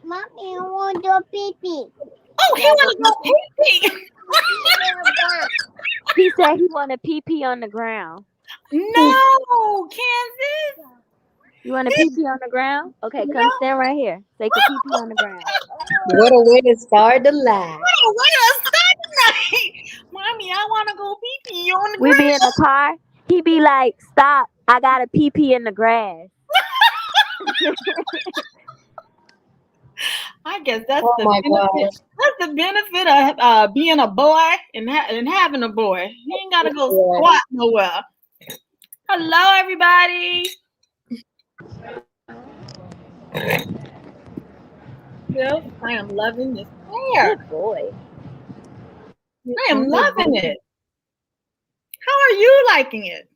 Mommy, I want to pee pee. Oh, he want to go pee pee. He said he want to pee pee on the ground. No, Kansas. You want to pee pee on the ground? Okay, come stand right here. Take a pee pee on the ground. What a way to start the live. Oh, wait a second. Mommy, I want to go pee pee on the We ground. be in the car. He be like, "Stop! I got to pee pee in the grass." I guess that's Oh the my benefit. That's the benefit of being a boy and having a boy. You ain't gotta go squat nowhere. Hello, everybody. Yes, I am loving this hair. Good boy. I am loving it. How are you liking it?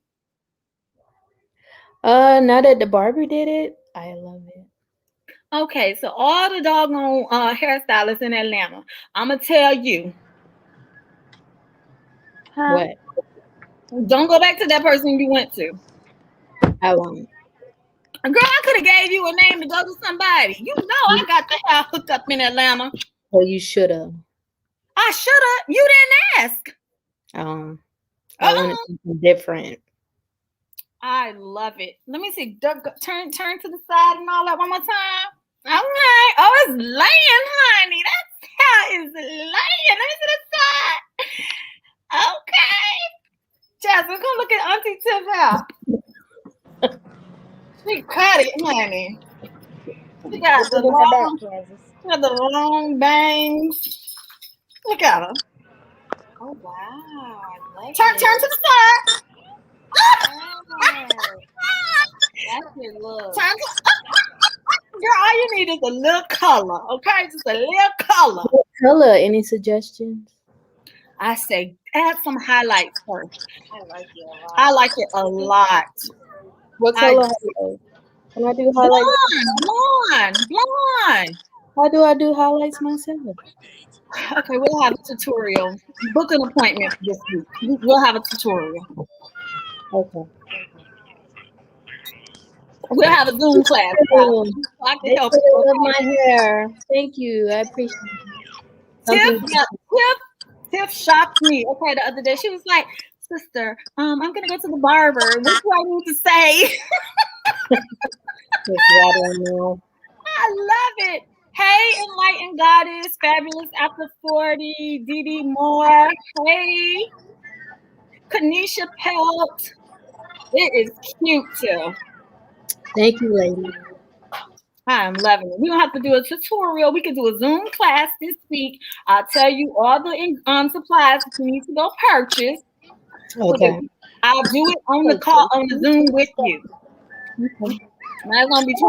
Now that the barber did it, I love it. Okay, so all the doggone hairstylists in Atlanta, I'm gonna tell you. Huh? What? Don't go back to that person you went to. I won't. Girl, I could have gave you a name to go to somebody. You know I got the hair hooked up in Atlanta. Well, you should have. I should have. You didn't ask. I wanted something different. I love it. Let me see. Turn to the side and all that one more time. Okay. Oh, it's laying, honey. That hair is laying. Let me see the side. Okay. Jasmine, come look at Auntie Tiff hair. She cut it, honey. She got the long bangs. Look at her. Oh wow! Turn to the side. That's your look. Girl, all you need is a little color, okay? Just a little color. What color? Any suggestions? I say add some highlights first. I like it a lot. I like it a lot. What color? Can I do highlights? Blonde. How do I do highlights myself? Okay, we'll have a tutorial. Book an appointment this week. We'll have a tutorial. Okay. We'll have a Zoom class. I can help you. I love my hair. Thank you. I appreciate it. Tiff shocked me. Okay, the other day she was like, "Sister, I'm gonna go to the barber. What do I need to say?" I love it. Hey, enlightened goddess, fabulous after 40, Dee Moore. Hey, Kanisha Pelt. It is cute too. Thank you, lady. I'm loving it. We don't have to do a tutorial. We can do a Zoom class this week. I'll tell you all the supplies that you need to go purchase. Okay. I'll do it on the call on the Zoom with you. Okay. That's gonna be $25.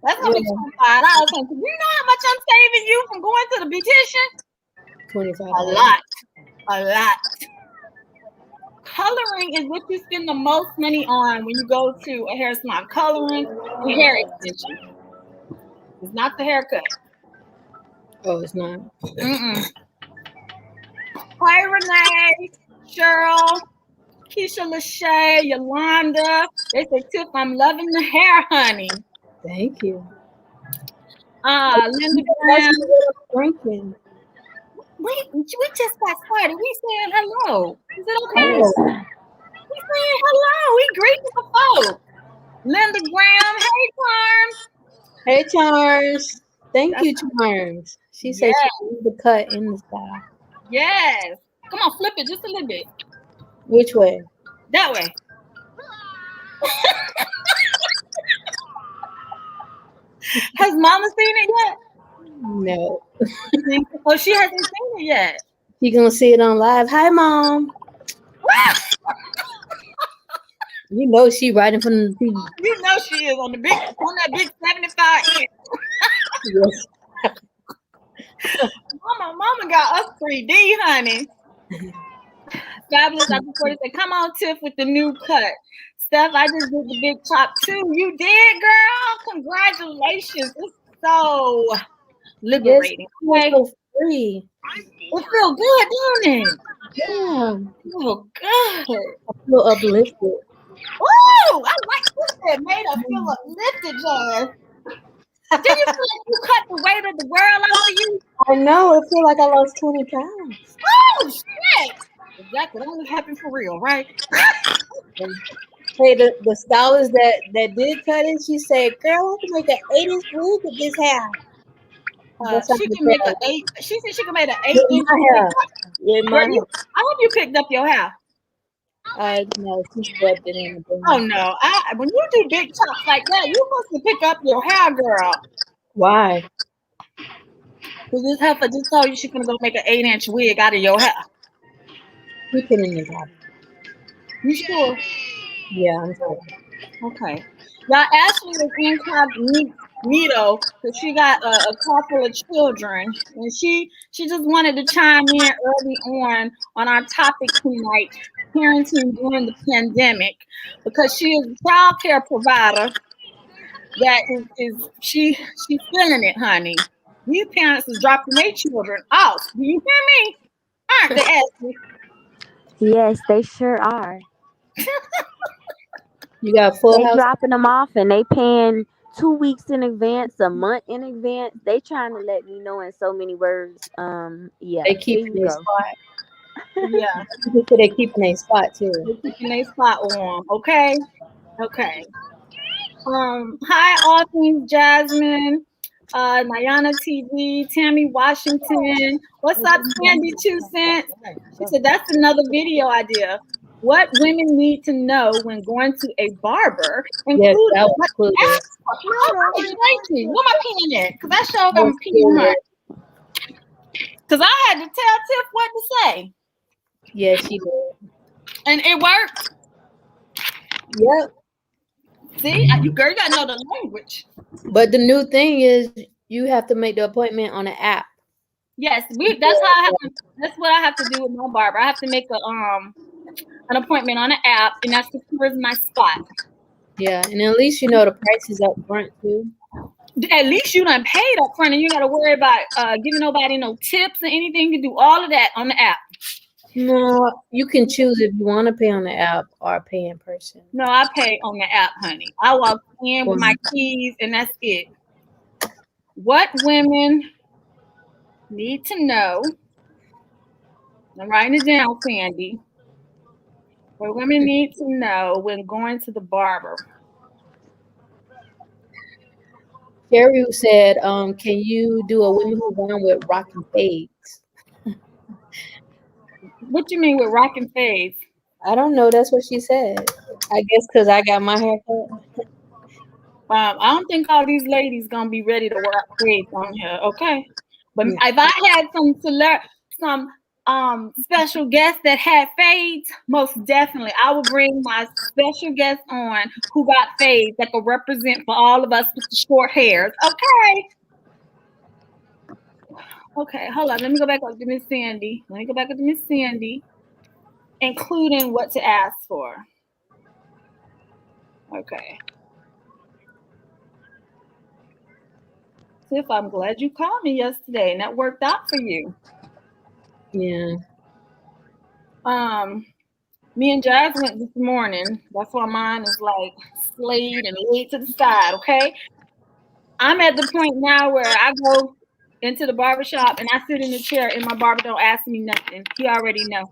That's gonna be $25. You know how much I'm saving you from going to the beautician? $25. A lot. Coloring is what you spend the most money on when you go to a hair salon. Coloring and hair extension. It's not the haircut. Oh, it's not. Hi, Renee, Cheryl, Keisha Lachey, Yolanda. They say, Tiff, I'm loving the hair, honey. Thank you. Linda Brown. Franklin. We just got started. We saying hello. Is it okay? We saying hello. We greeting the folks. Linda Graham. Hey, Charms. Hey, Charms. Thank you, Charms. She said she needs the cut in the style. Yes. Come on, flip it just a little bit. Which way? That way. Has Mama seen it yet? No. Oh, she hasn't seen it yet. She gonna see it on live. Hi, Mom. You know she right in front of the TV. You know she is on that big 75 inch. Yes. Mama got us 3D, honey. Fabulous after 40 said, come on, Tiff, with the new cut. Steph, I just did the big chop too. You did, girl. Congratulations. It's so liberating. Yes, it's so free. It feels good, don't it? Yeah. It feels good. I feel uplifted. Ooh, I like said made her feel uplifted, Jazz. Do you feel like you cut the weight of the world off of you? I know. I feel like I lost 20 pounds. Oh shit! Exactly. That only happened for real, right? Hey, the stylist that did cut it, she said, "Girl, I can make an 8-inch wig with this hair." She can make an 8. She said she can make an 8 with inch. my hair. With my I hope you picked up your hair. no, she rubbed it in. Oh no! When you do big chops like that, you supposed to pick up your hair, girl. Why? Because this heifer just told you she's gonna go make an 8-inch wig out of your hair. Keep it in the body. You sure? Yeah, I'm sure. Okay. Y'all, Ashley is incognito because she got a couple of children, and she just wanted to chime in early on our topic tonight, parenting during the pandemic, because she is a child care provider. That she's feeling it, honey. These parents is dropping their children off. Do you hear me? Aren't they, Ashley? Yes, they sure are. You got full They house. dropping them off and they paying 2 weeks in advance, a month in advance. They trying to let me know in so many words. Yeah. They keeping their go. spot. Yeah. They keeping their spot too. They're keeping their spot warm. Okay. Okay. Hi, all things Jasmine, Nayana TV, Tammy Washington. What's up, Sandy 2 Cents? She said that's another video idea. What women need to know when going to a barber, including Yes, that was cool. Thank you. What am I peeing at? Because I sure got my peeing hurt. Because I had to tell Tiff what to say. Yeah, she did. And it worked. Yep. See, you girl, you gotta know the language. But the new thing is you have to make the appointment on the app. Yes, that's what I have to do with my barber. I have to make an appointment on an app, and that secures my spot. Yeah, and at least you know the prices up front too. At least you done paid up front, and you got to worry about giving nobody no tips or anything. You can do all of that on the app. No, you can choose if you want to pay on the app or pay in person. No, I pay on the app, honey. I walk in with my keys, and that's it. What women need to know? I'm writing it down, Sandy. What women need to know when going to the barber. Jerry said, can you do a women who run with rocking fades? What you mean with rocking fades? I don't know. That's what she said. I guess because I got my hair cut. I don't think all these ladies gonna be ready to rock fades on here, okay? But if I had some special guests that had fades, most definitely I would bring my special guest on who got fades that could represent for all of us with the short hairs, okay? Okay, hold on. Let me go back up to Miss Sandy. Including what to ask for. Okay. Tiff, I'm glad you called me yesterday and that worked out for you. Yeah. Me and Jazz went this morning. That's why mine is like slayed and laid to the side, okay? I'm at the point now where I go into the barbershop and I sit in the chair and my barber don't ask me nothing. He already know.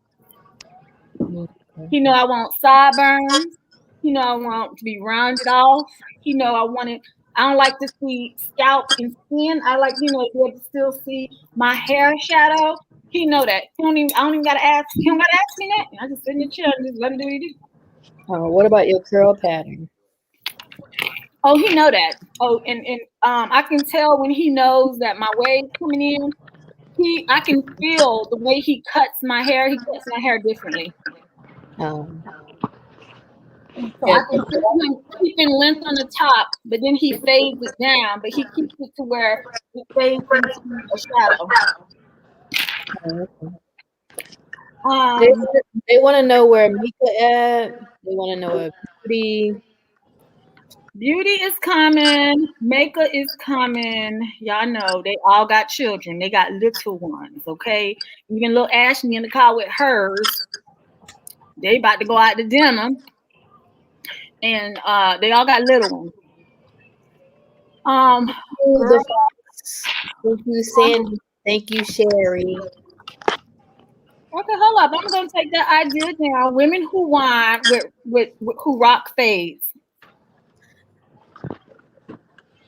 He know I want sideburns. He know I want to be rounded off. He know I don't like to see scalp and skin. I like, to be able to still see my hair shadow. He know that. I don't even gotta ask. He don't gotta ask me that. I just sit in the chair and just let him do what he do. What about your curl pattern? Oh, he know that. Oh, and I can tell when he knows that my wave's coming in. I can feel the way he cuts my hair. He cuts my hair differently. So I can feel him keeping length on the top, but then he fades it down. But he keeps it to where it fades into a shadow. They want to know where Mika at. They want to know where Beauty is coming. Makeup is coming. Y'all know they all got children. They got little ones, okay? Even little Ashley in the car with hers. They about to go out to dinner. and they all got little ones. The Fox. Thank you, Sandy. Thank you, Sherry. Okay, hold up. I'm gonna take that idea down. Women who whine with who rock fades.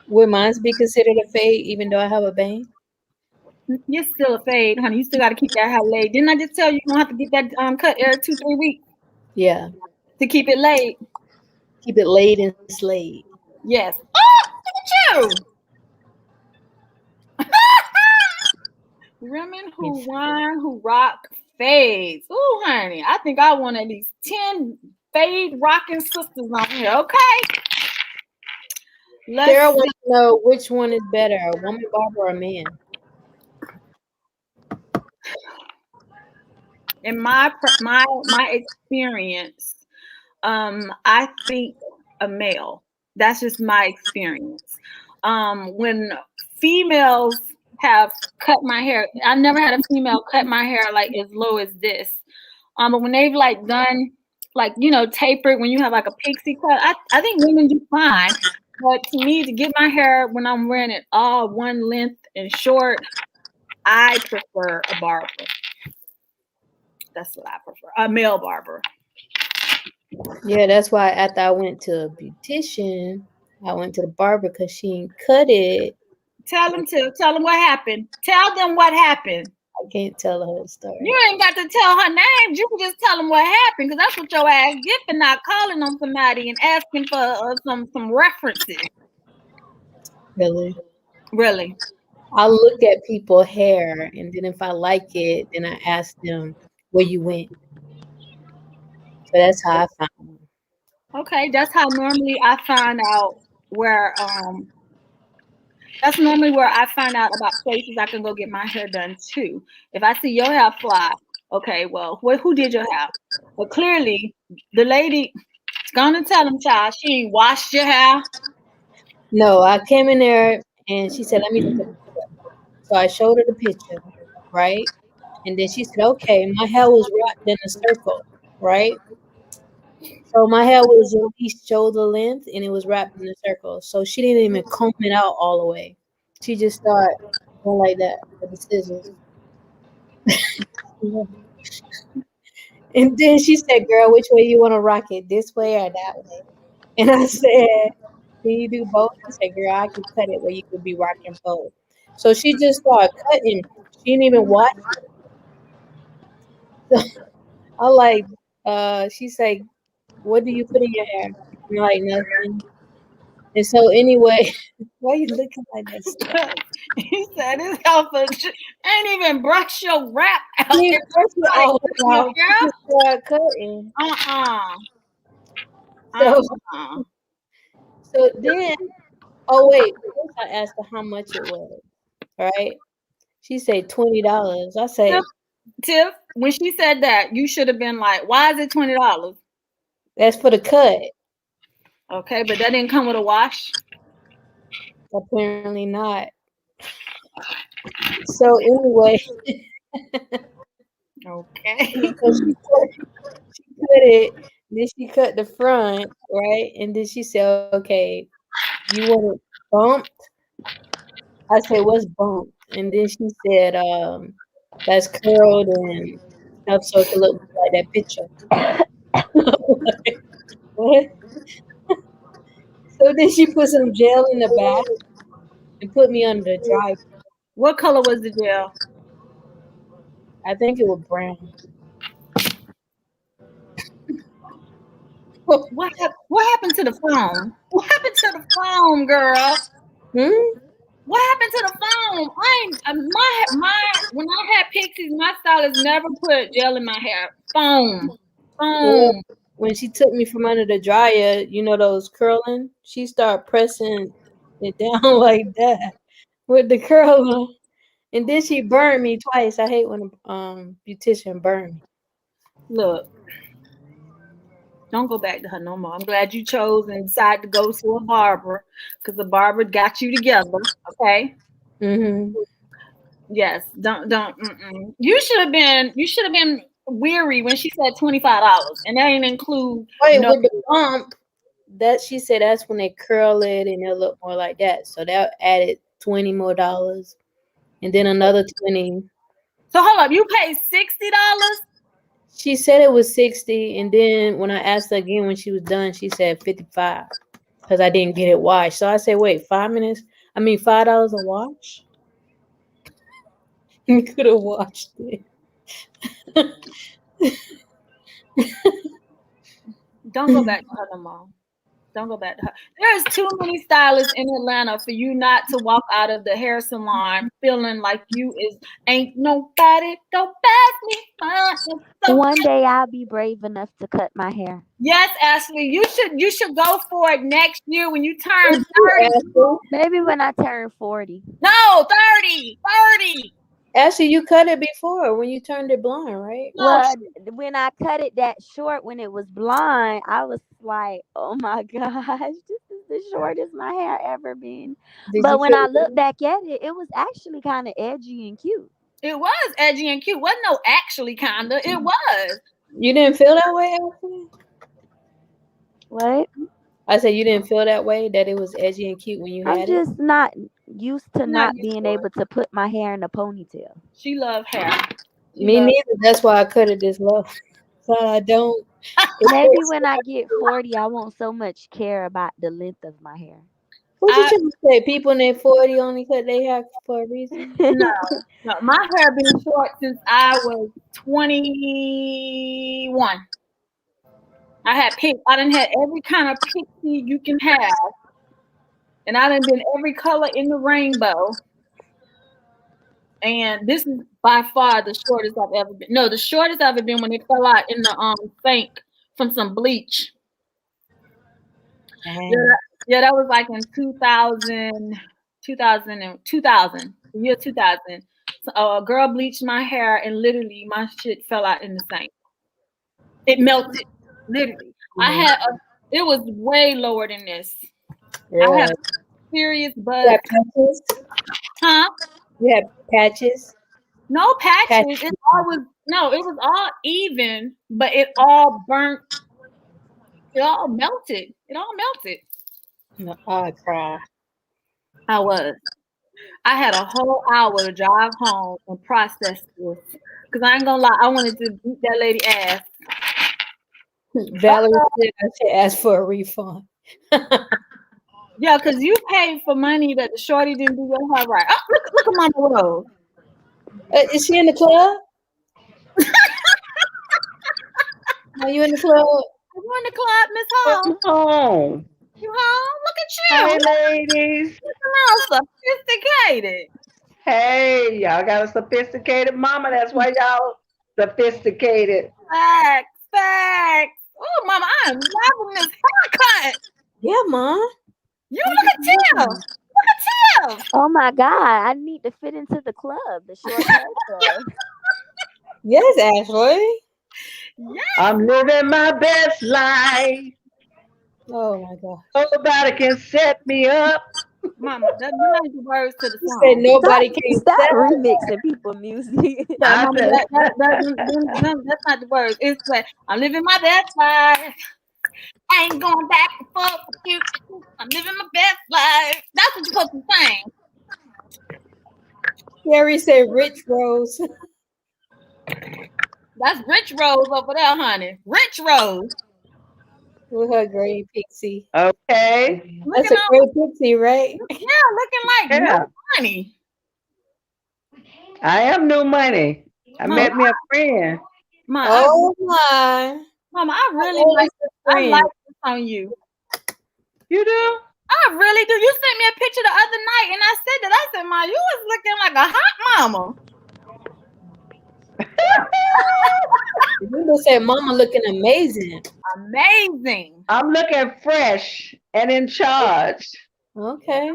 Would mine be considered a fade, even though I have a bang? You're still a fade, honey. You still got to keep that hair laid. Didn't I just tell you don't have to get that cut every 2-3 weeks? Yeah. To keep it laid. Keep it laid and slayed. Yes. Oh, look at you. Women who whine, who rock fades. Ooh, honey. I think I want at least 10 fade rocking sisters on here. Okay. Sarah wants to know which one is better, a woman barber or a man? In my experience, I think a male. That's just my experience. When females have cut my hair, I never had a female cut my hair like as low as this. But when they've like done like tapered, when you have like a pixie cut, I think women do fine. But to me, to get my hair when I'm wearing it all one length and short, I prefer a barber. That's what I prefer. A male barber. Yeah, that's why after I went to a beautician, I went to the barber because she ain't cut it. Tell them what happened. Tell them what happened. I can't tell her the story. You ain't got to tell her names. You can just tell them what happened, because that's what your ass get for not calling on somebody and asking for some references. Really? Really? I look at people's hair, and then if I like it, then I ask them where you went. So that's how I found them. Okay, that's how normally I find out where that's normally where I find out about places I can go get my hair done too. If I see your hair fly, okay, well, who did your hair? Well, clearly the lady gonna tell them, child, she ain't washed your hair. No, I came in there and she said, "Let me take a picture." So I showed her the picture, right? And then she said, "Okay, my hair was wrapped in a circle, right?" So my hair was at least shoulder length and it was wrapped in a circle. So she didn't even comb it out all the way. She just started going like that with the scissors. And then she said, "Girl, which way you want to rock it? This way or that way?" And I said, "Can you do both?" She said, "Girl, I can cut it where you could be rocking both." So she just started cutting. She didn't even watch it. So I like, she's like, "What do you put in your hair?" I'm like, "Nothing." And so anyway, why are you looking like that stuff? He said his helper ain't even brush your wrap out. She ain't brush it all out. She just started cutting. So then, oh wait, first I asked her how much it was, right? She said $20. I say, Tiff, when she said that, you should have been like, "Why is it $20?" That's for the cut. Okay, but that didn't come with a wash. Apparently not. So anyway, okay. So she cut it. Then she cut the front, right? And then she said, "Okay, you want it bumped?" I said, "What's bumped?" And then she said, "That's curled and stuff, so it can look like that picture." What? So then she put some gel in the back and put me under the dryer. What color was the gel? I think it was brown. What happened to the foam? What happened to the foam, girl? What happened to the foam? When I had pixies, my stylist never put gel in my hair. Foam. Well, when she took me from under the dryer, you know those curling, she started pressing it down like that with the curler, and then she burned me twice. I hate when a beautician burn me. Look, don't go back to her no more. I'm glad you chose and decided to go to a barber, because the barber got you together. Okay. Yes. Don't. You should have been weary when she said $25, and that didn't include. Wait, with the bump, that she said that's when they curl it and it'll look more like that. So that added $20 more, and then another 20. So hold up, you paid $60? She said it was 60, and then when I asked her again when she was done, she said 55 because I didn't get it washed. So I said, wait, $5 a wash? You could have washed it. Don't go back to her no more. Don't go back to her. There's too many stylists in Atlanta for you not to walk out of the hair salon feeling like you ain't nobody don't pass me by. So One day I'll be brave enough to cut my hair. yes, Ashley, you should go for it next year when you turn 30. Maybe when I turn 40. No, 30. Actually, you cut it before when you turned it blonde, right? No, Well, when I cut it that short when it was blonde, I was like, oh my gosh, this is the shortest my hair ever been. Did But you when feel I it? look back at it, it was actually kind of edgy and cute. it was edgy and cute. Wasn't no actually kinda. It was. You didn't feel that way, Ashley? What? I said you didn't feel that way, that it was edgy and cute when you I'm had it? just not used to not used being to it. able to put my hair in a ponytail. She loved hair. Me neither. That's why I cut it this low. So I don't. Maybe when I get 40, I won't so much care about the length of my hair. What you trying to say? People in their 40 only cut their hair for a reason? No, my hair been short since I was 21. I done had every kind of pixie you can have. And I done been every color in the rainbow. And this is by far the shortest I've ever been. No, the shortest I've ever been when it fell out in the sink from some bleach. Yeah, that was like in 2000, the year 2000. So, a girl bleached my hair and literally my shit fell out in the sink. It melted, literally. It was way lower than this. Yeah. I had serious buzz. You had patches? Huh? You had patches? No patches. It was all even, but it all burnt. It all melted. No, I cry. I had a whole hour to drive home and process this. Because I ain't gonna lie, I wanted to beat that lady ass. Valerie said I should ask for a refund. Yeah, because you paid for money that the shorty didn't do your hair right. Oh, look at Mama Rose. Is she in the club? Are you in the club? Are you in the club, Miss Hall? Home. You home? Look at you. Hey, ladies. You're sophisticated. Hey, y'all got a sophisticated mama. That's why y'all sophisticated. Facts. Oh, Mama, I am loving this haircut. Yeah, Mom. You look at Tim. Look at Tim. Oh my God, I need to fit into the club, the short hair club. Yes, Ashley. Yes. I'm living my best life. Oh my God. Nobody can set me up. Mama, that's not the words to the You song. said nobody can Stop remixing people's music. Yeah, Mama, that's not the words. It's like, I'm living my best life. I ain't going back and forth with you. I'm living my best life. That's what you're supposed to sing. Carrie said Rich Rose. That's Rich Rose over there, honey. Rich Rose. With her gray pixie. Okay. That's a gray pixie, right? Yeah, looking like no money. I am new money. I met me a friend. Oh my. Mama, I really like this on you. You do? I really do. You sent me a picture the other night and I said, Ma, you was looking like a hot mama. You said Mama looking amazing. Amazing. I'm looking fresh and in charge. Okay.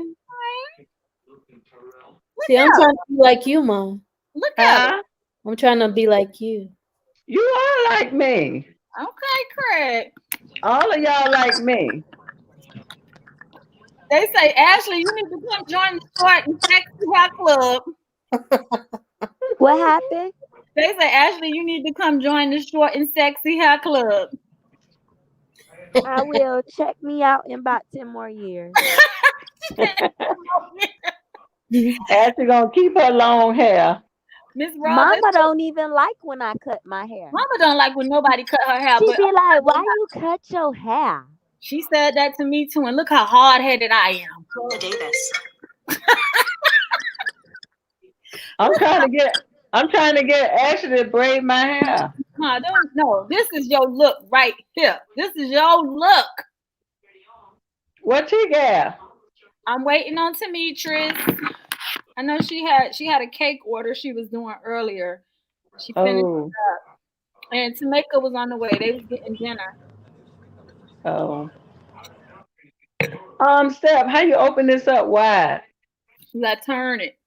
See, I'm trying to be like you, Mom. Look at it. I'm trying to be like you. You are like me. Okay, Craig. All of y'all like me. They say, Ashley, you need to come join the short and sexy hair club. What happened? They say, Ashley, you need to come join the short and sexy hair club. I will. Check me out in about 10 more years. Ashley gonna keep her long hair. Miss Ross, Mama don't even like when I cut my hair. Mama don't like when nobody cut her hair, She but be like, "Why you cut your hair?" she said that to me too. And look how hard-headed I am. Davis. I'm trying to get Ashley to braid my hair. No, this is your look right here. This is your look. What she got? I'm waiting on Demetrius. I know she had a cake order she was doing earlier. She finished it up. And Tameka was on the way. They was getting dinner. Oh. Steph, how you open this up wide? You gotta turn it.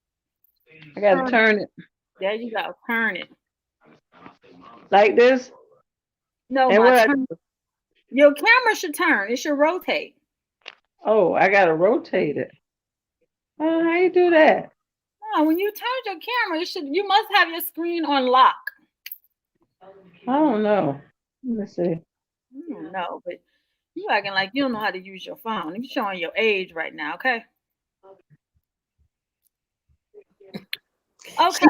I gotta turn it. There you go. Turn it. Like this? No, your camera should turn. It should rotate. Oh, I gotta rotate it. Oh, how you do that? Oh, when you turn your camera, you must have your screen on lock. I don't know. Let me see. I don't know, but you acting like you don't know how to use your phone. You're showing your age right now, okay? Okay.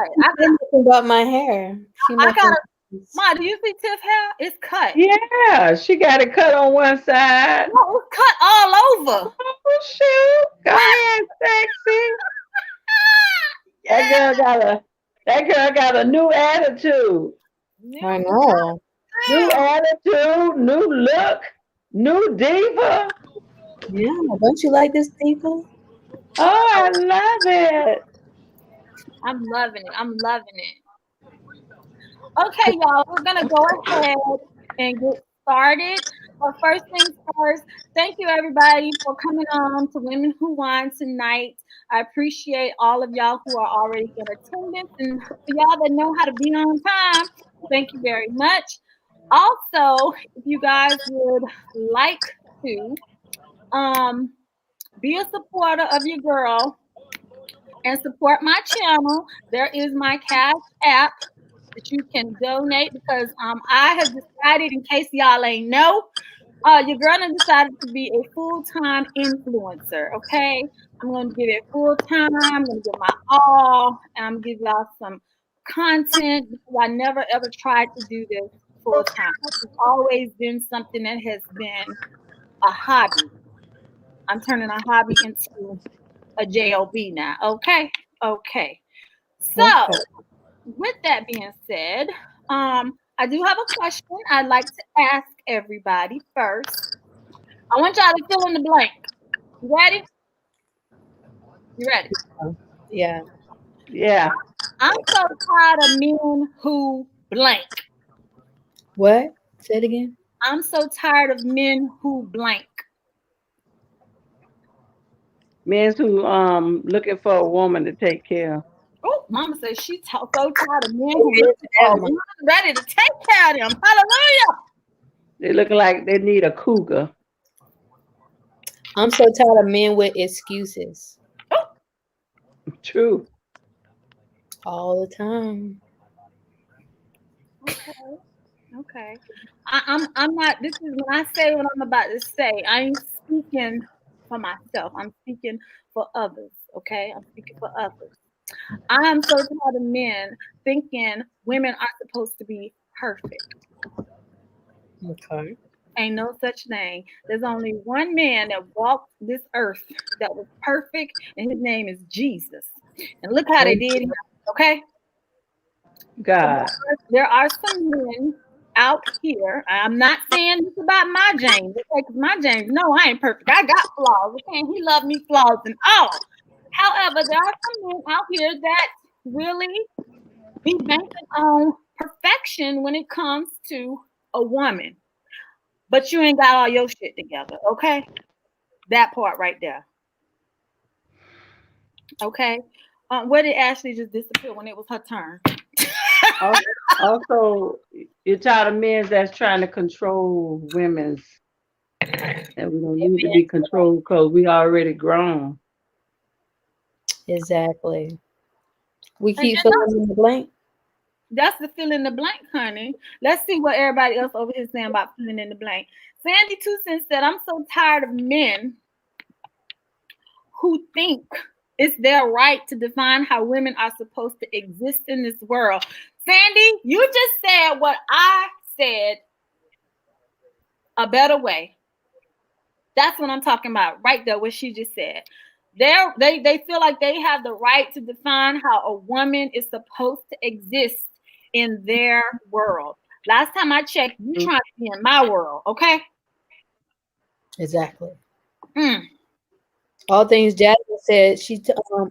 About my hair. Ma, do you see Tiff's hair? It's cut. Yeah, she got it cut on one side. No, it's cut all over. Oh shoot! Go ahead, sexy. That girl got a new attitude. I know. New attitude, new look, new diva. Yeah, don't you like this diva? Oh, I love it. I'm loving it. Okay, y'all, we're gonna go ahead and get started. But first things first, thank you everybody for coming on to Women Who Wine tonight. I appreciate all of y'all who are already in attendance, and for y'all that know how to be on time, thank you very much. Also, if you guys would like to be a supporter of your girl and support my channel, there is my Cash App that you can donate, because I have decided, in case y'all ain't know, your girl has decided to be a full-time influencer, okay? I'm going to give it full-time. I'm going to give my all, and I'm going to give y'all some content, because I never, ever tried to do this full-time. It's always been something that has been a hobby. I'm turning a hobby into a job now, okay? Okay. So, with that being said, I do have a question I'd like to ask everybody first. I want y'all to fill in the blank. You ready? You ready? Yeah. Yeah. I'm so tired of men who blank. What? Say it again. I'm so tired of men who blank. Men who looking for a woman to take care of. Oh, Mama says she's so tired of men who are ready to take care of them. Hallelujah. They looking like they need a cougar. I'm so tired of men with excuses. Oh. True. All the time. Okay. I'm not. This is when I say what I'm about to say. I ain't speaking for myself. I'm speaking for others. Okay. I'm speaking for others. I am so tired of men thinking women are supposed to be perfect. Okay. Ain't no such thing. There's only one man that walked this earth that was perfect, and his name is Jesus. And look how they did him. Okay. God. There are some men out here. I'm not saying this about my James. Because my James, no, I ain't perfect. I got flaws. Okay, he loved me flaws and all. However, there are some men out here that really be banking on perfection when it comes to a woman. But you ain't got all your shit together, okay? That part right there. Okay. Where did Ashley just disappear when it was her turn? Also, you're tired of men that's trying to control women's, and we don't need to be controlled because we already grown. Exactly. We keep filling in the blank. That's the fill in the blank, honey. Let's see what everybody else over here is saying about filling in the blank. Sandy Two Cents said, I'm so tired of men who think it's their right to define how women are supposed to exist in this world. Sandy, you just said what I said a better way. That's what I'm talking about right there, what she just said. They feel like they have the right to define how a woman is supposed to exist in their world. Last time I checked, you trying to be in my world, okay? Exactly. All things Jasmine said, she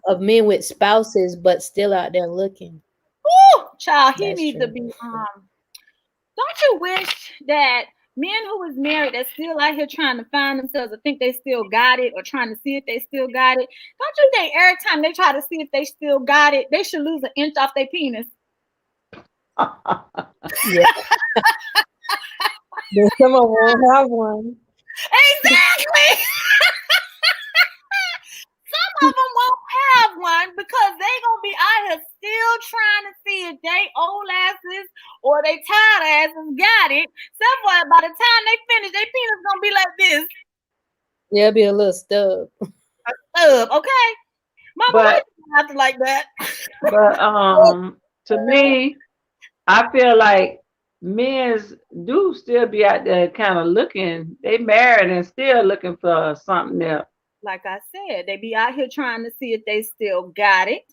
of men with spouses, but still out there looking. Woo, child, he That's needs true. to be. Don't you wish that men who is married that's still out here trying to find themselves or think they still got it or trying to see if they still got it? Don't you think every time they try to see if they still got it, they should lose an inch off their penis? Yeah. Some of them won't have one. Exactly. Some of them won't have one because they gonna be out here still trying to see if they old asses or they tired asses got it. Except by the time they finish, their penis gonna be like this. Yeah, it'll be a little stub. Okay. Mama, why you have to like that? But to me, I feel like men do still be out there kind of looking. They married and still looking for something else. Like I said, they be out here trying to see if they still got it.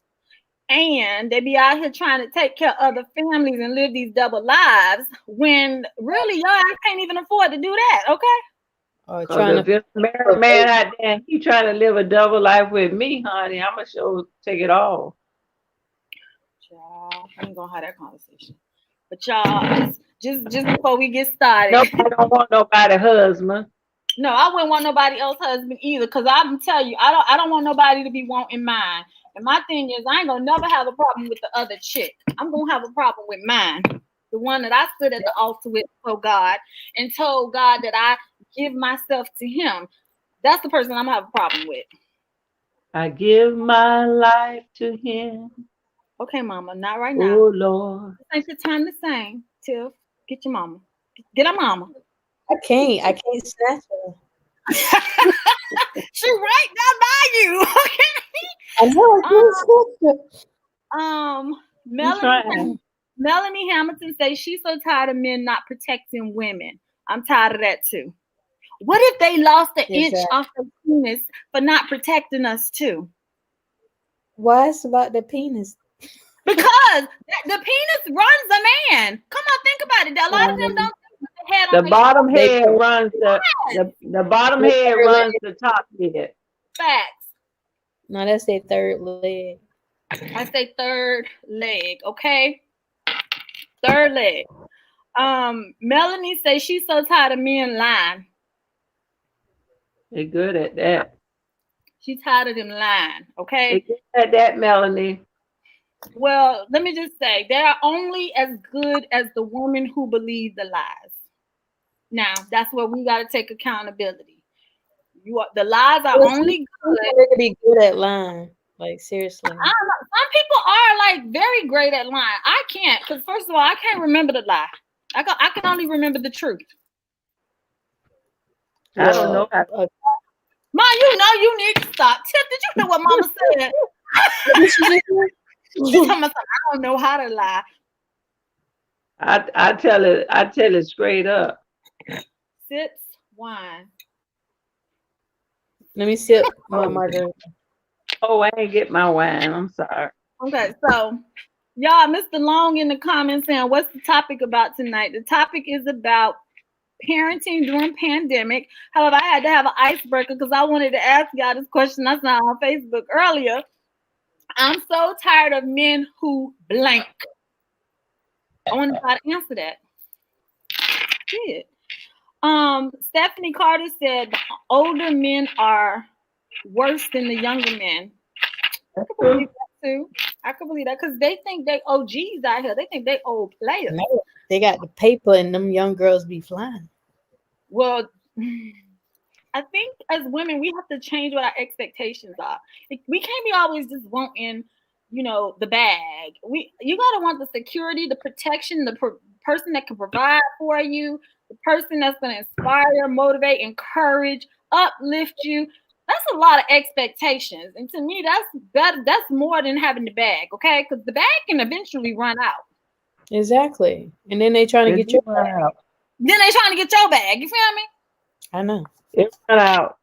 And they be out here trying to take care of other families and live these double lives when really y'all can't even afford to do that, okay? Or Because if it's a married man out there and he trying to live a double life with me, honey, I'm going to sure take it all. Y'all, I'm going to have that conversation. But y'all, just before we get started. Nobody don't want nobody husband. No, I wouldn't want nobody else husband either. Because I'm telling you, I don't want nobody to be wanting mine. And my thing is, I ain't gonna never have a problem with the other chick. I'm gonna have a problem with mine. The one that I stood at the altar with before God and told God that I give myself to him. That's the person I'm gonna have a problem with. I give my life to him. Okay, mama, not right now. Oh, Lord. This ain't your time to sing, Tiff. Get your mama. Get her mama. I can't snatch her. She right down by you. Okay. I know. Melanie Hamilton says she's so tired of men not protecting women. I'm tired of that too. What if they lost an inch off their penis for not protecting us too? Why it's about the penis? Because the penis runs the man. Come on, think about it. A lot of them don't. The bottom head runs the bottom head runs the top head. Facts. No, that's their third leg. I say third leg, okay? Third leg. Melanie says she's so tired of men lying. They're good at that. She's tired of them lying, okay? They're good at that, Melanie. Well, let me just say, they're only as good as the woman who believes the lies. Now, that's where we got to take accountability. The lies are only good. They could be good at lying. Like, seriously. I don't know. Some people are like very great at lying. I can't, because first of all, I can't remember the lie. I can only remember the truth. I don't know. Ma, you know you need to stop. Tip, did you hear what Mama said? She's talking about, I don't know how to lie. I tell it straight up. Sips wine. Let me sip my margarita. Oh, I ain't get my wine. I'm sorry. Okay, so y'all, Mr. Long in the comments saying, what's the topic about tonight? The topic is about parenting during pandemic. However, I had to have an icebreaker because I wanted to ask y'all this question I saw on Facebook earlier. I'm so tired of men who blank. I want to try to answer that. Good. Stephanie Carter said older men are worse than the younger men. I can believe that too. I can believe that because they think they OGs out here. They think they old players. No, they got the paper and them young girls be flying. Well, I think as women, we have to change what our expectations are. We can't be always just wanting, the bag. You got to want the security, the protection, the person that can provide for you. the person that's going to inspire, motivate, encourage, uplift you. That's a lot of expectations. And to me, that's more than having the bag, okay? Because the bag can eventually run out. Exactly. And then they trying to get your bag. out. Then they trying to get your bag. You feel me? I know. It run out.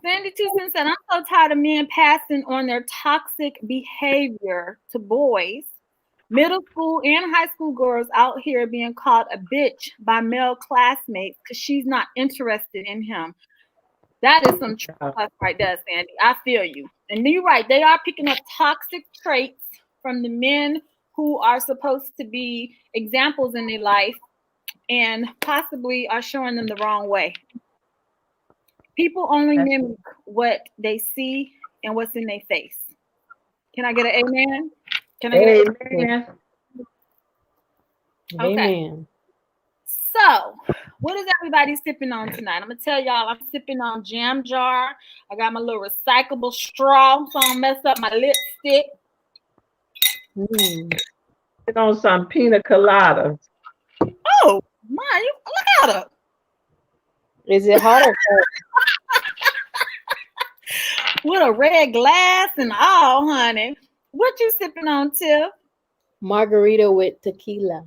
Sandy Two Cents said, I'm so tired of men passing on their toxic behavior to boys. Middle school and high school girls out here being called a bitch by male classmates because she's not interested in him. That is some true stuff right there, Sandy. I feel you. And you're right. They are picking up toxic traits from the men who are supposed to be examples in their life and possibly are showing them the wrong way. People only mimic what they see and what's in their face. Can I get an amen? Can I get an amen? Okay. Amen. So, what is everybody sipping on tonight? I'm going to tell y'all I'm sipping on Jam Jar. I got my little recyclable straw so I don't mess up my lipstick. Sit on some pina colada. Oh, my, you look at it. Is it hot or cold? With a red glass and all, honey. What you sipping on, Tiff? Margarita with tequila.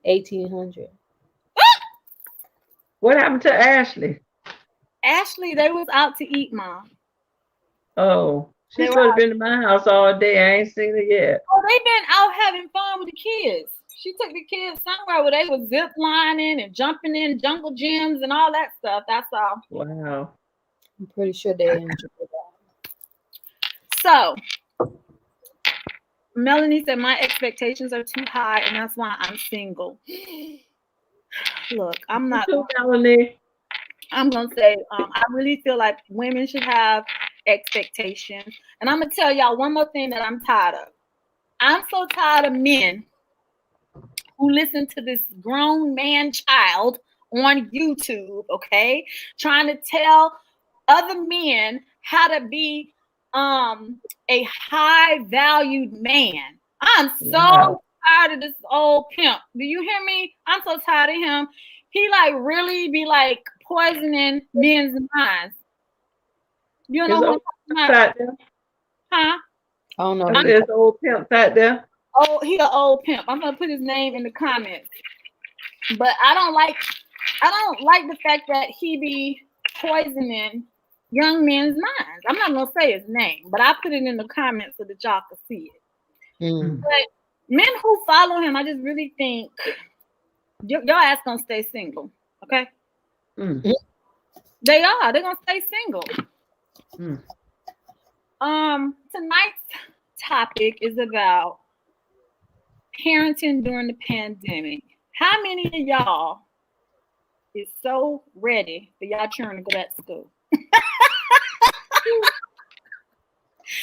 1800. What happened to Ashley? Ashley, they was out to eat, Mom. Oh, she's supposed to been in my house all day. I ain't seen her yet. Oh, they been out having fun with the kids. She took the kids somewhere where they was zip lining and jumping in jungle gyms and all that stuff. That's all. Wow. I'm pretty sure they enjoyed that. So, Melanie said, my expectations are too high, and that's why I'm single. Look, I'm not. Melanie. I'm going to say, I really feel like women should have expectations. And I'm going to tell y'all one more thing that I'm tired of. I'm so tired of men who listen to this grown man child on YouTube, okay, trying to tell other men how to be a high valued man. I'm so tired of this old pimp. Do you hear me? I'm so tired of him. He like really be like poisoning men's minds. You know what I'm talking about? Huh? I don't know. There's old pimp out there. Oh, he an old pimp. I'm gonna put his name in the comments. But I don't like the fact that he be poisoning young men's minds. I'm not gonna say his name, but I put it in the comments so that y'all can see it. But men who follow him, I just really think your ass gonna stay single. Okay? They are. They're gonna stay single. Tonight's topic is about parenting during the pandemic. How many of y'all is so ready for y'all children to go back to school?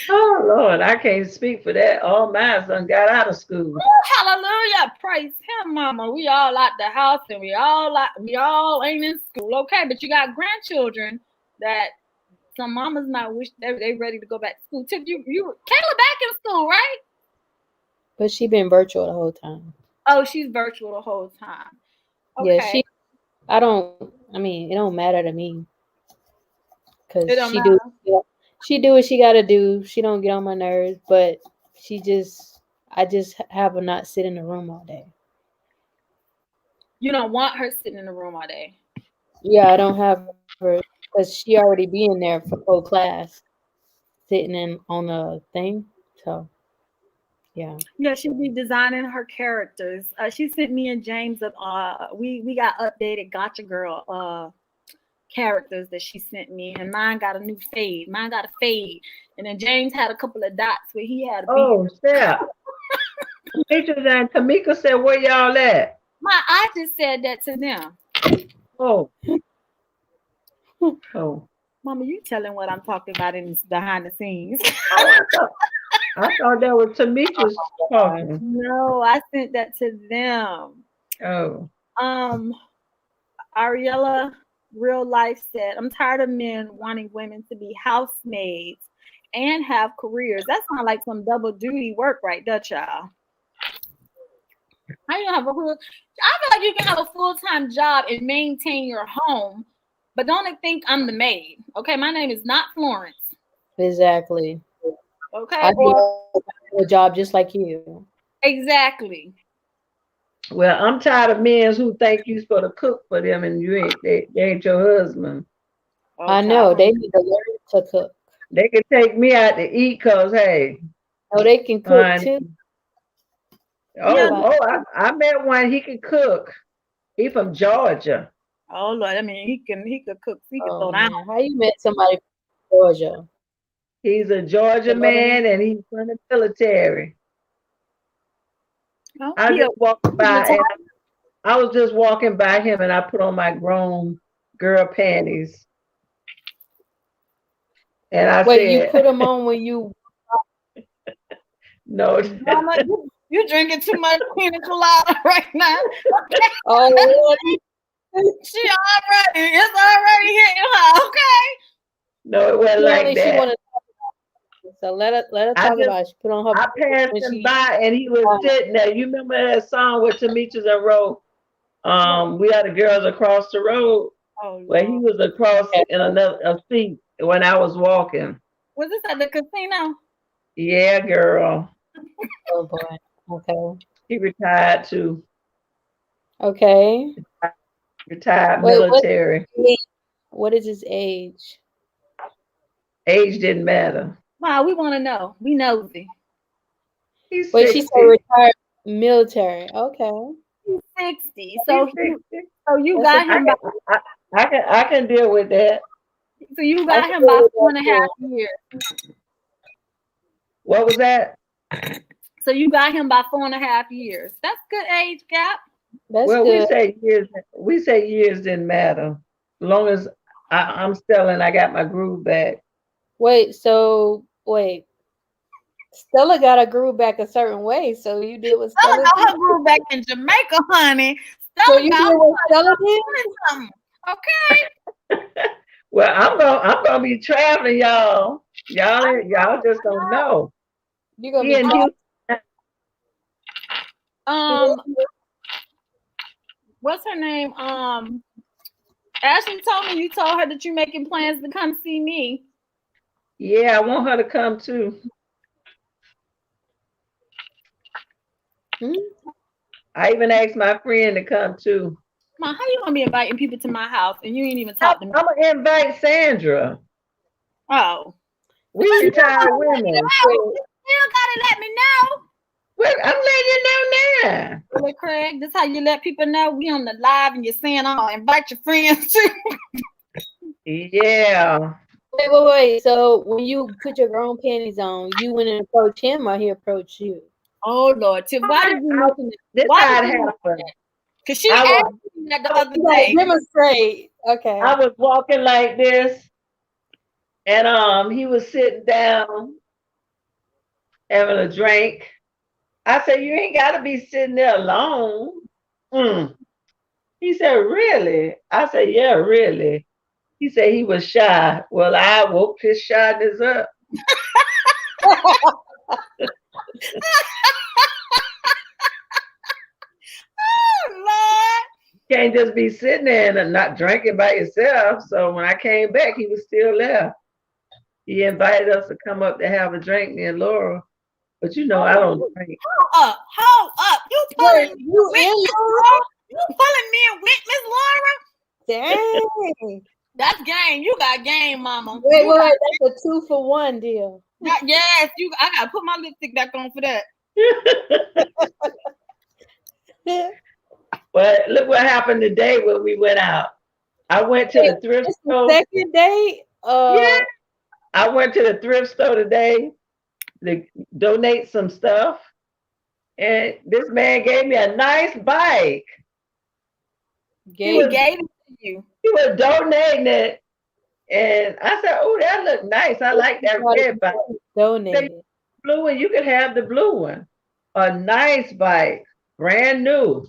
Oh Lord, I can't speak for that. All mine done got out of school. Oh, hallelujah. Praise him, mama. We all out the house and we all ain't in school. Okay, but you got grandchildren that some mamas might wish they ready to go back to school. Tip, you Kayla back in school, right? But she been virtual the whole time. Oh, she's virtual the whole time. Okay. Yeah, it don't matter to me. Cause she do what she gotta do. She don't get on my nerves, but I just have her not sit in the room all day. You don't want her sitting in the room all day. Yeah, I don't have her because she already be in there for whole class, sitting in on a thing. So yeah. Yeah, she'll be designing her characters. She sent me and James we got updated Gotcha Girl characters that she sent me, and mine got a new fade. Mine got a fade, and then James had a couple of dots where he had a beard. Oh, snap. Demetrius and Tamika said, where y'all at? I just said that to them. Oh. Mama, you telling what I'm talking about in behind the scenes. I thought that was Tamika's talking. No, I sent that to them. Oh. Ariella Real Life said, I'm tired of men wanting women to be housemaids and have careers. That sounds like some double duty work right there, child. How you gonna have a full? I feel like you can have a full-time job and maintain your home, but don't think I'm the maid. Okay, my name is not Florence. Exactly. Okay, I or do a job just like you. exactly. Well, I'm tired of men who think you're supposed to cook for them and you ain't they ain't your husband. I Okay, know they need to learn to cook. They can take me out to eat because hey, Oh, they can cook honey. too. yeah. But I met one, he can cook. He from Georgia. Oh Lord, I mean he could cook, he could oh throw down. man, how you met somebody from Georgia? He's a Georgia You know what I mean? man and he's from the military. Oh, I he a just walked by retired. and I was just walking by him and I put on my grown girl panties and I Wait, you put said, them on when you? no, Mama, you drinking too much pina colada right now. Oh, really? It's already hitting her. Okay. no, it wasn't Apparently like she that. wanted. So let her I talk just about it. She put on her I passed when him she. by and he was sitting there. You remember that song with Tamisha and wrote, We Are the Girls Across the Road? Oh Well, he Lord. was across in another a seat when I was walking. Was this at the casino? Yeah, girl. Oh boy. Okay. He retired too. Okay. Retired Wait, military. what is his age? Age didn't matter. Wow, we want to know. We nosy. He's Wait, she said 60. retired military. Okay. He's 60. He's 60. So you That's a got I him by can I can deal with that. I can deal with that too. 4.5 years. What was that? So you got him by 4.5 years. That's good age gap. That's Well, good. we say years didn't matter. As long as I'm still and I got my groove back. Wait, Stella got her groove back a certain way, so you did what Stella Stella got did. her grew back in Jamaica, honey. So Stella you got did what Stella did? something. Okay. Well, I'm gonna be traveling, y'all. Y'all just don't know. You're gonna He be in trapped. Houston. Um, what's her name? Ashley told me you told her that you're making plans to come see me. Yeah, I want her to come too. Hmm? I even asked my friend to come too. Ma, how you gonna be inviting people to my house and you ain't even I'm talk to me? gonna invite Sandra. Oh. We But you retired gotta let me women. know. You still gotta let me know. Well, I'm letting you know now. Really, Craig, this how you let people know we on the live and you're saying, "Oh, invite your friends too." Yeah. Wait. So when you put your grown panties on, you went and approached him or he approached you? Oh Lord, Tiff, why did you mention that? This Why how did it you mention happened. that? Because she I was asked me that the other You gotta day. demonstrate. Okay. I was walking like this, and he was sitting down having a drink. I said, "You ain't got to be sitting there alone." Mm. He said, "Really?" I said, "Yeah, really." He said he was shy. Well, I woke his shyness up. Oh Lord. Can't just be sitting there and not drinking by yourself. So when I came back, he was still there. He invited us to come up to have a drink, me and Laura. But you know, I don't drink. Hold up. You Wait, pulling me you with in Miss Laura? Laura? You pulling me with Miss Laura? Dang. That's game. You got game, mama. Wait. That's a 2-for-1 deal. Yes, I gotta put my lipstick back on for that. But look what happened today when we went out. I went to the thrift It's the store. second date. Yeah, I went to the thrift store today to donate some stuff. And this man gave me a nice bike. He He gave it to you. was donating it. And I said, "Oh, that look nice. I like that red bike." Donated. Blue one, you could have the blue one. A nice bike, brand new.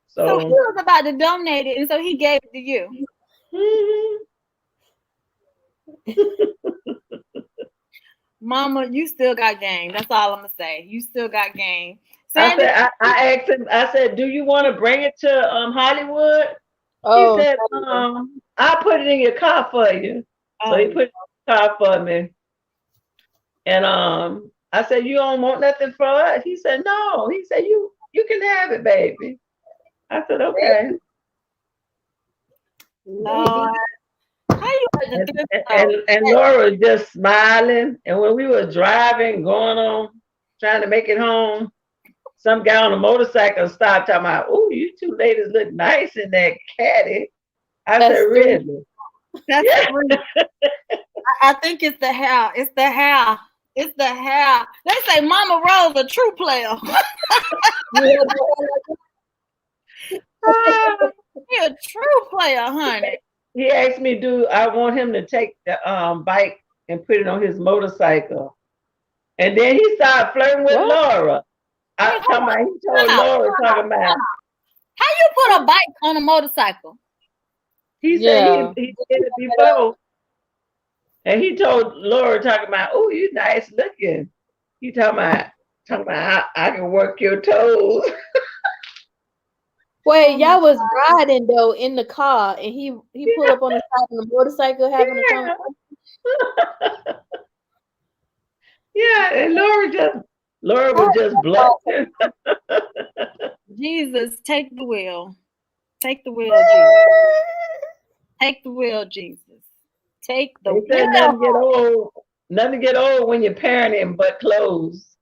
So he So was about to donate it, and so he gave it to you. Mama, you still got game. That's all I'm gonna say. You still got game. Sandy, I asked him, I said, do you want to bring it to Hollywood? Oh, He said, I'll put it in your car for you. So he put it in the car for me. And I said, you don't want nothing for us? He said, no. He said, you can have it, baby. I said, okay. Lord. How you had to do And Laura was just smiling. And when we were driving, going on, trying to make it home, some guy on a motorcycle stopped talking about, oh, you two ladies look nice in that caddy. I said, really? That's I think it's the hair. It's the hair. It's the hair. They say Mama Rose a true player. He a true player, honey. He asked me, do I want him to take the bike and put it on his motorcycle? And then he started flirting with Laura. He told Laura, talking about how you put a bike on a motorcycle? He said he did it before. And he told Laura, talking about, oh, you nice looking. He talking about I can work your toes. Wait, y'all was riding though in the car, and he pulled up on the side of the motorcycle having a conversation. Yeah, and Laura was just blushing. Jesus, take the wheel. Take the wheel, Jesus. Take the wheel, Jesus. Take the wheel. Nothing get old when you're parenting but clothes.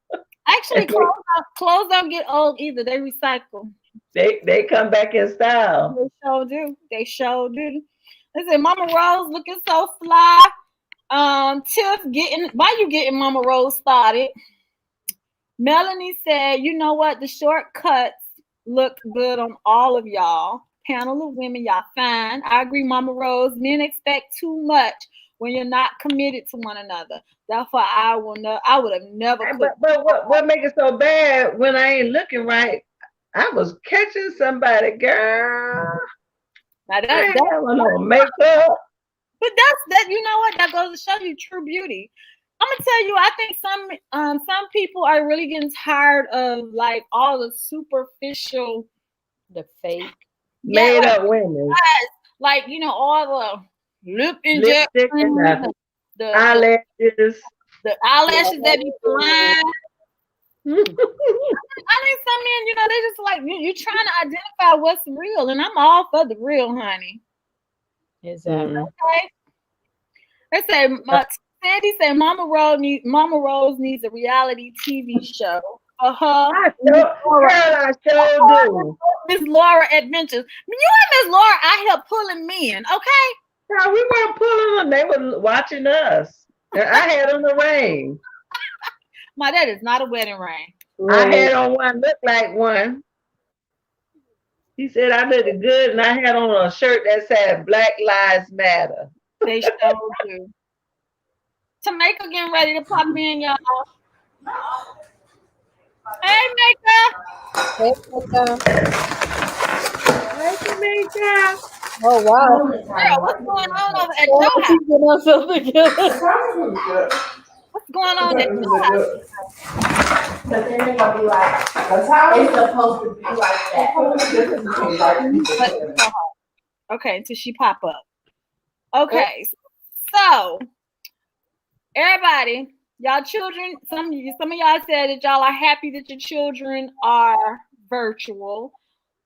Actually, clothes don't get old either. They recycle. They come back in style. They sure do. They sure do. Listen, Mama Rose looking so fly. Tiff why you getting Mama Rose started? Melanie said, you know what? The shortcuts look good on all of y'all. Panel of women, y'all fine. I agree, Mama Rose. Men expect too much when you're not committed to one another. Therefore, I would have never. But what make it so bad when I ain't looking right? I was catching somebody, girl. Now that's no makeup. But that. You know what? That goes to show you true beauty. I'm gonna tell you. I think some people are really getting tired of like all the superficial, the fake, made up women. Like all the lip injections, the eyelashes, that be flying. I think some men, they just like you're trying to identify what's real, and I'm all for the real, honey. Exactly. Okay. They say, Sandy said, Mama Rose needs a reality TV show. I sure do. Miss Laura Adventures. You and Miss Laura out here pulling men, okay? No, we weren't pulling them. They were watching us. I had on the ring. My that is not a wedding ring. I had on one, looked like one. He said I looked good, and I had on a shirt that said Black Lives Matter. They sure do. Tamika getting ready to pop in, y'all. Hey, Mika. Hey, Mika. Hey, Tamika. Oh, wow. Girl, what's going on over at your house? What's going on at your house? But then they're gonna be like, it's supposed to be like that. Okay, until she pop up. Okay, so everybody, y'all children, some of y'all said that y'all are happy that your children are virtual.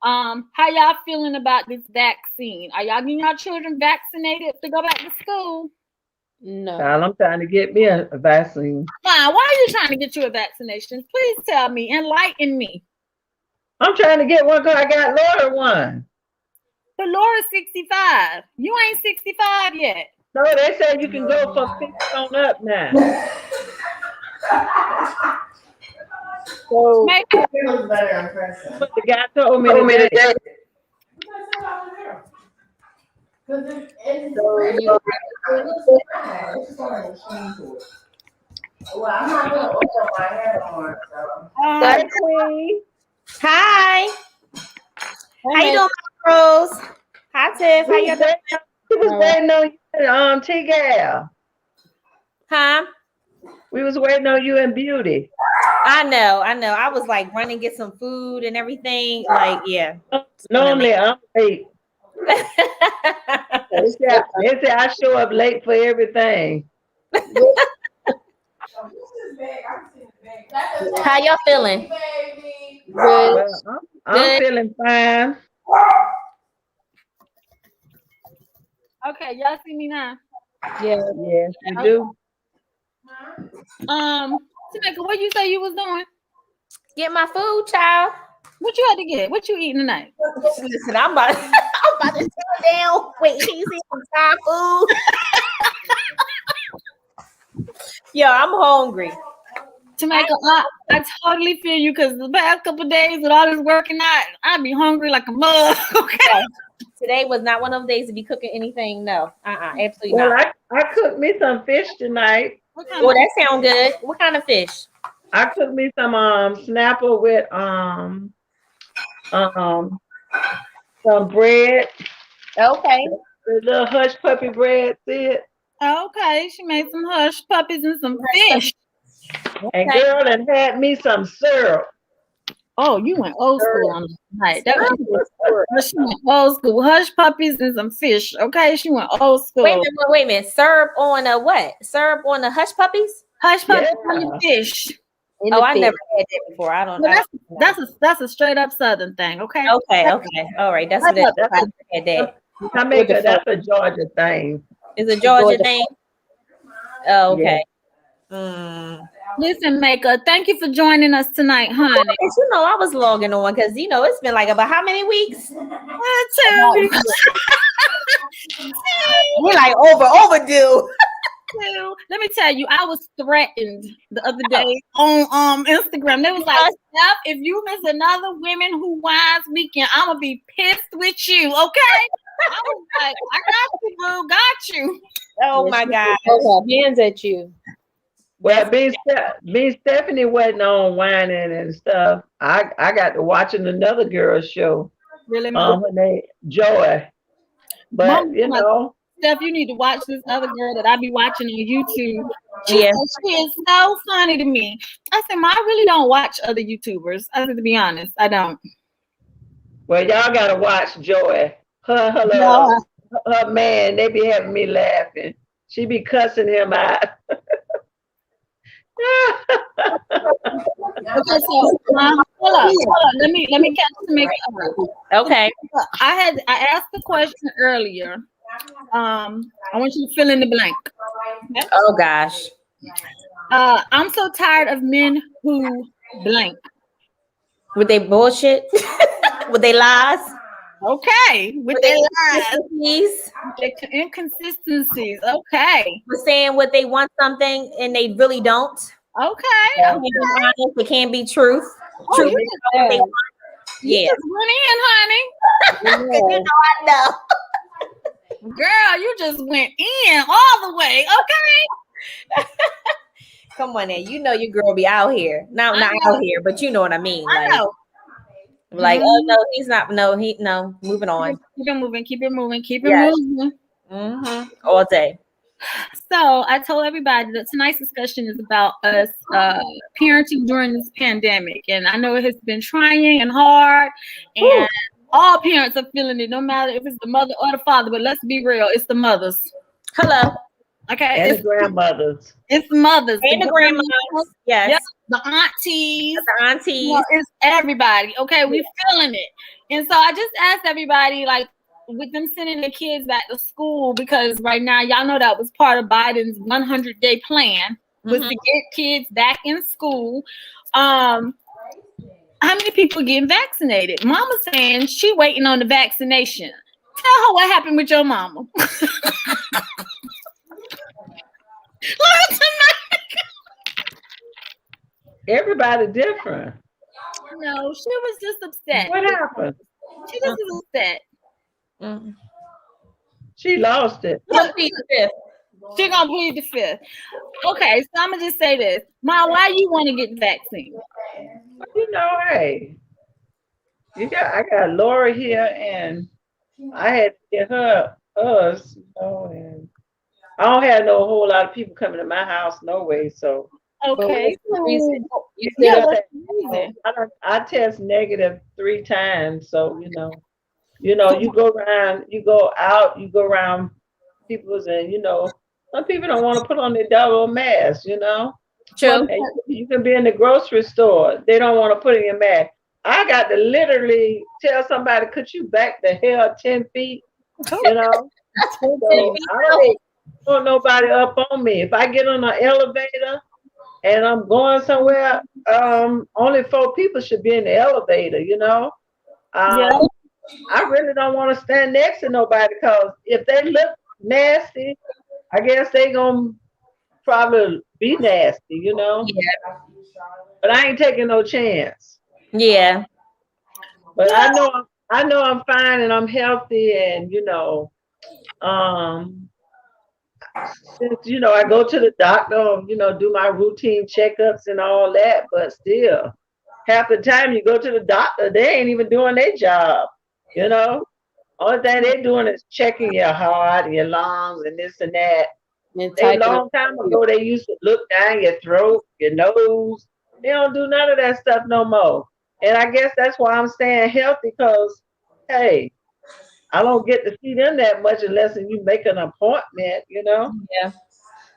How y'all feeling about this vaccine? Are y'all getting y'all children vaccinated to go back to school? No. I'm trying to get me a vaccine. Why are you trying to get you a vaccination? Please tell me, enlighten me. I'm trying to get one because I got Laura one. But Laura's 65. You ain't 65 yet. No, they said you can go from 50 on up now. So, but the guy told me today. Well, I'm not gonna open my hair on. Hi, Queen. Hi. How you doing, Rose? Hi, Tiff. How you doing? She was waiting on you, T-Gal. Huh? We was waiting on you and Beauty. I know. I was like running get some food and everything. Like, yeah. Normally I'm late. They say I show up late for everything. How y'all feeling? Well, I'm feeling fine. Okay, y'all see me now. Yeah. Yes, we do. Tamika, what you say you was doing? Get my food, child. What you had to get? What you eating tonight? Listen, I'm about to sit down. Wait, she's eating some Thai food. Yo, I'm hungry. Tamika, I totally feel you because the past couple days with all this working out, I be hungry like a mug. Okay. Today was not one of them days to be cooking anything. No, absolutely Well, not. I cooked me some fish tonight. Oh, that sounds good. What kind of fish? I cooked me some snapper with some bread. Okay. The little hush puppy bread, see it? Okay, she made some hush puppies and some fish. And girl, and had me some syrup. Oh, you went old school on the night. That was she went old school. Hush puppies and some fish. Okay, she went old school. Wait a minute. Syrup on a what? Syrup on the hush puppies? Hush puppies and fish. I never had that before. I don't know. That's a straight up Southern thing. Okay. Okay. All right. That's what it is. I had that. That's a Georgia thing. It's a Georgia thing. Oh, okay. Yeah. Listen, Maker, thank you for joining us tonight, honey. You know, I was logging on because it's been like about how many weeks? 2 We're like overdue. Let me tell you, I was threatened the other day on Instagram. They was like, Steph, if you miss another Women Who Wines weekend, I'm gonna be pissed with you. Okay. I was like, I got you, boo, got you. Oh my God. Hands at you. Well, me Stephanie wasn't on whining and stuff. I got to watching another girl's show. Really? Her name Joy. But Steph, you need to watch this other girl that I be watching on YouTube. She is so funny to me. I said, I really don't watch other YouTubers. I said, to be honest, I don't. Well, y'all gotta watch Joy. Her man, they be having me laughing. She be cussing him out. Okay, so hold up. Let me catch to make it up. Okay. I asked the question earlier. I want you to fill in the blank. Okay? Oh gosh. I'm so tired of men who blank. With they bullshit? With they lies? Okay. With their lies. Their inconsistencies. Okay. We're saying what they want something and they really don't. Okay. It can't be truth. Truth. Yeah. You just went in, honey. I know. Girl, you just went in all the way. Okay. Come on now. You know your girl be out here. Not out here, but you know what I mean. I know. Like, oh no, he's not. No, moving on. Keep it moving. Mm-hmm. All day. So I told everybody that tonight's discussion is about us parenting during this pandemic. And I know it has been trying and hard. And all parents are feeling it, no matter if it's the mother or the father. But let's be real, it's the mothers. Hello. Okay. And the grandmothers. It's mothers. And the grandmothers. Yes. Yep. The aunties. It's everybody. Okay. We're feeling it. And so I just asked everybody, like, with them sending their kids back to school, because right now, y'all know that was part of Biden's 100-day plan, was to get kids back in school. How many people getting vaccinated? Mama saying she waiting on the vaccination. Tell her what happened with your mama. Everybody different. No, she was just upset. What happened? She just was upset. She lost it. She gonna plead the fifth. Okay, so I'm gonna just say this. Ma, why you want to get the vaccine? Hey, I got Laura here, and I had to get hers, and I don't have no whole lot of people coming to my house, no way. So Okay. But what's the reason? You Yeah, said what's the reason? I test negative 3 times. So you go around, you go out, you go around people's, and some people don't want to put on their double mask. True. And you can be in the grocery store, they don't want to put in your mask. I got to literally tell somebody, could you back the hell 10 feet? You know, so I don't want nobody up on me. If I get on an elevator and I'm going somewhere, only 4 people should be in the elevator. Yeah. I really don't want to stand next to nobody, because if they look nasty, I guess they gonna probably be nasty. Yeah. But I ain't taking no chance. Yeah. But I know I'm fine and I'm healthy, and um, since I go to the doctor, do my routine checkups and all that, but still, half the time you go to the doctor, they ain't even doing their job. Only thing they're doing is checking your heart and your lungs and this and that. And A typing long time ago, they used to look down your throat, your nose. They don't do none of that stuff no more. And I guess that's why I'm staying healthy, because, hey, I don't get to see them that much unless you make an appointment. Yeah.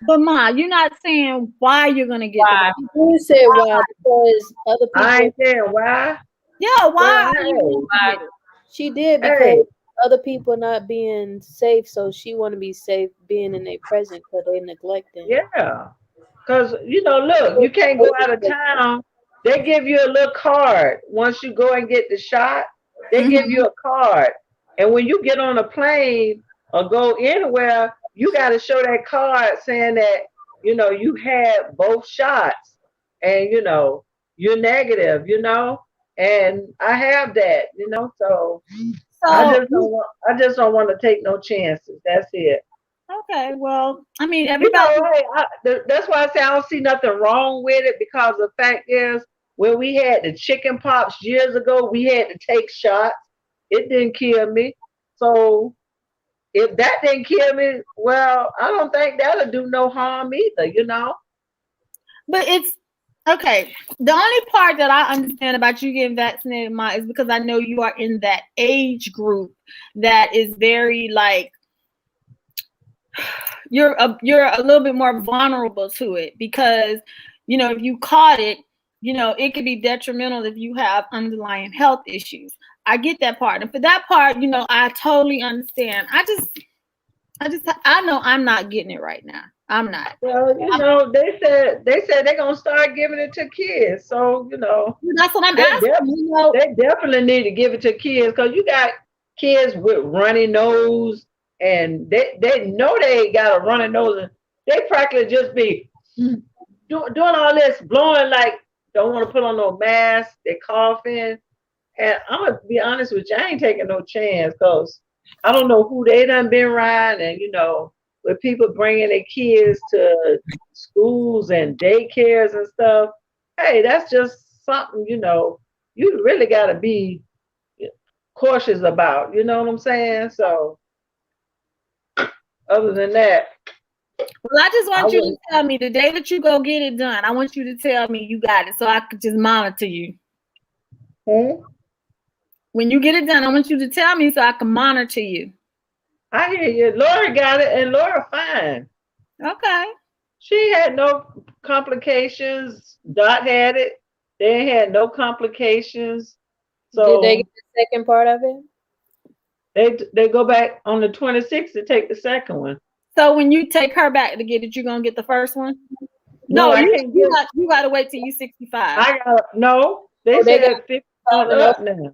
But Ma, you're not saying why you're gonna get Why? You said why? Because other I people. ain't saying why. Yeah, why Well, are you gonna get it? She did because hey, other people not being safe, so she want to be safe being in their present because they neglecting. yeah. Because, look, you can't go out of town. They give you a little card once you go and get the shot. They give you a card. And when you get on a plane or go anywhere, you got to show that card saying that, you had both shots, and, you're negative, and I have that, so I just don't want to take no chances. That's it. Okay, well, I mean, You everybody. know, that's why I say I don't see nothing wrong with it, because the fact is, when we had the chicken pox years ago, we had to take shots. It didn't kill me. So if that didn't kill me, well, I don't think that'll do no harm either. But it's okay. The only part that I understand about you getting vaccinated, Ma, is because I know you are in that age group that is very like you're a little bit more vulnerable to it, because if you caught it, it could be detrimental if you have underlying health issues. I get that part, and for that part, I totally understand. I know I'm not getting it right now. I'm not. Well, they said they're gonna start giving it to kids. So, That's what I'm they, asking. they definitely need to give it to kids, because you got kids with runny nose, and they know they ain't got a runny nose, and they practically just be doing all this, blowing like don't want to put on no mask. They coughing, and I'm gonna be honest with you, I ain't taking no chance, because I don't know who they done been around, and with people bringing their kids to schools and daycares and stuff. Hey, that's just something you really got to be cautious about. You know what I'm saying? So, other than that, Well, I just want you to tell me the day that you go get it done. I want you to tell me you got it, so I could just monitor you. When you get it done, I want you to tell me so I can monitor you. I hear you. Laura got it, and Laura fine. Okay. She had no complications. Dot had it. They had no complications. So did they get the second part of it? They go back on the 26th to take the second one. So when you take her back to get it, you're gonna get the first one? No, I can't get it. You gotta wait till you 65. They said 50 on up now.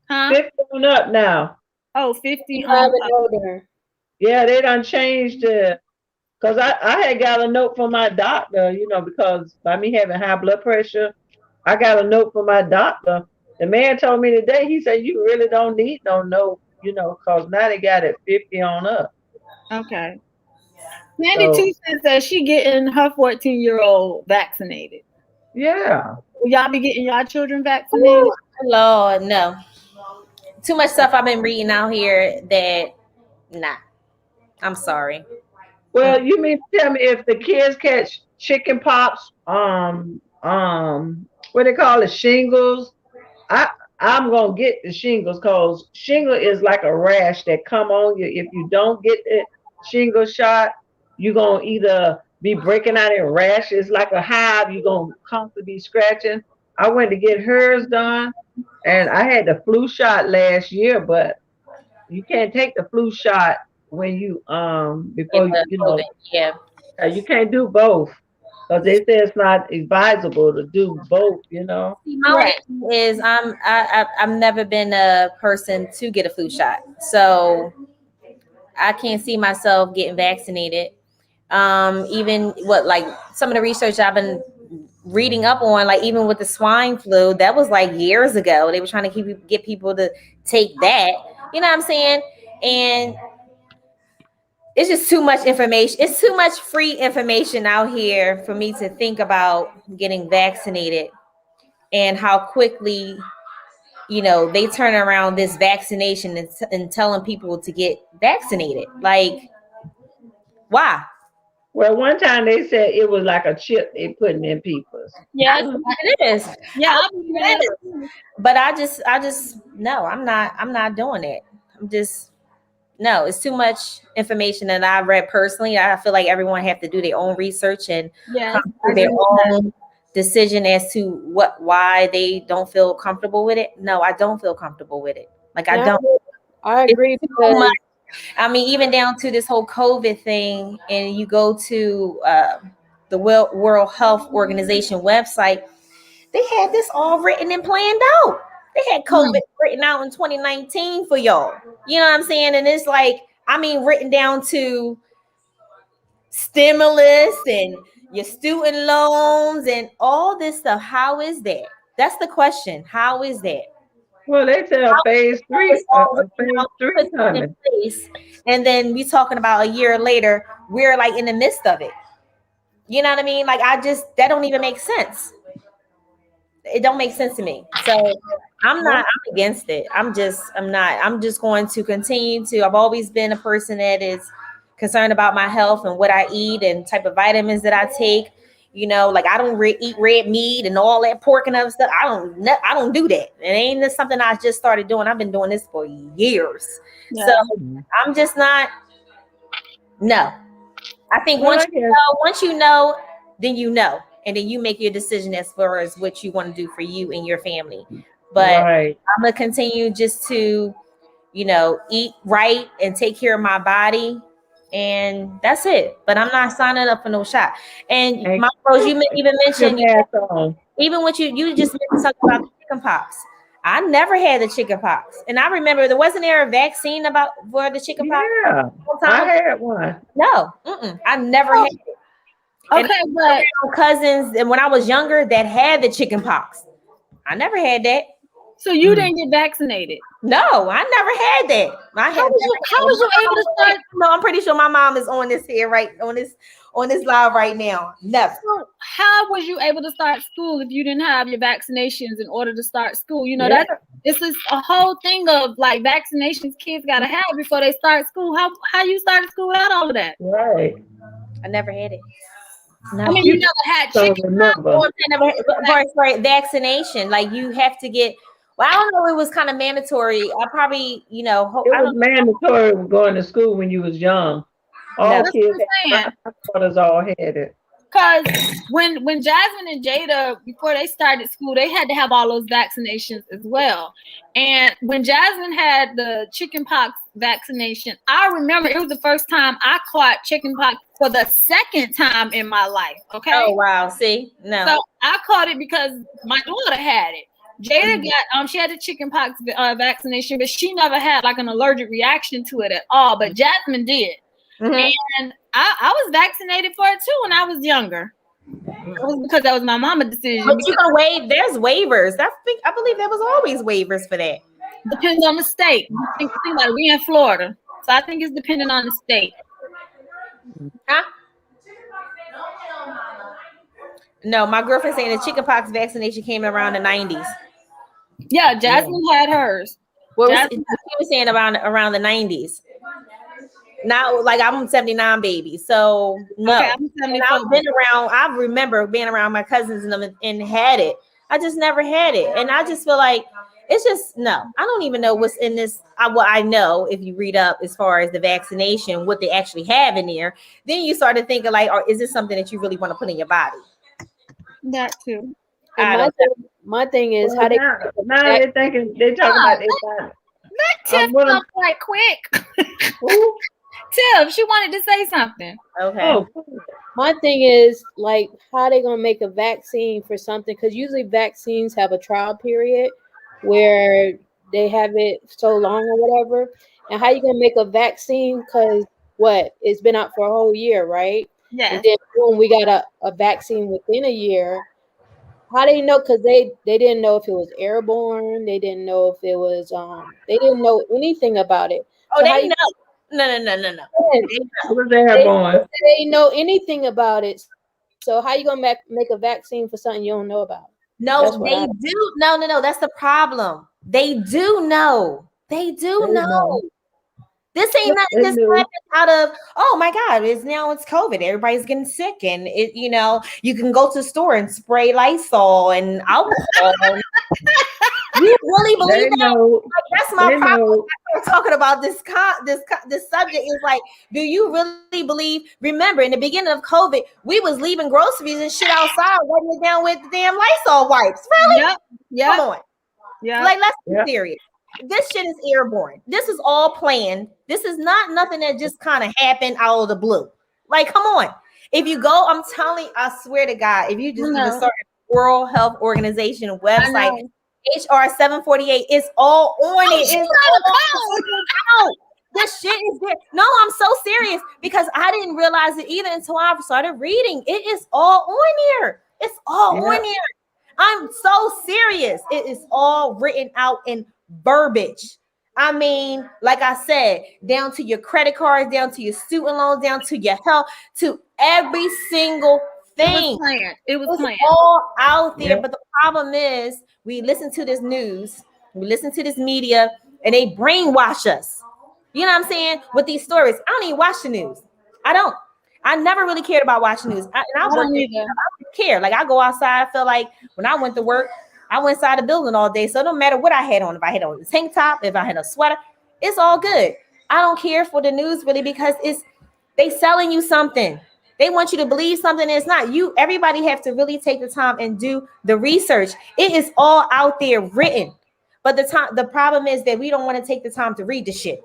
Huh? 50 on up now. Oh, 50 on up. Yeah, they done changed it. Because I had got a note from my doctor, because by me having high blood pressure, I got a note from my doctor. The man told me today, he said, you really don't need no note, because now they got it 50 on up. Okay. Sandy Two Cents says she getting her 14-year-old vaccinated. Yeah. Will y'all be getting y'all children vaccinated? Ooh, Lord, no. Too much stuff I've been reading out here that, nah. I'm sorry. Well, you mean to tell me if the kids catch chicken pox, what they call it, shingles? I I'm gonna get the shingles because shingle is like a rash that come on you. If you don't get the shingle shot, you're gonna either be breaking out in rashes like a hive. You're gonna constantly be scratching. I went to get hers done, and I had the flu shot last year, but you can't take the flu shot when you Get before the you COVID. know Yeah. you can't do both because they say it's not advisable to do both. See, my only Right. thing is I've never been a person to get a flu shot, so I can't see myself getting vaccinated. Even what like some of the research I've been reading up on, like even with the swine flu, that was like years ago. They were trying to get people to take that. You know what I'm saying? And it's just too much information. It's too much free information out here for me to think about getting vaccinated and how quickly they turn around this vaccination and telling people to get vaccinated. Like, why? Well, one time they said it was like a chip they putting in people's. Yeah. It is. Yeah. I I believe believe it that. is. But I just no, I'm not doing it. I'm just no, it's too much information that I read personally. I feel like everyone have to do their own research and Yes. come I to their agree with that. own decision as to why they don't feel comfortable with it. No, I don't feel comfortable with it. Like I Yeah, don't. I It's agree too much. because I mean, even down to this whole COVID thing, and you go to the World Health Organization website, they had this all written and planned out. They had COVID written out in 2019 for y'all. You know what I'm saying? And it's like, I mean, written down to stimulus and your student loans and all this stuff. How is that? That's the question. How is that? Well, they tell phase It's three, all written phase out, three put in coming. place, and then we talking about a year later, we're like in the midst of it. You know what I mean? Like that don't even make sense. It don't make sense to me. So I'm against it. I'm just going to continue to. I've always been a person that is concerned about my health and what I eat and type of vitamins that I take. Like I don't eat red meat and all that pork and other stuff. I don't do that. It ain't just something I just started doing. I've been doing this for years. So yeah. I'm just not. No, I think Well, I guess once you know, then you know, and then you make your decision as far as what you want to do for you and your family. But right. I'm gonna continue just to, eat right and take care of my body, and that's it. But I'm not signing up for no shot. And And my Rose, you even keep your mentioned, mask on. even what you just mentioned something about the chicken pox. I never had the chicken pox, and I remember there wasn't a vaccine for the chicken pox. Yeah, I had one. No, I never had it. And Okay, but cousins, and when I was younger, that had the chicken pox. I never had that. so you didn't get vaccinated. No, I never had that. How was you able to start? No, I'm pretty sure my mom is on this here right on this live right now. Never. So how was you able to start school if you didn't have your vaccinations in order to start school? Yeah. This is a whole thing of like vaccinations kids gotta have before they start school. How you started school without all of that? Right. I never had it. No. I mean, you never had So chicken. remember, I never had, right, vaccination. Like you have to get. Well, I don't know. It was kind of mandatory. I probably, it was mandatory going to school when you was young. All No. That's kids, what I'm saying. my brothers all had it. Because when Jasmine and Jada, before they started school, they had to have all those vaccinations as well. And when Jasmine had the chickenpox vaccination, I remember it was the first time I caught chickenpox for the second time in my life. Okay. Oh wow! See, no. So I caught it because my daughter had it. Jada got she had the chickenpox vaccination, but she never had like an allergic reaction to it at all. But Jasmine did. Mhm. And I was vaccinated for it too when I was younger. It was because that was my mama's decision. But you can waive. There's waivers. I believe there was always waivers for that. Depends on the state. Think about it. We in Florida, so I think it's dependent on the state. Huh? No, my girlfriend saying the chickenpox vaccination came around the 90s. Yeah, Jasmine had hers. What was Jasmine, she was saying around the 90s? Now, like I'm 79 baby, so no. Okay, I'm And I've been around. I remember being around my cousins and them and had it. I just never had it, and I just feel like it's just no. I don't even know what's in this. What I know, if you read up as far as the vaccination, what they actually have in there, then you start to think of like, or is this something that you really want to put in your body? That too. And my thing is Well, how they now they're thinking they talking about it. Let Tiff talk right quick. Tiff, she wanted to say something. Okay. Oh, my thing is like how they gonna make a vaccine for something, because usually vaccines have a trial period where they have it so long or whatever. And how you gonna make a vaccine, because what, it's been out for a whole year, right? Yes. And then boom, we got a vaccine within a year. How they know? Because they didn't know if it was airborne. They didn't know if it was they didn't know anything about it. Oh, So they how you know. No. it was airborne. they know anything about it? So how you gonna make a vaccine for something you don't know about? No, they do. No. That's the problem. They do know. They do They know. know. This ain't nothing They just knew. happened out of, oh my God, it's COVID. Everybody's getting sick. And it, you can go to the store and spray Lysol and alcohol. You really believe They that? know. Like, that's my They problem. know. We're talking about this subject is like, do you really believe? Remember, in the beginning of COVID, we was leaving groceries and shit outside, letting it down with the damn Lysol wipes. Really? Yep. Come on. Yeah. Like, let's be serious. This shit is airborne. This is all planned. This is not nothing that just kind of happened out of the blue. Like, come on. If you go, I'm telling you, I swear to God, if you just even start a World Health Organization website, HR 748, it's all on it. It's all out. This shit is there. No, I'm so serious because I didn't realize it either until I started reading. It is all on here. It's all on here. I'm so serious. It is all written out in verbiage. I mean, like I said, down to your credit cards, down to your student loans, down to your health, to every single thing. It was planned. All out there. But the problem is we listen to this news, we listen to this media, and they brainwash us. You know what I'm saying? With these stories. I don't even watch the news. I don't. I never really cared about watching news. I don't care. Like, I go outside. I feel like when I went to work, I went inside the building all day. So it don't matter what I had on. If I had on a tank top, if I had a sweater, it's all good. I don't care for the news really because they selling you something. They want you to believe something it's not. Everybody have to really take the time and do the research. It is all out there written. But the problem is that we don't want to take the time to read the shit.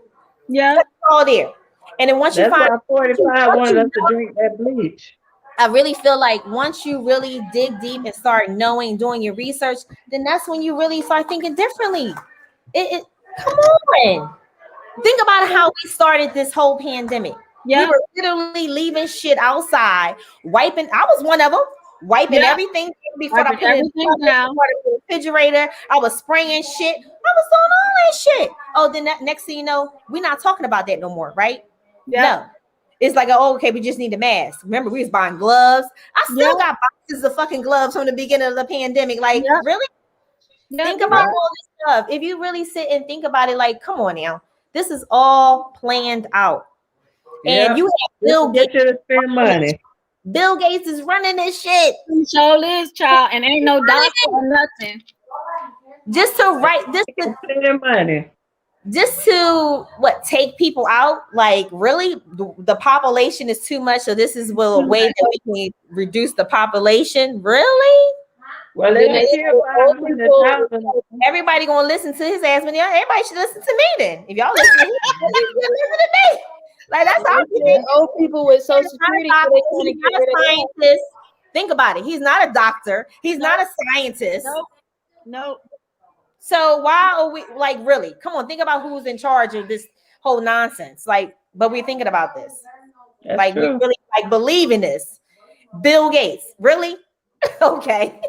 Yeah. It's all there. And then once That's you find why 45 wanted us to drink that bleach. I really feel like once you really dig deep and start knowing, doing your research, then that's when you really start thinking differently. Come on. Think about how we started this whole pandemic. We were literally leaving shit outside, wiping. I was one of them, wiping everything before I put it in the refrigerator. I was spraying shit. I was doing all that shit. Oh, then next thing you know, we're not talking about that no more, right? Yeah. No. It's like, okay, we just need a mask. Remember, we was buying gloves. I still got boxes of fucking gloves from the beginning of the pandemic. Like, really? Think about all this stuff. If you really sit and think about it, like, come on now. This is all planned out. And you have Bill Gates to spend money. Bill Gates is running this shit. So is, child, and ain't no doctor or nothing. Just to write this to spend money. Just to take people out, like, really the population is too much, so this is a way that we can reduce the population. Really? Well, everybody gonna listen to his ass, but everybody should listen to me then. If y'all listen to me, listen to me. Like, that's how old people with Social Security. He's not a scientist. Think about it. He's not a doctor. He's not a scientist. Nope. So why are we, like, really? Come on, think about who's in charge of this whole nonsense. Like, but we're thinking about this. That's like, true. we really believe in this. Bill Gates, really? Okay.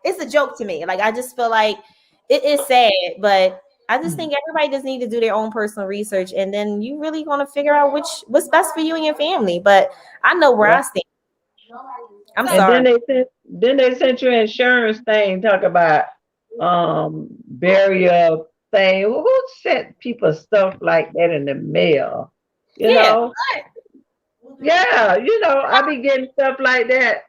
It's a joke to me. Like, I just feel like it is sad, but I just think everybody just need to do their own personal research, and then you really want to figure out what's best for you and your family. But I know where I stand. I'm sorry. Then they sent you an insurance thing. Talk about barrier thing. Who sent people stuff like that in the mail? You Yeah. know? Yeah, I be getting stuff like that.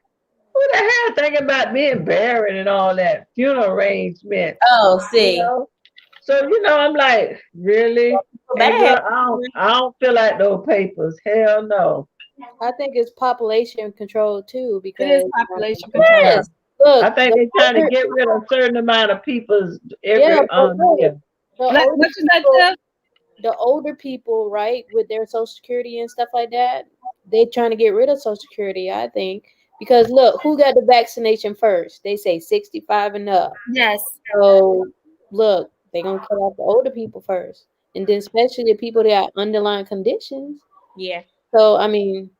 Who the hell thinking about being buried and all that funeral arrangement? Oh, see. So I'm like, really? Hey, girl, Bad. I don't feel like those papers. Hell no. I think it's population control too, It is because population control. Yeah. look, I think the they're trying to older, get rid of a certain amount of people's yeah, every but look, year. the Like, older what you said, people, Tiff? the older people, right, with their social security and stuff like that, they trying to get rid of social security, I think. Because look, who got the vaccination first? They say 65 and up. Yes. So look, they're gonna kill off the older people first. And then especially the people that have underlying conditions. Yeah. So I mean,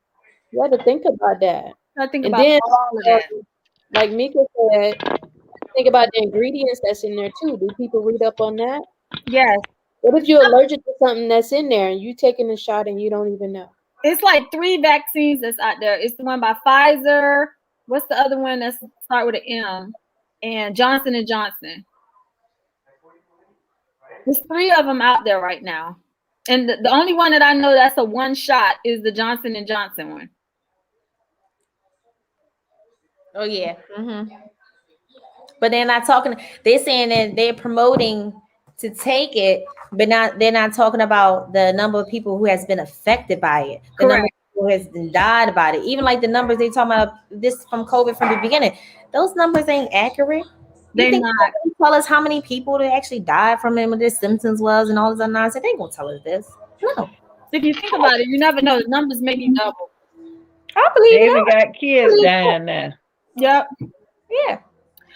you have to think about that. I think And about then all of that. like Mika said, think about the ingredients that's in there too. Do people read up on that? Yes. What if you're allergic to something that's in there and you taking a shot and you don't even know? It's like 3 vaccines that's out there. It's the one by Pfizer. What's the other one that's start with an M? And Johnson and Johnson. There's 3 of them out there right now. And the only one that I know that's a one shot is the Johnson and Johnson one. Oh yeah. But they're not talking. They're saying that they're promoting to take it, but they're not talking about the number of people who has been affected by it. The number of people who has been died about it. Even like the numbers they talking about this from COVID from the beginning. Those numbers ain't accurate. You They're think not. they tell us how many people that actually died from it, what their symptoms was, and all this other nonsense? They ain't gonna tell us this. No. If you think about it, you never know. The numbers may be double. I believe They it. even got kids dying now. Yep. Yeah.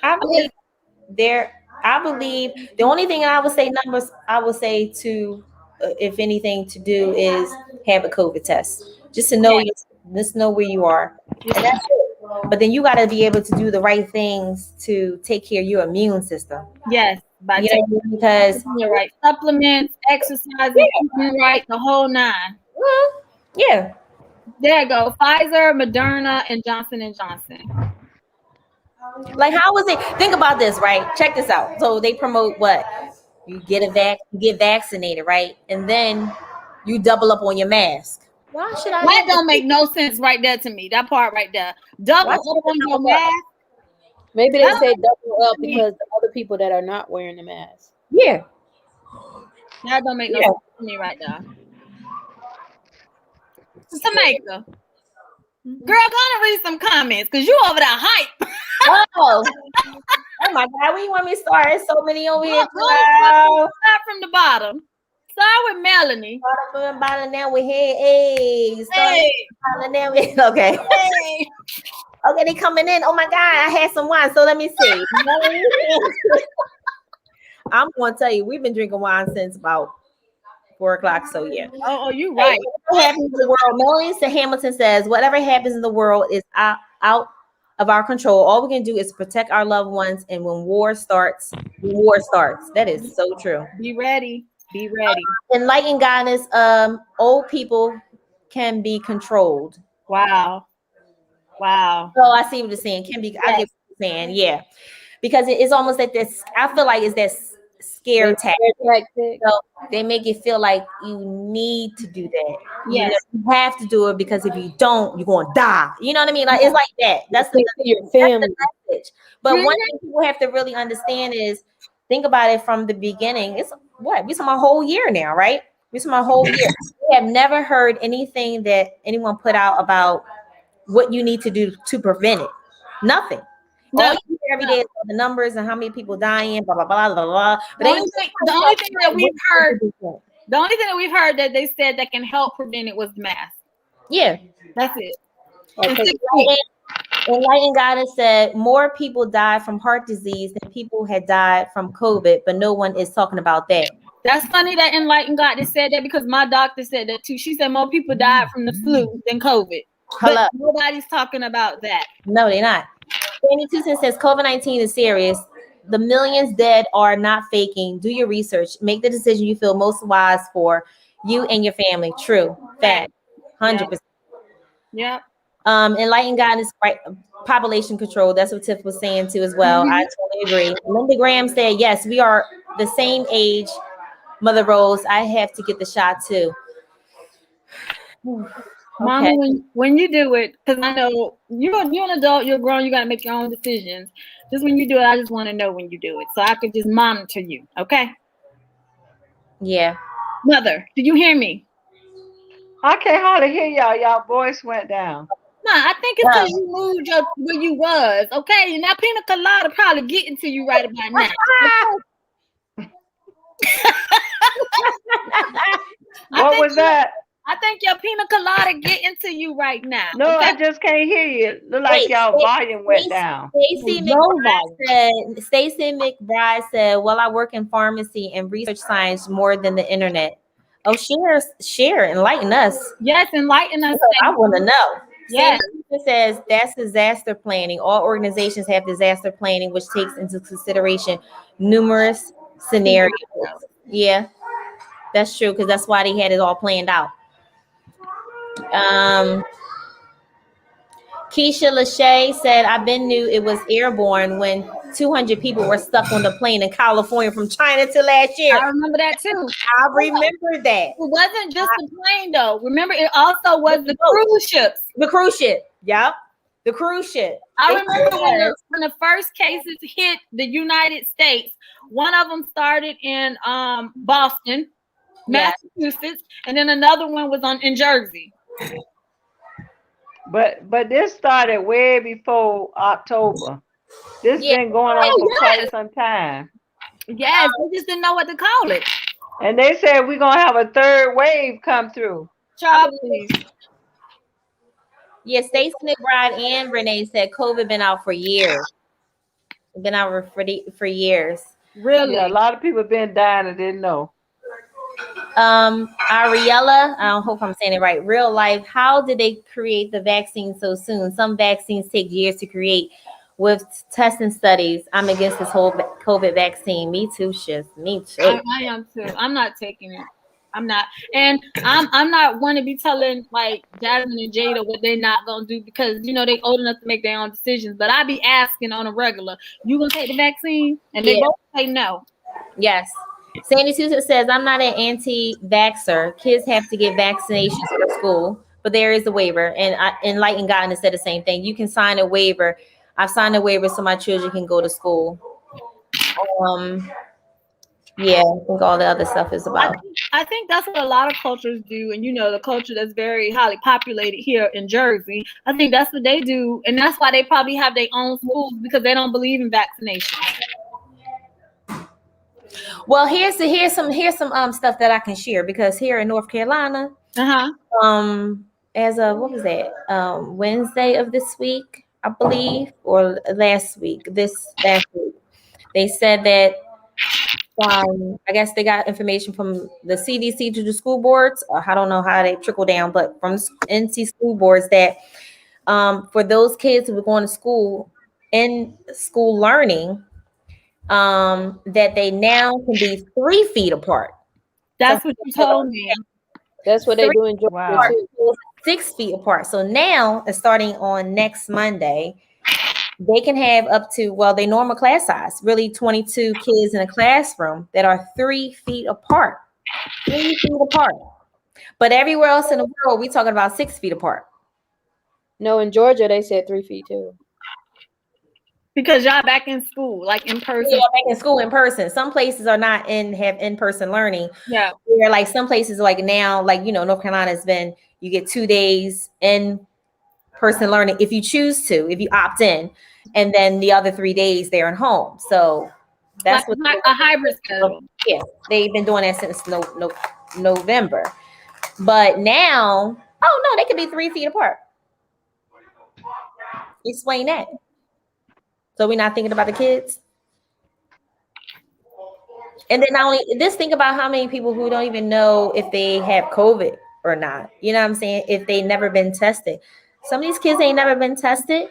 I believe I believe the only thing I would say numbers I would say to if anything to do is have a COVID test just to know just know where you are. And that's it. But then you got to be able to do the right things to take care of your immune system. Yes. By You know taking what I mean? Because the right supplements, exercising, eating right, the whole 9. yeah. There you go. Pfizer, Moderna, and Johnson and Johnson. Like how was it? Think about this, right? Check this out. So they promote what? You get you get vaccinated, right? And then you double up on your mask. Why should I? That don't make no sense right there to me. That part right there. Double up on your mask. Maybe they say double up because the other people that are not wearing the mask. Yeah. That don't make no sense to me right now. Jamaica. Girl, gonna read some comments because you over there hype. Oh my God, where you want me to start? There's so many over here. Start from the bottom. Start with Melanie. Start from the bottom now with hey. Now with, okay. Hey. Okay, they coming in. Oh my God, I had some wine. So let me see. I'm gonna tell you, we've been drinking wine since about 4 o'clock. So yeah. Oh, you right. What happens in the world? Melanie Hamilton says, whatever happens in the world is out of our control. All we can do is protect our loved ones. And when war starts. That is so true. Be ready. Be ready. Enlightened guidance. Old people can be controlled. Wow. Oh, I see what you're saying. Can be. Yes. I get what you're saying. Yeah, because it's almost like this. I feel like it's that scare tactic. So they make it feel like you need to do that. Yes. You have to do it because if you don't, you're gonna die. You know what I mean? Like it's like that. That's your family. That's the message. But one thing people have to really understand is think about it from the beginning. It's what we talking about a whole year now, right? We talking about a whole year. We have never heard anything that anyone put out about what you need to do to prevent it. Nothing. All you hear every day is the numbers and how many people dying, blah blah blah blah blah. But the only thing that we've heard that they said that can help prevent it was the mask. Yeah, that's it. Enlightened Guidance said more people died from heart disease than people had died from COVID, but no one is talking about that. That's funny that Enlightened Guidance said that because my doctor said that too. She said more people died from the flu than COVID. But nobody's talking about that. No, they're not. Danny Tucson says COVID-19 is serious. The millions dead are not faking. Do your research. Make the decision you feel most wise for you and your family. True. Fact. 100%. Yep. Enlightened guidance, right? Population control. That's what Tiff was saying too as well. I totally agree. Linda Graham said, yes, we are the same age. Mother Rose, I have to get the shot too. Mama, when you do it, because I know you're an adult, you're grown, you got to make your own decisions. Just when you do it, I just want to know when you do it, so I could just monitor you. Okay? Yeah. Mother, do you hear me? I can't hardly hear y'all. Y'all voice went down. Nah, I think it's because you moved where you was. Okay, now pina colada probably getting to you right about now. What was that? I think your pina colada getting to you right now. No, okay? I just can't hear you. Look like y'all volume went down. Stacey McBride said, "Well, I work in pharmacy and research science more than the internet." Oh, share, enlighten us. Yes, enlighten us. I want to know. Yes. It says that's disaster planning. All organizations have disaster planning, which takes into consideration numerous scenarios. Yeah, that's true, because that's why they had it all planned out. Keisha Lachey said, "I've been knew it was airborne when 200 people were stuck on the plane in California from China to last year." I remember that too. I remember that. It wasn't just the plane though. Remember, it also was the cruise ships. The cruise ship. Yep. The cruise ship. I remember when the first cases hit the United States. One of them started in Boston, Massachusetts, and then another one was in Jersey. But this started way before October. This been going on for quite some time. Yes, they just didn't know what to call it. And they said we're gonna have a third wave come through. Please. Yeah, Stacey McBride and Renee said COVID been out for years. Been out for years. Really? Yeah, a lot of people been dying and didn't know. Ariella, I hope I'm saying it right. Real life, how did they create the vaccine so soon? Some vaccines take years to create. With testing studies, I'm against this whole COVID vaccine. Me too, Shiz. Me too. I am too. I'm not taking it. I'm not, and I'm not one to be telling like Jasmine and Jada what they're not gonna do, because you know they old enough to make their own decisions. But I be asking on a regular, "You gonna take the vaccine?" And they both say no. Yes. Sandy Susan says, "I'm not an anti-vaxxer. Kids have to get vaccinations for school, but there is a waiver." And Enlightened Guidance said the same thing. You can sign a waiver. I've signed a waiver so my children can go to school. Yeah, I think all the other stuff is about. I think that's what a lot of cultures do, and you know, the culture that's very highly populated here in Jersey. I think that's what they do, and that's why they probably have their own schools, because they don't believe in vaccination. Well, here's some stuff that I can share, because here in North Carolina, as of what was that? Wednesday of this week, I believe, or last week. They said that I guess they got information from the CDC to the school boards. I don't know how they trickle down, but from NC school boards that for those kids who are going to school in school learning, that they now can be 3 feet apart. That's what you told me. That's what they do in Georgia too. 6 feet apart. So now, starting on next Monday, they can have up to, well, they normal class size, really 22 kids in a classroom that are 3 feet apart. 3 feet apart. But everywhere else in the world, we're talking about 6 feet apart. No, in Georgia, they said 3 feet too. Because y'all back in school, like in person. Yeah, back in school in person. Some places are not have in-person learning. Yeah. Where like some places like now, like, you know, North Carolina has been, you get 2 days in-person learning if you choose to, if you opt in, and then the other 3 days they're at home. So that's like a hybrid schedule. Yeah, they've been doing that since November. But now, oh no, they could be 3 feet apart. Explain that. So we're not thinking about the kids. And then not only this, think about how many people who don't even know if they have COVID or not. You know what I'm saying? If they never been tested. Some of these kids ain't never been tested.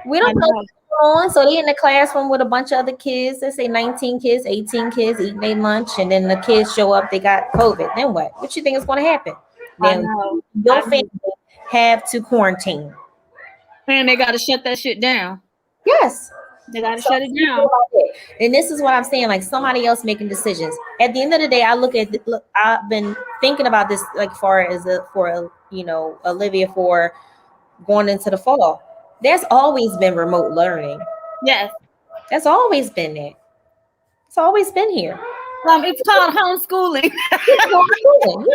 We don't know what's going on. So they in the classroom with a bunch of other kids. Let's say 19 kids, 18 kids eating their lunch, and then the kids show up, they got COVID. Then what? What you think is going to happen? Then your family have to quarantine. And they got to shut that shit down. Yes. They got to shut it down. And this is what I'm saying, like somebody else making decisions. At the end of the day, I've been thinking about this like for Olivia for going into the fall. There's always been remote learning. Yes. That's always been there. It's always been here. It's called homeschooling.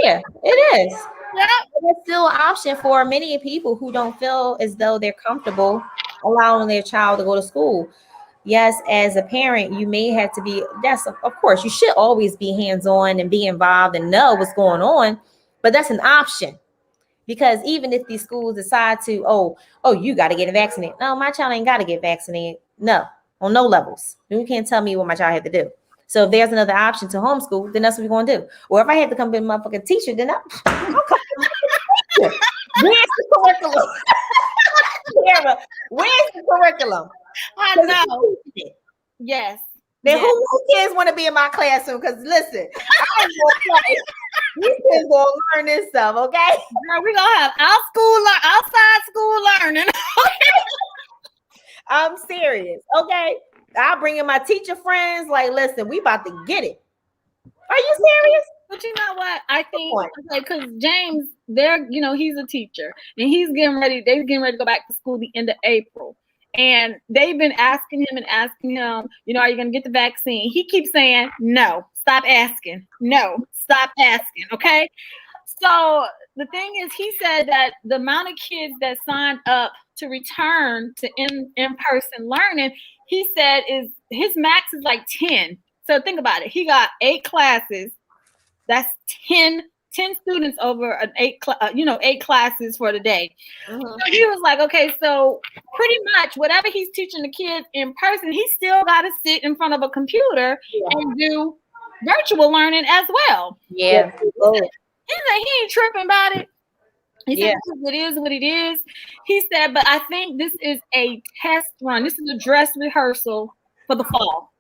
Yeah, it is. Yeah. It's still an option for many people who don't feel as though they're comfortable allowing their child to go to school. Yes, as a parent, you may have to be, that's of course, you should always be hands-on and be involved and know what's going on, but that's an option. Because even if these schools decide to, oh, you got to get vaccinated. No, my child ain't got to get vaccinated. No, on no levels. You can't tell me what my child had to do. So if there's another option to homeschool, then that's what we're going to do. Or if I have to come be a motherfucking teacher, then I'll come be a teacher. Where's the curriculum? Sarah, where's the curriculum? I know. Yes. Then who kids want to be in my classroom? Because listen, I ain't gonna play. These kids gonna learn this stuff, okay? Girl, we're gonna have outside school learning. I'm serious, okay? I'll bring in my teacher friends. Like, listen, we about to get it. Are you serious? But you know what? I think because James, he's a teacher and they're getting ready to go back to school the end of April. And they've been asking him, are you going to get the vaccine? He keeps saying, no, stop asking. No, stop asking. Okay. So the thing is, he said that the amount of kids that signed up to return to in-person learning, he said is his max is like 10. So think about it. He got 8 classes. That's 10 students over an 8 classes for the day. Mm-hmm. So he was like, okay, so pretty much whatever he's teaching the kids in person, he still got to sit in front of a computer and do virtual learning as well. Yeah. He said he ain't tripping about it. He said it is what it is. He said, but I think this is a test run. This is a dress rehearsal for the fall.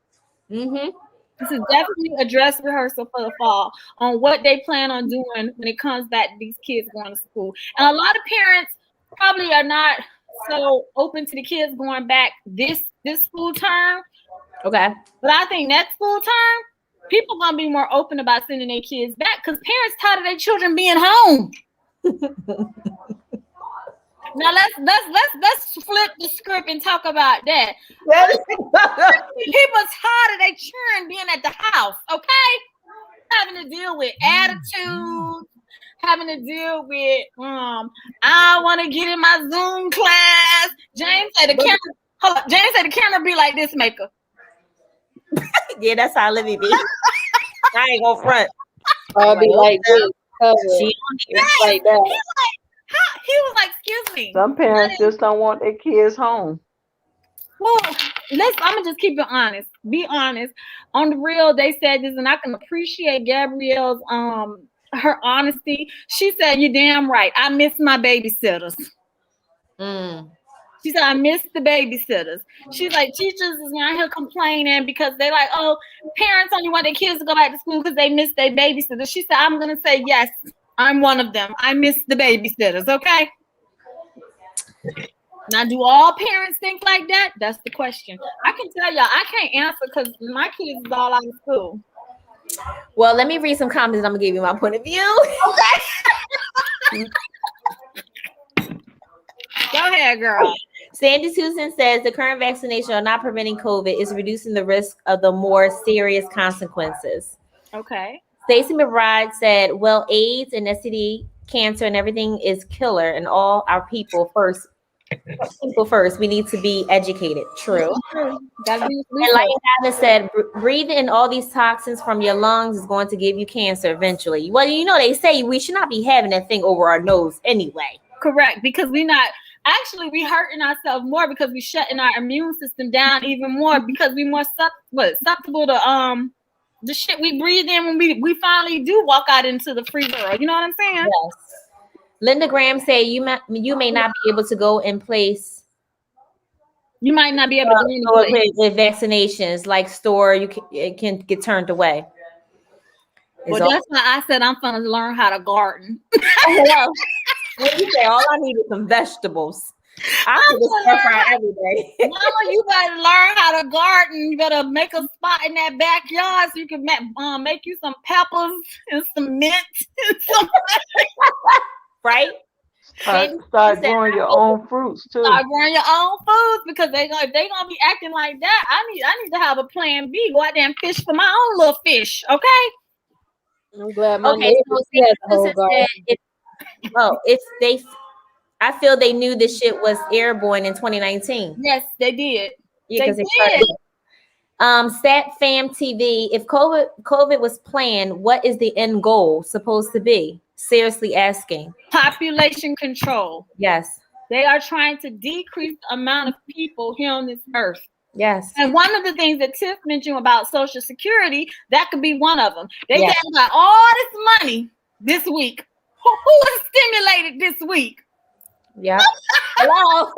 Mm-hmm. This is definitely a dress rehearsal for the fall on what they plan on doing when it comes back to these kids going to school. And a lot of parents probably are not so open to the kids going back this school term. Okay. But I think next school term, people are going to be more open about sending their kids back because parents tired of their children being home. Now let's flip the script and talk about that. People tired of their children being at the house, okay? Having to deal with attitudes, having to deal with I want to get in my Zoom class. James said the camera be like this, maker. Yeah, that's how Livy be. I ain't gonna front. I'll be like this. She like that. He was like, excuse me. Some parents just don't want their kids home. Well, I'm gonna just keep it honest. Be honest. On the real, they said this, and I can appreciate Gabrielle's her honesty. She said, "You're damn right. I miss my babysitters." She said, "I miss the babysitters." She's like, teachers is out here complaining because they like, oh, parents only want their kids to go back to school because they miss their babysitters. She said, "I'm gonna say yes. I'm one of them. I miss the babysitters." Okay. Now, do all parents think like that? That's the question. I can tell y'all, I can't answer because my kids is all out of school. Well, let me read some comments. I'm gonna give you my point of view. Okay. Go ahead, girl. Sandy Susan says the current vaccination are not preventing COVID, is reducing the risk of the more serious consequences. Okay. Stacey McBride said, well, AIDS and STD, cancer and everything is killer, and all our people first. We need to be educated. True. And like Hannah said, breathing in all these toxins from your lungs is going to give you cancer eventually. Well, they say we should not be having that thing over our nose anyway. Correct, because we hurting ourselves more because we shutting our immune system down even more because we more susceptible to the shit we breathe in when we finally do walk out into the free world. You know what I'm saying? Yes. Linda Graham said you may not be able to go in place. You might not be able to go in place with vaccinations, like store. It can get turned away. Well, that's why I said I'm gonna learn how to garden. What you say? All I need is some vegetables. I cook a stir fry every day. Mama, you better learn how to garden. You better make a spot in that backyard so you can make you some peppers and some mint and some Right? Start growing your own fruits too. Start growing your own foods because if they gonna be acting like that, I need to have a plan B. Go out there and fish for my own little fish, okay? I'm glad my Okay, neighbor so has a whole garden. I feel they knew this shit was airborne in 2019. Yes, they did. Yeah, They because did. Stat Fam TV. If COVID was planned, what is the end goal supposed to be? Seriously asking. Population control. Yes. They are trying to decrease the amount of people here on this earth. Yes. And one of the things that Tiff mentioned about Social Security, that could be one of them. They Yes. gave out all this money this week. Who was stimulated this week? Yeah. Hello.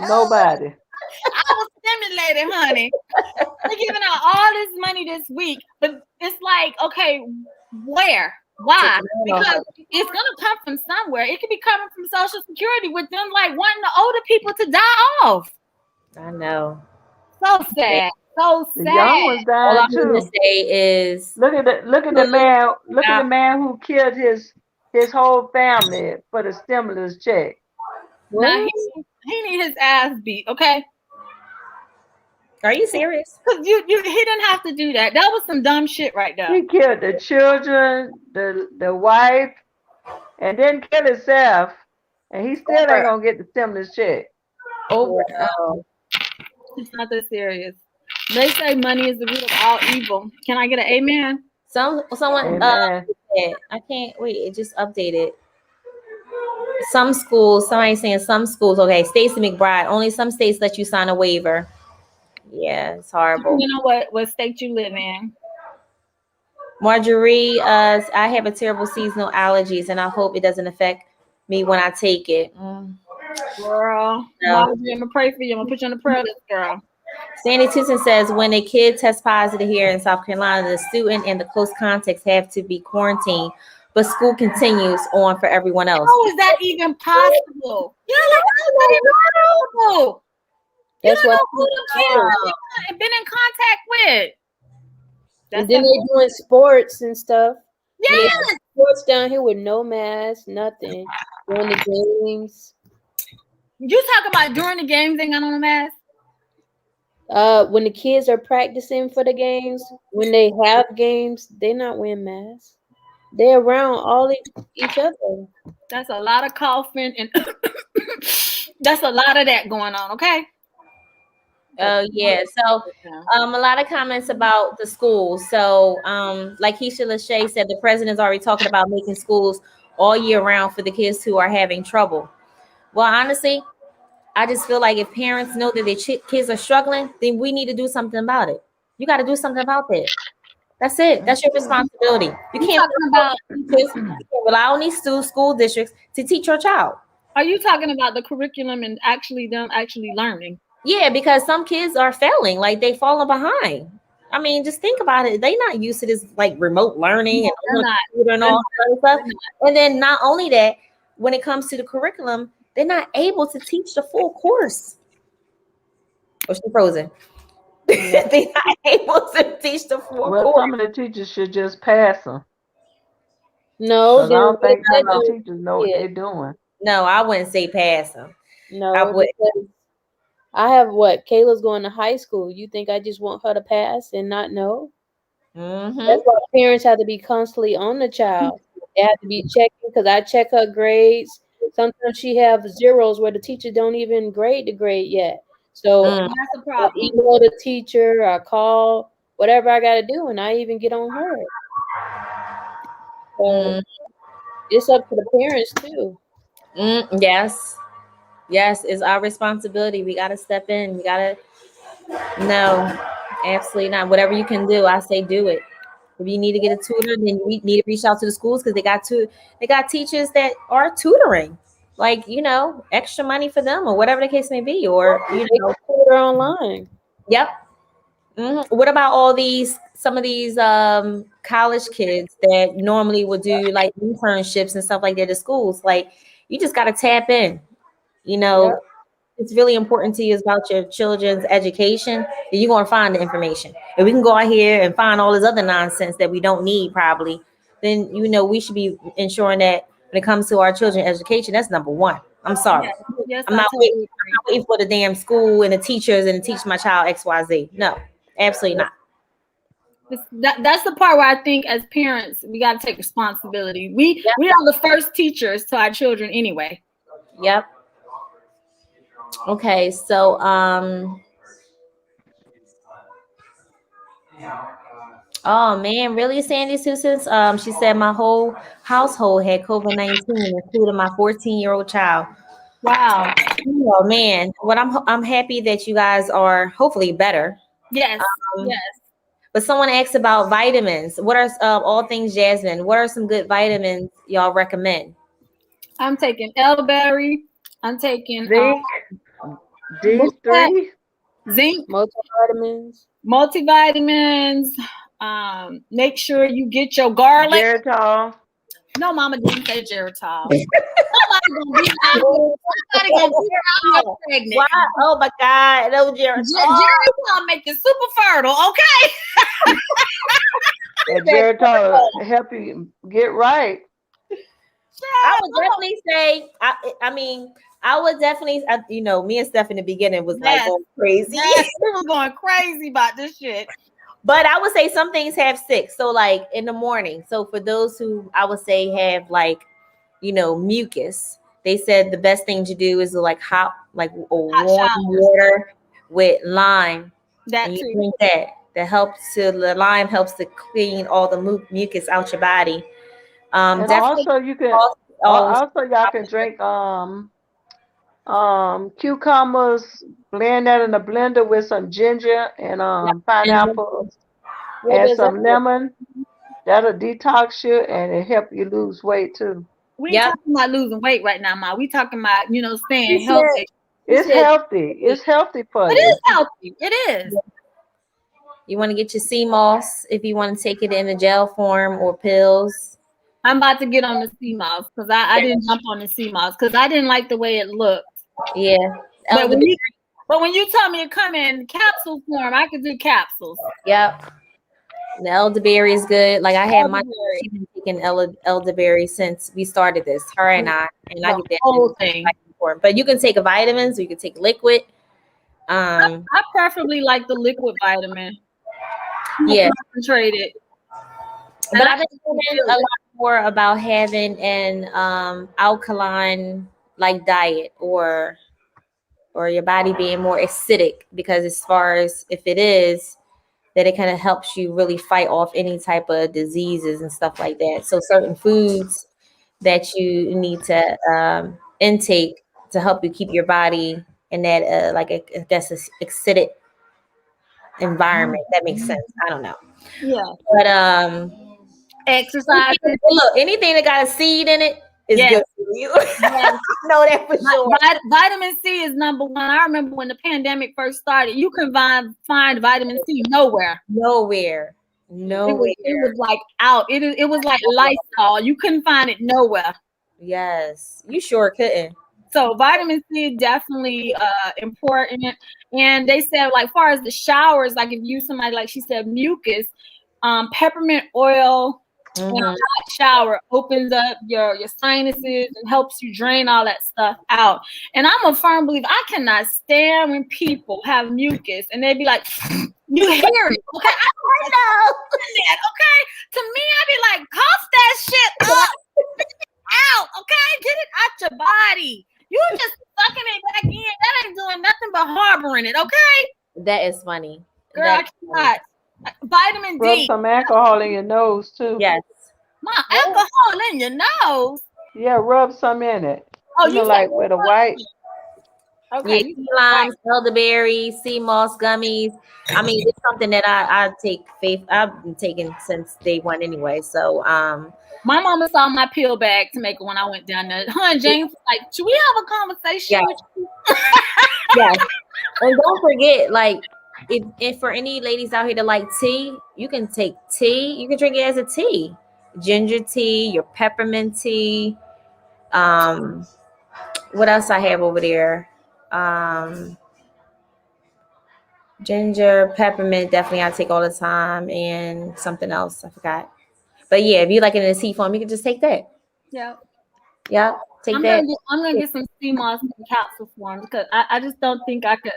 Nobody. I was stimulated, honey. They're giving out all this money this week, but it's like, okay, where? Why? Because it's gonna come from somewhere. It could be coming from Social Security with them like wanting the older people to die off. I know. So sad. So sad. The young ones All dying I'm gonna too. say is Look at the man who killed his whole family for the stimulus check. Now he need his ass beat, okay? Are you serious? Because he didn't have to do that. That was some dumb shit right there. He killed the children, the wife, and then killed himself, and he still ain't gonna get the stimulus check. Over. It's not that serious. They say money is the root of all evil. Can I get an amen? Someone Amen. I can't wait, it just updated. Some schools, somebody saying some schools, okay, Stacey McBride, only some states let you sign a waiver. Yeah, it's horrible. You know what state you live in. Marjorie, I have a terrible seasonal allergies and I hope it doesn't affect me when I take it. Girl, No. Marjorie, I'm gonna pray for you. I'm gonna put you on the prayer list, girl. Sandy Tucson says when a kid tests positive here in South Carolina, the student and the close contacts have to be quarantined, but school continues on for everyone else. How is that even possible? Yeah, like how is that even possible? That's you don't what know who the kids have been in contact with. and then they doing sports and stuff. Yeah. Sports down here with no mask, nothing. Doing the games. You talk about during the games they got on a mask? When the kids are practicing for the games, when they have games, they're not wearing masks. They're around all each other. That's a lot of coughing and that's a lot of that going on, okay? Yeah. So a lot of comments about the schools. So like Keisha Lachey said, the president's already talking about making schools all year round for the kids who are having trouble. Well, honestly, I just feel like if parents know that their kids are struggling, then we need to do something about it. You got to do something about it. That's it. That's your responsibility. You can't rely on these school districts to teach your child. Are you talking about the curriculum and them actually learning? Yeah, because some kids are failing, like they falling behind. I mean, just think about it. They're not used to this like remote learning and all that stuff. And then not only that, when it comes to the curriculum, they're not able to teach the full course. Oh, she's frozen. They're not able to teach the full course. Some of the teachers should just pass them. No, I don't think some of the teachers know what they're doing. No, I wouldn't say pass them. No, I would. I have Kayla's going to high school. You think I just want her to pass and not know? Mm-hmm. That's why parents have to be constantly on the child. They have to be checking because I check her grades. Sometimes she have zeros where the teacher don't even grade the grade yet. So that's a problem. I email the teacher, I call, whatever I got to do, and I even get on her. So it's up to the parents too. Yes, it's our responsibility. We got to step in. We got to. No, absolutely not. Whatever you can do, I say do it. If you need to get a tutor, then you need to reach out to the schools because they got teachers that are tutoring, like extra money for them or whatever the case may be, or tutor online. Yep. What about some of these college kids that normally would do like internships and stuff like that at schools? Like you just got to tap in, Yep. it's really important to you is about your children's education, then you're gonna find the information. If we can go out here and find all this other nonsense that we don't need, probably, then we should be ensuring that when it comes to our children's education, that's number one. I'm sorry. Yes, I'm I not totally waiting, agree. I'm not waiting for the damn school and the teachers and to teach my child XYZ. No, absolutely not. That's the part where I think as parents we got to take responsibility. We are the first teachers to our children anyway. Yep. Okay, so oh man, really, Sandy Susans? She said my whole household had COVID-19, including my 14-year-old child. Wow. Oh man, I'm happy that you guys are hopefully better. Yes. Yes. But someone asked about vitamins. What are all things Jasmine? What are some good vitamins y'all recommend? I'm taking elderberry. I'm taking Zinc, D3, zinc, Multivitamins. multivitamins. Make sure you get your garlic. Geritol. No, Mama didn't say Geritol. Somebody gonna be out pregnant. Why? Oh my God, no Geritol. Geritol make you super fertile. Okay. And Geritol help you get right. I would definitely say. I would definitely. Me and Steph in the beginning was like going crazy. Yes, we were going crazy about this shit. But I would say some things have 6. So like in the morning. So for those who I would say have like, mucus, they said the best thing to do is like hot warm water with lime. That and you too. drink that. The lime helps to clean all the mucus out your body. And also you can y'all can drink cucumbers, blend that in a blender with some ginger and pineapple and some lemon. That'll detox you and it help you lose weight too. We ain't talking about losing weight right now, Ma. We talking about, staying healthy. It's healthy. It's healthy for you. It is healthy. It is. You want to get your sea moss if you want to take it in a gel form or pills. I'm about to get on the sea moss because I didn't jump on the sea moss because I didn't like the way it looked. Yeah. But when you told me to come in capsule form, I could do capsules. Yep. The elderberry is good. Like I had she's been taking elderberry since we started this. Her and I get that whole thing. But you can take a vitamins, or you can take liquid. I preferably like the liquid vitamin. Yeah. Concentrated. But I've been learning a lot more about having an alkaline like diet or your body being more acidic, because as far as if it is, that it kind of helps you really fight off any type of diseases and stuff like that. So certain foods that you need to intake to help you keep your body in that acidic environment. That makes sense. I don't know. Yeah. But exercise. Look, anything that got a seed in it is good for you. I know that for sure. Vitamin C is number one. I remember when the pandemic first started, you can find vitamin C nowhere. Nowhere. It was like out. It was like Lysol. You couldn't find it nowhere. Yes, you sure couldn't. So vitamin C is definitely important. And they said, like, far as the showers, like if you somebody, like she said, mucus, peppermint oil in a hot shower opens up your sinuses and helps you drain all that stuff out. And I'm a firm believer. I cannot stand when people have mucus and they be like, you hear it, okay? I know. Okay? To me, I be like, cough that shit up. Out, okay? Get it out your body. You just sucking it back in. That ain't doing nothing but harboring it, okay? That is funny. Girl, I cannot. Vitamin D. Rub some alcohol in your nose too. Yes. Alcohol in your nose? Yeah, rub some in it. Oh, you know, like with a white. Okay. Yeah, limes, elderberry, sea moss gummies. I mean, it's something that I take faith. I've been taking since day one anyway. So my mama saw my pill bag to make it when I went down there. Her and James was like, should we have a conversation with you? Yes. And don't forget, like, if for any ladies out here that like tea, you can take tea. You can drink it as a tea. Ginger tea, your peppermint tea. What else I have over there? Ginger, peppermint, definitely I take all the time, and something else I forgot. But yeah, if you like it in a tea form, you can just take that. Yeah. Yeah, take I'm that. gonna get some sea moss in capsule form because I just don't think I could.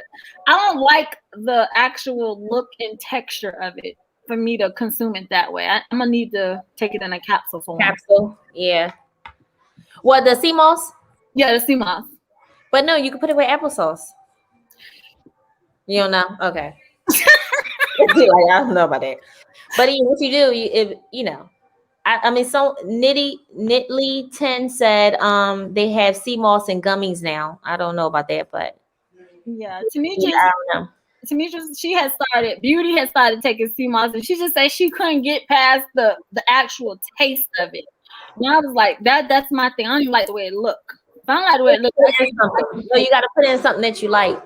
I don't like the actual look and texture of it for me to consume it that way. I'm gonna need to take it in a capsule form. Capsule, yeah. What, the sea moss? Yeah, the sea moss. But no, you can put it with applesauce. You don't know? Okay. Like, I don't know about that. But what you do, I mean, so Knitly 10 said they have sea moss and gummies now. I don't know about that, but Yeah, I don't know. She has started. Beauty has started taking sea moss, and she just said she couldn't get past the actual taste of it. And I was like, that's my thing. I don't even like the way it look. If I don't like the way it look, So you got to put in something that you like.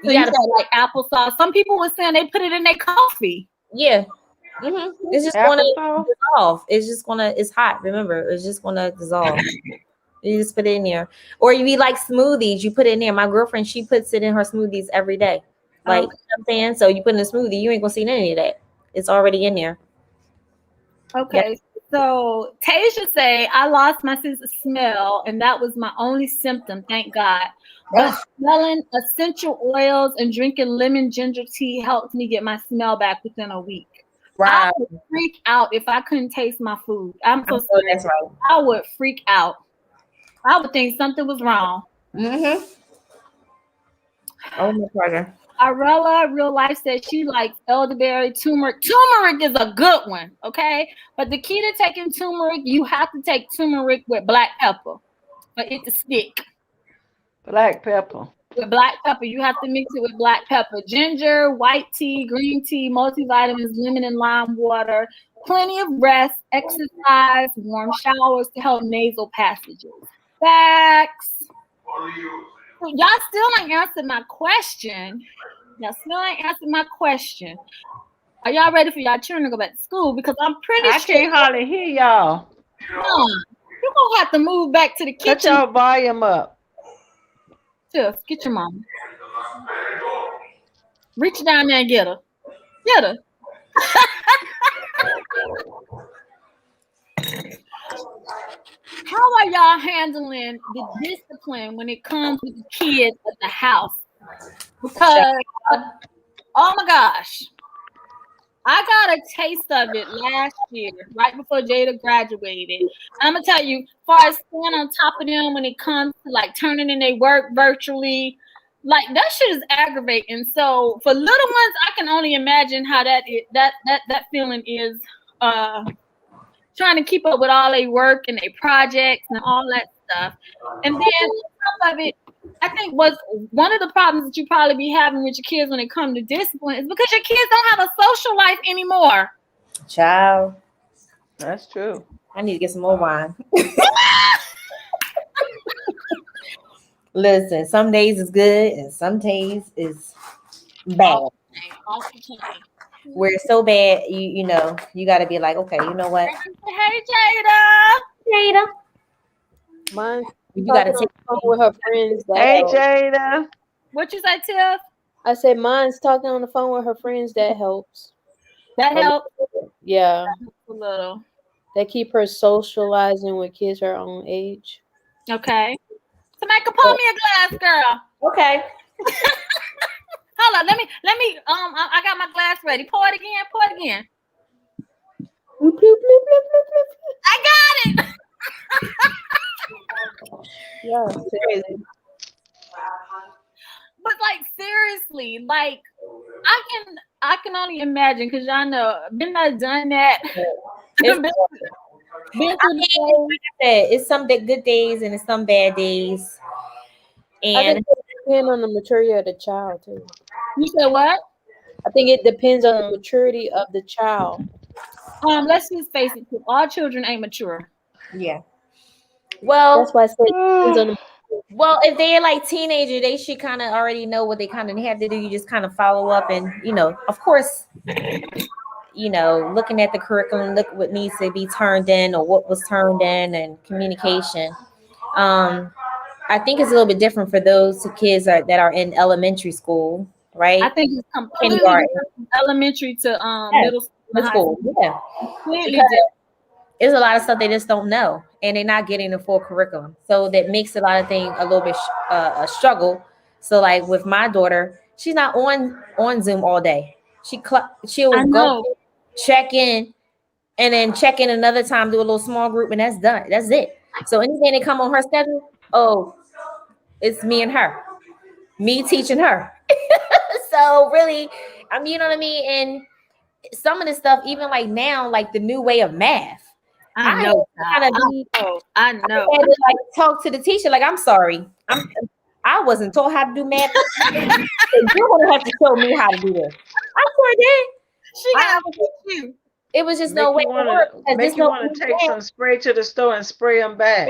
You got to like applesauce. Some people were saying they put it in their coffee. Yeah. It's just going to dissolve. It's hot. Remember, it's just going to dissolve. You just put it in there. Or you like smoothies, you put it in there. My girlfriend, she puts it in her smoothies every day. Like, you know what I'm saying? So you put in a smoothie, you ain't going to see any of that. It's already in there. Okay. Yep. So Tasia say, I lost my sense of smell, and that was my only symptom, thank God. But smelling essential oils and drinking lemon ginger tea helped me get my smell back within a week. Right. I would freak out if I couldn't taste my food. I'm so sorry. That's right. I would freak out. I would think something was wrong. Oh, my pleasure. Arella Real Life says she likes elderberry, turmeric. Turmeric is a good one, okay? But the key to taking turmeric, you have to take turmeric with black pepper for it to stick. Black pepper. With black pepper, you have to mix it with black pepper. Ginger, white tea, green tea, multivitamins, lemon and lime water, plenty of rest, exercise, warm showers to help nasal passages. Facts. Y'all still ain't answered my question. Are y'all ready for y'all children to go back to school? Because I'm pretty sure. I can't hardly hear y'all. You're going to have to move back to the kitchen. Cut your volume up. Tiff, get your mama. Reach down there and get her. Get her. How are y'all handling the discipline when it comes to the kids at the house? Because, oh my gosh, I got a taste of it last year, right before Jada graduated. I'm gonna tell you, as far as staying on top of them when it comes to like turning in their work virtually, like that shit is aggravating. So for little ones, I can only imagine how that feeling is. Trying to keep up with all their work and their projects and all that stuff. And then on top of it, I think what's one of the problems that you probably be having with your kids when it comes to discipline is because your kids don't have a social life anymore. Child. That's true. I need to get some more wine. Listen, some days is good and some days is bad. Where it's so bad, you know, you got to be like, okay, you know what? Hey, Jada. Mine, you got to take with her friends. Hey, Jada. What you say, Tiff? I said mine's talking on the phone with her friends. That helps. That helps. Yeah. That helps a little. They keep her socializing with kids her own age. Okay. Somebody can pour me a glass, girl. Okay. Hold on, let me I got my glass ready. Pour it again. Bloop, bloop, bloop, bloop, bloop, bloop. I got it. Yeah, seriously. But like seriously, like I can only imagine because y'all know been there, done that. It's some good days and it's some bad days. And I think it depends on the maturity of the child too. You said what? I think it depends on the maturity of the child. Let's just face it, all children ain't mature. Yeah. Well, that's why I said it depends on the. Well, if they're like teenager, they should kind of already know what they kind of have to do. You just kind of follow up and, of course, looking at the curriculum, look what needs to be turned in or what was turned in and communication. I think it's a little bit different for those kids that are in elementary school, right? I think it's completely Kindergarten. different from elementary to Yeah, middle school and middle high school. school. Yeah. Completely Because different. there's a lot of stuff they just don't know, and they're not getting the full curriculum. So that makes a lot of things a little bit a struggle. So like with my daughter, she's not on Zoom all day. She'll I go know. check in, and then check in another time, do a little small group, and that's done. That's it. So anything that come on her schedule, oh, it's me and her, me teaching her. So really, you know what I mean? And some of the stuff, even like now, like the new way of math, I know. I had to I know. like talk to the teacher. Like, I'm sorry, I wasn't told how to do math. You're gonna have to show me how to do this. I sure did. She got to teach you. It was just Make no way you to wanna work. 'cause make there's you no want to take math. some spray to the store and spray them back.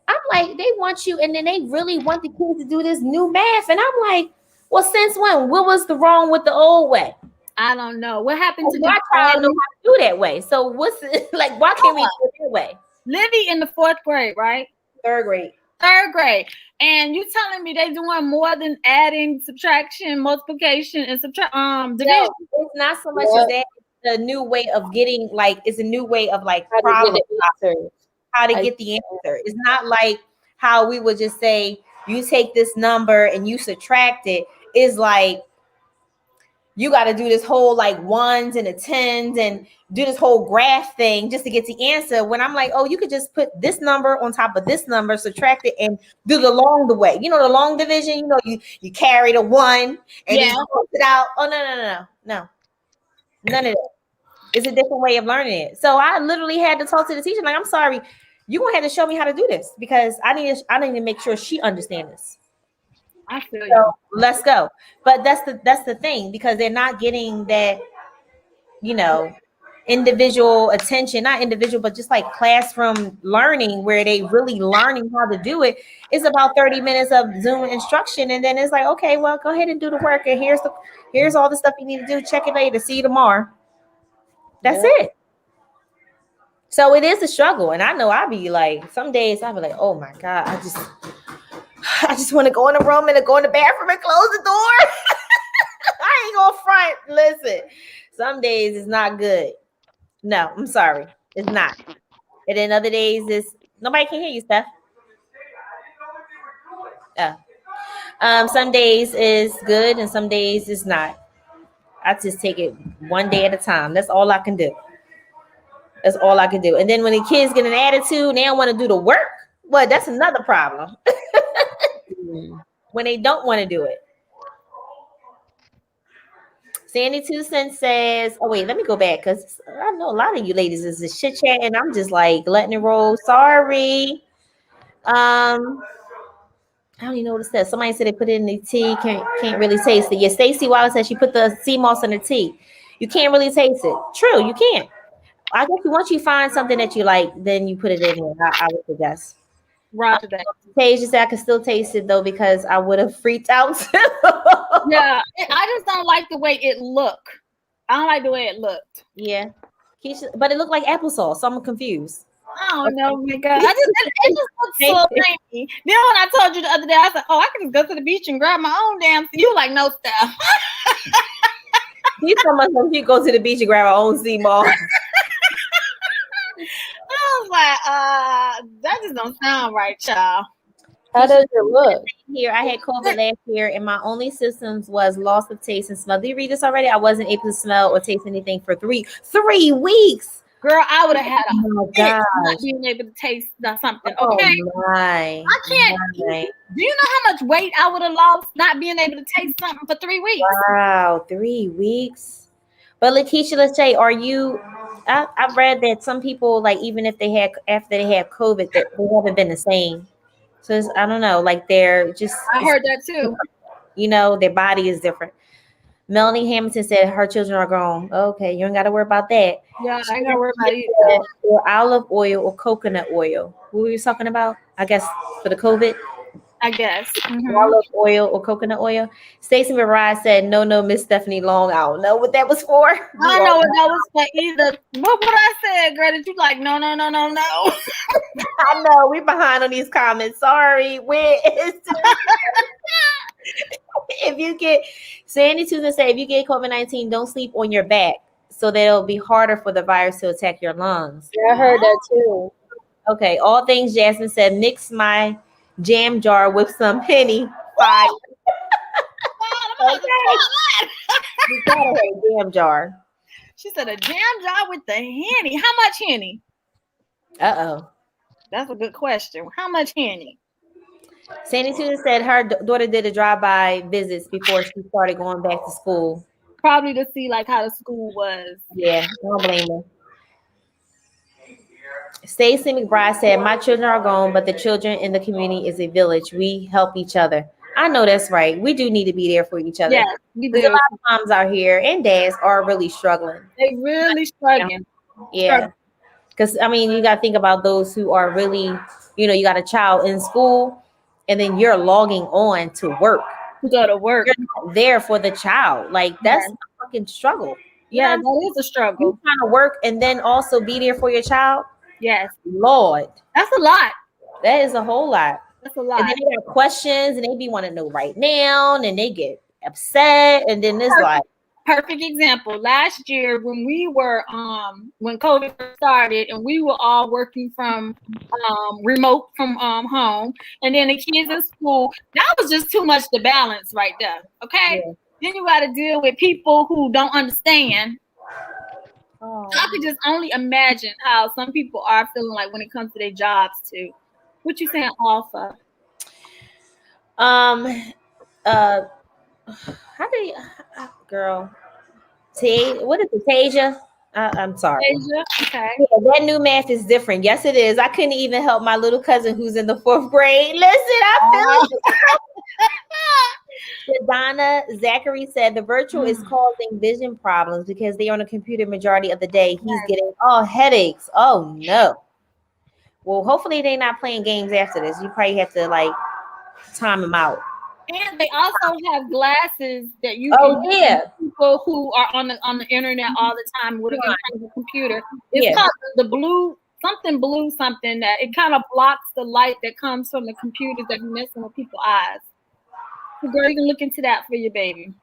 I'm like, they want you, and then they really want the kids to do this new math, and I'm like, well, since when? What was the wrong with the old way? I don't know what happened to Why try to know how to do that way? So what's like? Why can't we do it that way? Livy in the 4th grade, right? 3rd grade. 3rd grade, and you telling me they doing more than adding, subtraction, multiplication, and division? No, it's not so much as that. It's a new way of getting it's a new way of like How to problem get the answer. how to get the answer. It's not like how we would just say you take this number and you subtract it. It's like you got to do this whole like ones and the tens and do this whole graph thing just to get the answer. When I'm like, oh, you could just put this number on top of this number, subtract it, and do the long the way. You know, the long division. You know, you carry the one and then you put it out. Oh no, none of that. It's a different way of learning it. So I literally had to talk to the teacher. Like, I'm sorry, you're gonna have to show me how to do this because I need to make sure she understands this. I feel you. So let's go. But that's the thing, because they're not getting that, individual attention, not individual, but just like classroom learning where they really learning how to do it. It's about 30 minutes of Zoom instruction. And then it's like, okay, well, go ahead and do the work. And here's all the stuff you need to do. Check it later. See you tomorrow. That's it. So it is a struggle. And I know I'll be like, some days I'll be like, oh my God, I just want to go in the room and go in the bathroom and close the door. I ain't gonna front. Listen, some days it's not good. No, I'm sorry. It's not. And then other days nobody can hear you, Steph. Some days is good and some days it's not. I just take it one day at a time. That's all I can do. That's all I can do. And then when the kids get an attitude, they don't want to do the work. Well, that's another problem. When they don't want to do it. Sandy 2 Cents says, oh wait, let me go back because I know a lot of you ladies is just chit chat and I'm just like letting it roll. Sorry. I don't even know what it says. Somebody said they put it in the tea, can't really taste it. Yeah, Stacey Wallace said she put the sea moss in the tea. You can't really taste it. True, you can't. I guess once you find something that you like, then you put it in there. I would suggest. Roger that. Paige said I can still taste it though because I would have freaked out. Yeah, I just don't like the way it looked. I don't like the way it looked. Yeah, Keisha, but it looked like applesauce, so I'm confused. Oh no, my God! It just looks so tiny. Then when I told you the other day, I said, "Oh, I can just go to the beach and grab my own damn." You like no stuff. You so much when you go to the beach and grab our own sea moss. I was like, that just don't sound right, y'all. How does it look? Here, I had COVID last year, and my only symptoms was loss of taste and smell. Did you read this already? I wasn't able to smell or taste anything for 3 weeks. Girl, I would have had God, not being able to taste something. Oh Okay, my! I can't. My. Do you know how much weight I would have lost not being able to taste something for 3 weeks? Wow, 3 weeks. But Lakeisha, let's say, are you? I've read that some people, like, even if after they have COVID, that they haven't been the same. So I don't know, like they're just. I heard that too. Their body is different. Melanie Hamilton said her children are grown. Okay, you ain't got to worry about that. Yeah, I ain't got to worry about it. Or olive oil or coconut oil. What were you talking about? I guess for the COVID. I guess. Olive oil or coconut oil. Stacey McBride said, no, Miss Stephanie Long. I don't know what that was for. I don't know what that was for either. What I said, girl, that you like, no. I know, we behind on these comments. Sorry. Where is if you get Sandy Susan say, if you get COVID-19, don't sleep on your back so that it'll be harder for the virus to attack your lungs. Yeah, I heard that too. Okay, all things Jasmine said, mix my jam jar with some Henny. Fire. You got her a jam jar. She said a jam jar with the Henny. How much Henny? Uh-oh. That's a good question. How much Henny? Sandy Susan said her daughter did a drive-by visits before she started going back to school. Probably to see like how the school was. Yeah, don't blame her. Stacey McBride said, my children are gone, but the children in the community is a village. We help each other. I know that's right. We do need to be there for each other. Yeah, we do. A lot of moms out here and dads are really struggling. They really struggling. Yeah. Because, I mean, you got to think about those who are really, you got a child in school and then you're logging on to work. To go to work. You're not there for the child. Like, that's a fucking struggle. Yeah, that is a struggle. You're trying to work and then also be there for your child. Yes. Lord. That's a lot. That is a whole lot. That's a lot. And then they have questions and they be wanting to know right now and they get upset. And then it's like. Perfect example. Last year when we were, when COVID started and we were all working from remote from home and then the kids in school, that was just too much to balance right there. Okay. Yeah. Then you got to deal with people who don't understand. Oh. So I could just only imagine how some people are feeling like when it comes to their jobs too. What you saying, Alpha? How do you, girl? What is it, Tasia? I'm sorry. Tasia, okay. Yeah, that new math is different. Yes, it is. I couldn't even help my little cousin who's in the 4th grade. Listen, I feel Donna Zachary said the virtual is causing vision problems because they're on a computer majority of the day. He's getting headaches. Oh no. Well, hopefully they're not playing games after this. You probably have to time them out. And they also have glasses that you can use people who are on the internet all the time with a computer. It's called the blue something that it kind of blocks the light that comes from the computers that are messing with people's eyes. So girl, you can look into that for your baby.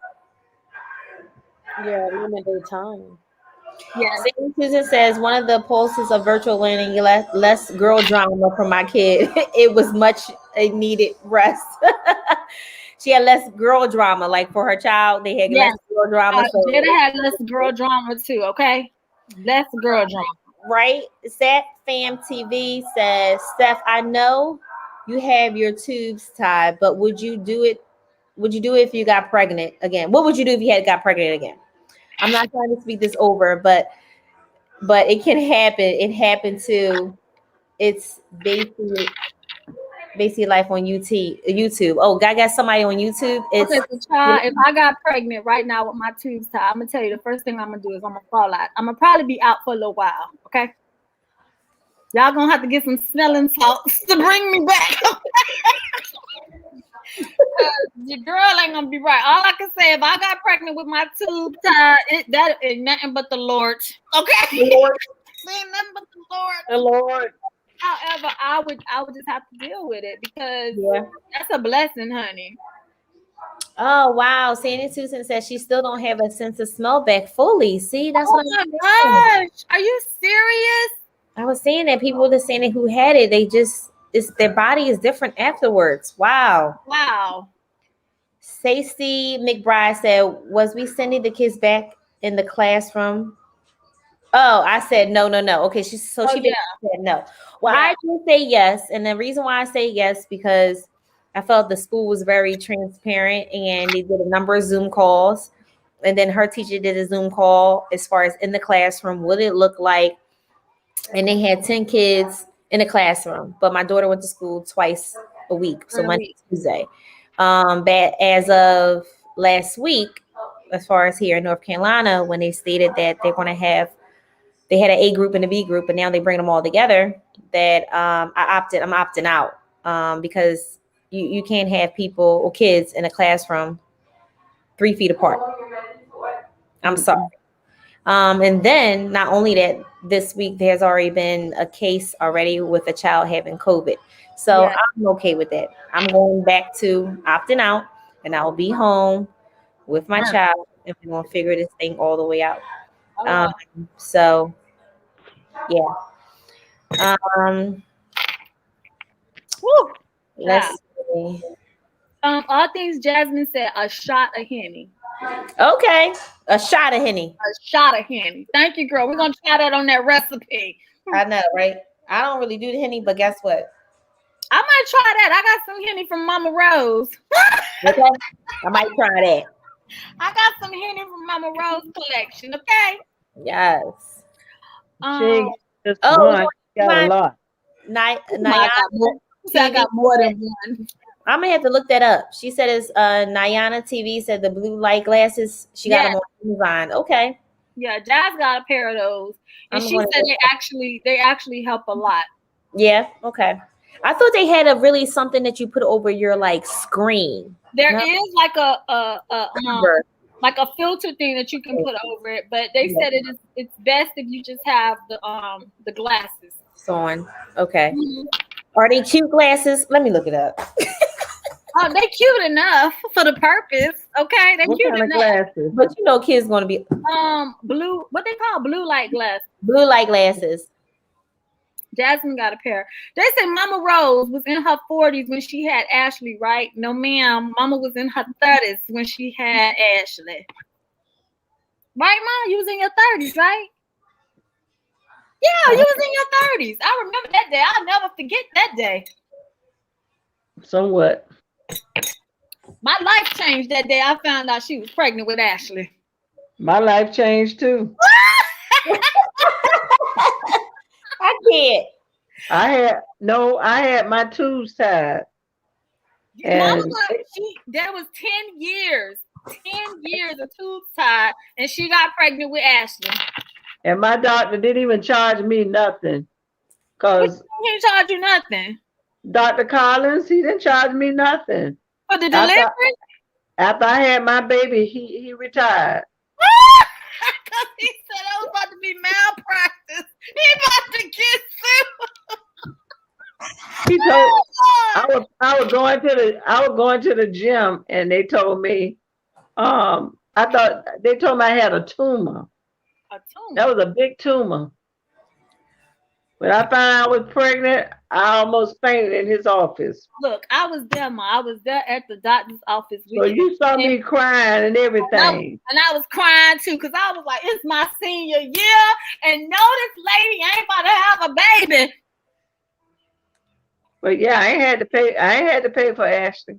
Yeah, limit their time. Yeah. Susan says one of the pulses of virtual learning, less girl drama for my kid. It was much needed rest. She had less girl drama, like for her child. They had less girl drama. Jada had less girl drama too. Okay, less girl drama. Right. Sat Fam TV says, Steph, I know you have your tubes tied, but would you do it? Would you do it if you got pregnant again? What would you do if you had got pregnant again? I'm not trying to speak this over, but it can happen. It happened to. It's basically life on YouTube. Oh, I got somebody on YouTube. It's if I got pregnant right now with my tubes tied, I'm gonna tell you the first thing I'm gonna do is I'm gonna fall out. I'm gonna probably be out for a little while. Okay. Y'all gonna have to get some smelling salts to bring me back. Your girl ain't gonna be right. All I can say, if I got pregnant with my tube tied, that ain't nothing but the Lord. Okay, the Lord. Ain't nothing but the Lord. The Lord. However, I would just have to deal with it because that's a blessing, honey. Oh wow, Sandy Susan says she still don't have a sense of smell back fully. See, that's what I'm saying. Gosh, are you serious? I was saying that people were saying who had it, their body is different afterwards. Wow. Stacey McBride said, was we sending the kids back in the classroom? Oh, I said no. Okay, she said no. Well, I can say yes, and the reason why I say yes because I felt the school was very transparent and they did a number of Zoom calls, and then her teacher did a Zoom call as far as in the classroom, what it looked like, and they had 10 kids in the classroom, but my daughter went to school twice a week, so Monday, Tuesday. But as of last week, as far as here in North Carolina, when they stated that they're going to have, they had an A group and a B group, and now they bring them all together. That I'm opting out because you can't have people or kids in a classroom 3 feet apart. I'm sorry. And then not only that, this week there's already been a case already with a child having COVID. So Yes. I'm okay with that. I'm going back to opting out, and I'll be home with my child, and we're gonna figure this thing all the way out. So yeah. Woo. Let's see. All things Jasmine said, a shot of Henny. Okay. A shot of Henny. A shot of Henny. Thank you, girl. We're gonna try that on that recipe. I know, right? I don't really do the Henny, but guess what? I might try that. I got some Henny from Mama Rose. Okay. I might try that. I got some Henny from Mama Rose collection, okay? Yes. Just one. Got a lot. I got more than one. I'm gonna have to look that up. She said it's Nyana TV said the blue light glasses. She got them on Amazon. Okay. Yeah, Jazz got a pair of those. And she said they actually help a lot. Yeah, okay. I thought they had a really something that you put over your like screen. There is like a filter thing that you can put over it, but they said it's best if you just have the glasses. On. Okay. Mm-hmm. Are they cute glasses? Let me look it up. Oh, they cute enough for the purpose. Okay, they're cute enough. Glasses? But you know, kids gonna be blue. What they call blue light glasses? Blue light glasses. Jasmine got a pair. They say Mama Rose was in her 40s when she had Ashley, right? No, ma'am. Mama was in her 30s when she had Ashley. Right, Mom? You was in your 30s, right? Yeah, you was in your 30s. I remember that day. I'll never forget that day. Somewhat. My life changed that day. I found out she was pregnant with Ashley. My life changed too. I can't. I had my tubes tied. And there was 10 years of tubes tied, and she got pregnant with Ashley. And my doctor didn't even charge me nothing. Cause he didn't charge you nothing. Dr. Collins, he didn't charge me nothing. For the delivery? After I had my baby, he retired. Because he said I was about to be malpractice. He about to get sued. He told I was going to the gym, and they told me they told me I had a tumor. A tumor? That was a big tumor. When I found out I was pregnant, I almost fainted in his office. Look, I was there, Ma. I was there at the doctor's office. So you saw me crying and everything. And I was crying too, because I was like, it's my senior year, and no, this lady ain't about to have a baby. But yeah, I ain't had to pay for Ashley.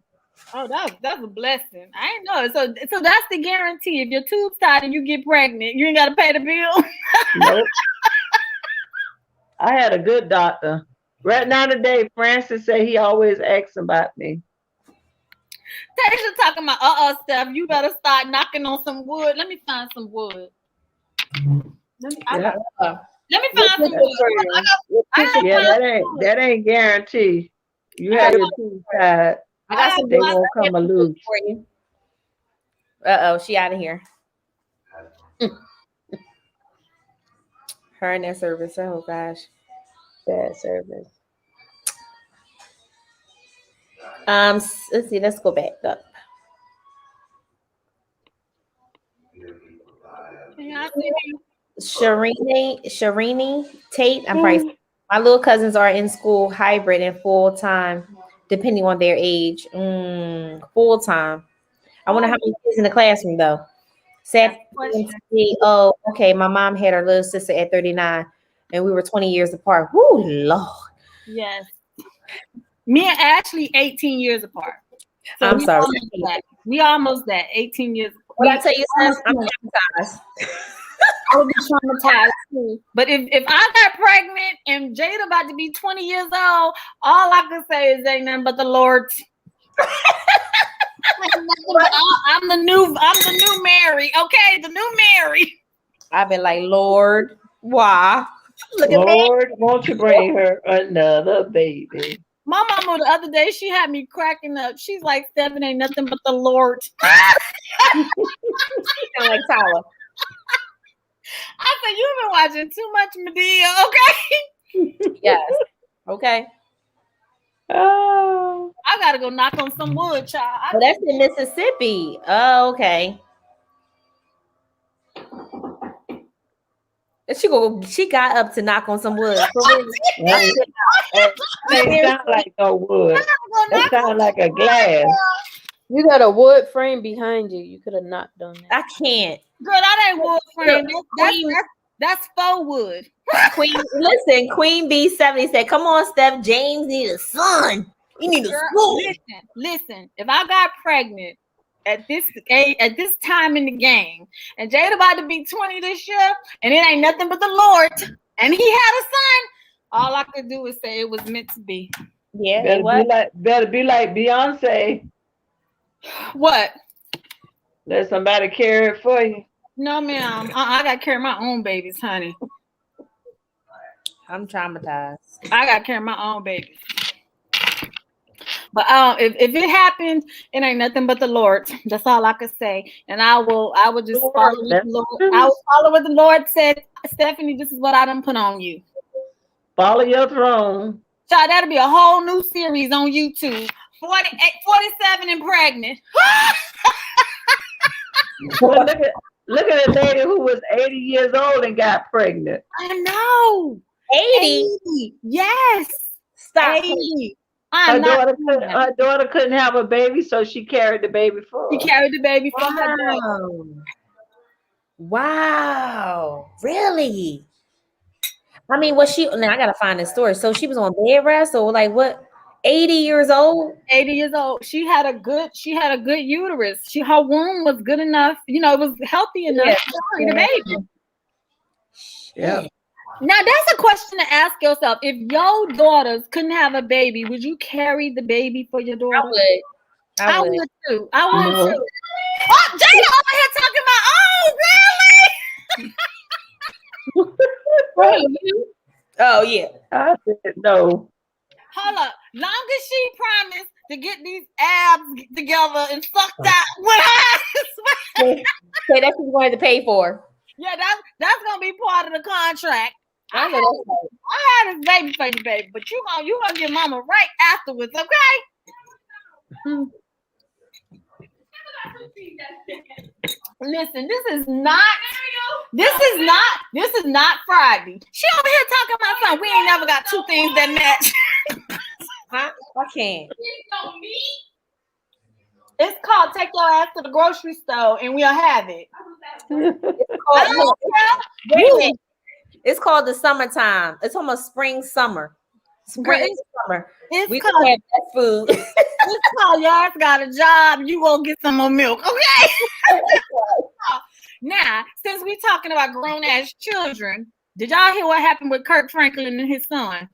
Oh, that's a blessing. I ain't know. So that's the guarantee. If your tube's tied and you get pregnant, you ain't gotta pay the bill. Nope. I had a good doctor. Right now today, Francis said he always asks about me. Tasha talking about stuff. You better start knocking on some wood. Let me find some wood. Let me find some wood. That ain't guaranteed. You have your tubes tied. I got some. They won't come loose for you. She out of here. Her and that service. Oh gosh, Bad service. Let's see. Let's go back up. Sharini Tate. I'm probably. My little cousins are in school hybrid and full time, depending on their age. Full time. I wonder how many kids in the classroom though. Oh, okay. My mom had her little sister at 39, and we were 20 years apart. Woo, Lord. Yes. Me and Ashley, 18 years apart. So I'm sorry. We almost that 18 years. What I tell you, sis, I'm traumatized. I would be traumatized too. But if I got pregnant and Jada about to be 20 years old, all I could say is ain't nothing but the Lord. I'm the new Mary, okay? The new Mary. I've been like, Lord, why? Lord, won't you bring her another baby? My mama the other day, she had me cracking up. She's like, "Stephen ain't nothing but the Lord." Sound like Tyler. I said, "You've been watching too much Medea, okay?" Yes. Okay. Oh, I gotta go knock on some wood, child. Well, that's in Mississippi. Oh, okay. She got up to knock on some wood. that ain't sound like no wood. That sound like a glass. You got a wood frame behind you. You could have knocked on that. I can't. Girl, that ain't wood frame. That's faux wood. Queen B70 said, "Come on, Steph. James need a son. You need a school." Listen. If I got pregnant at this age, at this time in the game, and Jade about to be 20 this year, and it ain't nothing but the Lord, and he had a son, all I could do is say it was meant to be. Yeah, better be like Beyonce. What? Let somebody carry it for you. No, ma'am. I gotta carry my own babies, honey. I'm traumatized. I gotta carry my own babies. But if it happens, it ain't nothing but the Lord. That's all I could say. And I will just follow what the Lord. I will follow what the Lord said. Stephanie, this is what I done put on you. Follow your throne. Child, that'll be a whole new series on YouTube. 47 and pregnant. Well, look at a lady who was 80 years old and got pregnant. I know. 80? Yes. Stop. 80. Her daughter couldn't have a baby, so she carried the baby for her. She carried the baby for her daughter. Wow. Really? I mean, now I gotta find this story. So she was on bed rest, or like what? 80 years old? 80 years old. She had a good uterus. Her womb was good enough, it was healthy enough to carry the baby. Yeah. Now that's a question to ask yourself. If your daughters couldn't have a baby, would you carry the baby for your daughter? I would. I would too. Oh, Jada over here talking about, really? Oh yeah. I said no. Hold up. Long as she promised to get these abs together and sucked out with her. Say that's what you're going to pay for. Yeah, that's gonna be part of the contract. I know that's right. I had this baby for you, baby, but you gonna get mama right afterwards, okay? Listen, this is not Friday. She over here talking about something. We ain't never got two things that match. I can't. It's called Take Your Ass to the Grocery Store and we'll have it. It's called the summertime. It's almost spring, summer. Spring, summer. We can have that food. It's called Y'all got a job. You go get some more milk, okay? Now, since we talking about grown-ass children, did y'all hear what happened with Kirk Franklin and his son?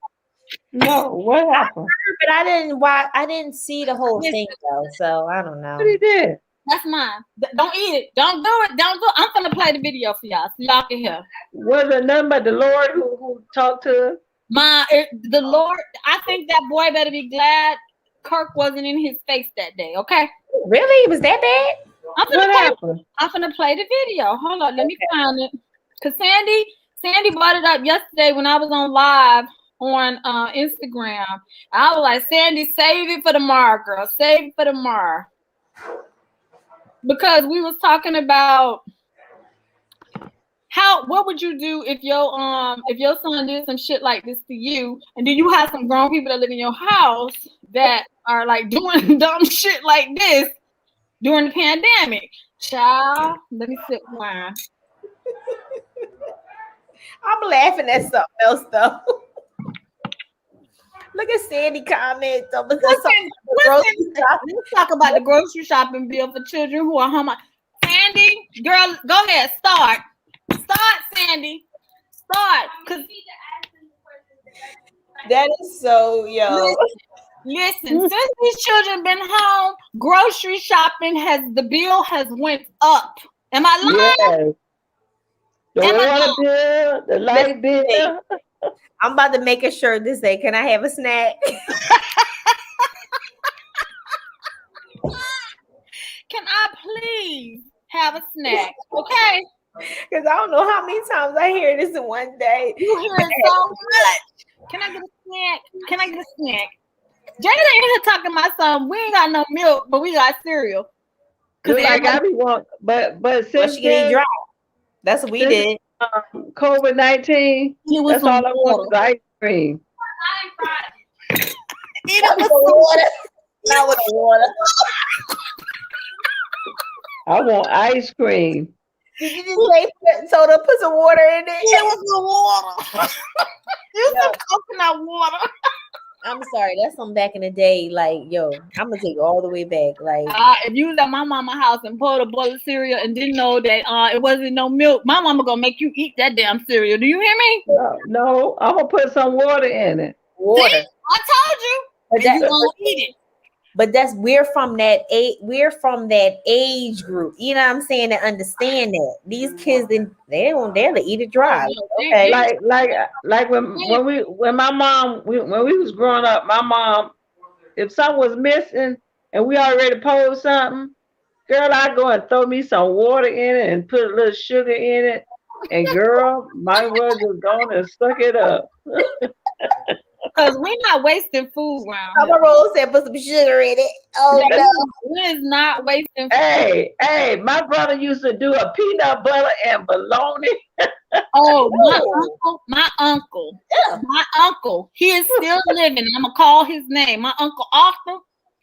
No, what happened? But I didn't see the whole thing though, so I don't know. What he did? That's mine. Don't eat it. Don't do it. Don't do it. I'm gonna play the video for y'all so y'all can hear. Was it none but the Lord who talked to us? The Lord, I think that boy better be glad Kirk wasn't in his face that day, okay? Really? It was that bad? I'm gonna play the video. Hold on, let me find it. Cause Sandy brought it up yesterday when I was on live on Instagram. I was like, Sandy, save it for tomorrow, girl. Save it for tomorrow. Because we was talking about what would you do if your son did some shit like this to you, and do you have some grown people that live in your house that are like doing dumb shit like this during the pandemic? Child, let me sip wine. I'm laughing at something else though. Look at Sandy comment. Let's talk about the grocery shopping bill for children who are home. Sandy, girl, go ahead. Start, Sandy. Start. That is so, Listen, since these children been home, grocery shopping the bill has went up. Am I lying? Yes. The water bill, the light bill. I'm about to make a shirt this day. Can I have a snack? Can I please have a snack? Okay. Because I don't know how many times I hear this in one day. You hear it so much. Can I get a snack? Can I get a snack? Jada ain't here talking about something. We ain't got no milk, but we got cereal. Cause like I be want, but Well, since she can eat dry. That's what we Since- did. COVID-19, that's all I want is ice cream. Eat it with some water. Not with the water. I want ice cream. Did you just say soda, put some water in it? It was the water. Use some coconut water. I'm sorry, that's from back in the day. Like, yo, I'm gonna take it all the way back. Like, If you was at my mama's house and pulled a bowl of cereal and didn't know that it wasn't no milk, my mama gonna make you eat that damn cereal. Do you hear me? No, I'm gonna put some water in it. water. See? I told you. But And you gonna eat it. But we're from that age group. You know what I'm saying? To understand that these kids they don't dare to eat it dry. Okay. Like when my mom when we was growing up, my mom, if something was missing and we already pulled something, girl, I go and throw me some water in it and put a little sugar in it, and girl, might as well just go on and suck it up. Because we're not wasting food around here. Papa Rose said put some sugar in it. Oh no. We're not wasting food. Hey, my brother used to do a peanut butter and bologna. Oh, my uncle, he is still living. I'm gonna call his name. My Uncle Arthur.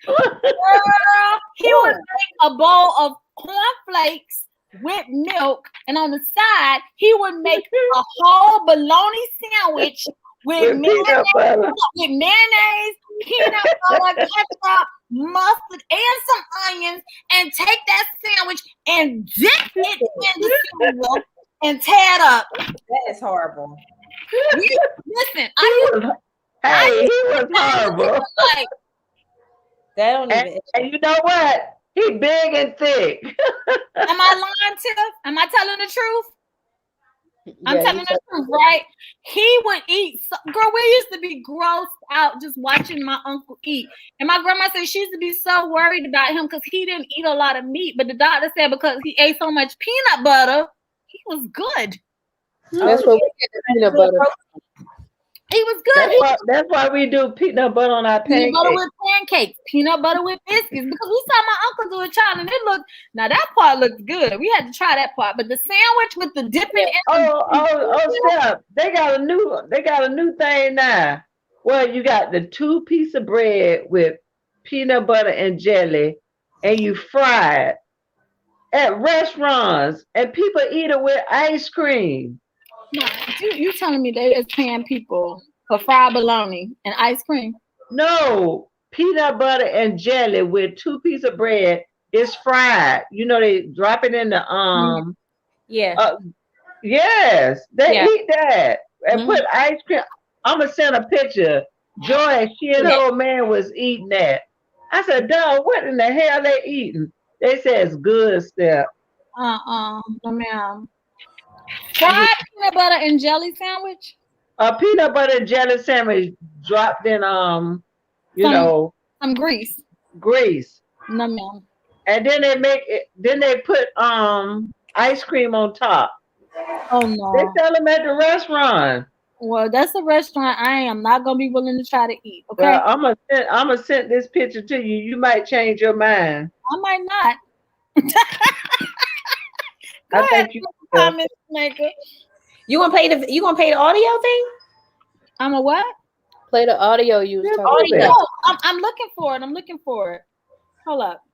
Girl, he would make a bowl of cornflakes with milk, and on the side, he would make a whole bologna sandwich with mayonnaise, peanut butter, ketchup, mustard, and some onions, and take that sandwich and dip it in the cereal and tear it up. That is horrible. Listen, he was horrible. Like, That don't even. And you know what? He big and thick. am I lying, Tiff? Am I telling the truth? I'm telling the truth, right? He would eat. Girl, we used to be grossed out just watching my uncle eat. And my grandma said she used to be so worried about him because he didn't eat a lot of meat. But the doctor said because he ate so much peanut butter, he was good. That's what we get the peanut butter. He was good. That's why we do peanut butter on our pancakes. Peanut butter with pancakes, peanut butter with biscuits. Because we saw my uncle do a child and it looked, now that part looked good. We had to try that part. But the sandwich with the dipping Steph, they got a new thing now. Well, you got the 2 piece of bread with peanut butter and jelly, and you fry it at restaurants, and people eat it with ice cream. No, you telling me they is paying people for fried bologna and ice cream? No, peanut butter and jelly with 2 pieces of bread is fried. You know, they drop it in the yes, they eat that and put ice cream. I'm gonna send a picture. Joy, she and her old man was eating that. I said, "Dog, what in the hell they eating?" They said it's good stuff. No, ma'am. Fried peanut butter and jelly sandwich? A peanut butter and jelly sandwich dropped in some grease. Grease. No, ma'am. And then they put ice cream on top. Oh no. They sell them at the restaurant. Well, that's a restaurant I am not gonna be willing to try to eat. Okay. Well, I'm gonna send this picture to you. You might change your mind. I might not. Go I ahead, think you comment maker. You gonna pay the audio thing? I'm a what? Play the audio you was talking No, about. I'm looking for it. Hold up.